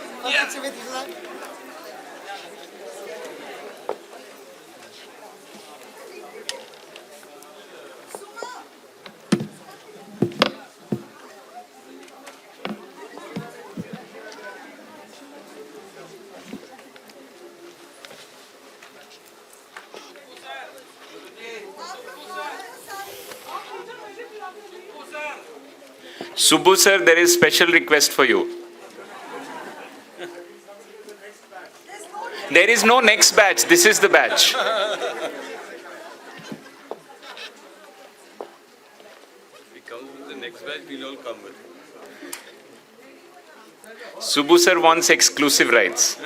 Subbu sir, there is special request for you. There is no next batch. This is the batch. We come with the next batch, we'll all come with it. Subbu sir wants exclusive rights.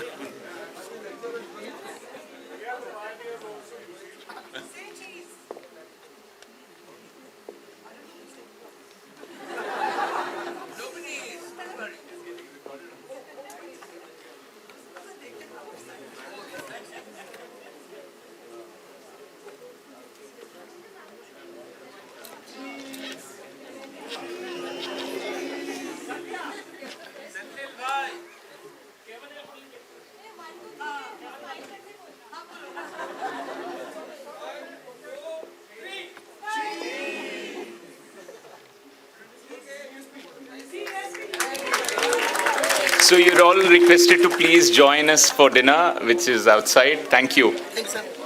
So you're all requested to please join us for dinner, which is outside. Thank you. Thanks, sir.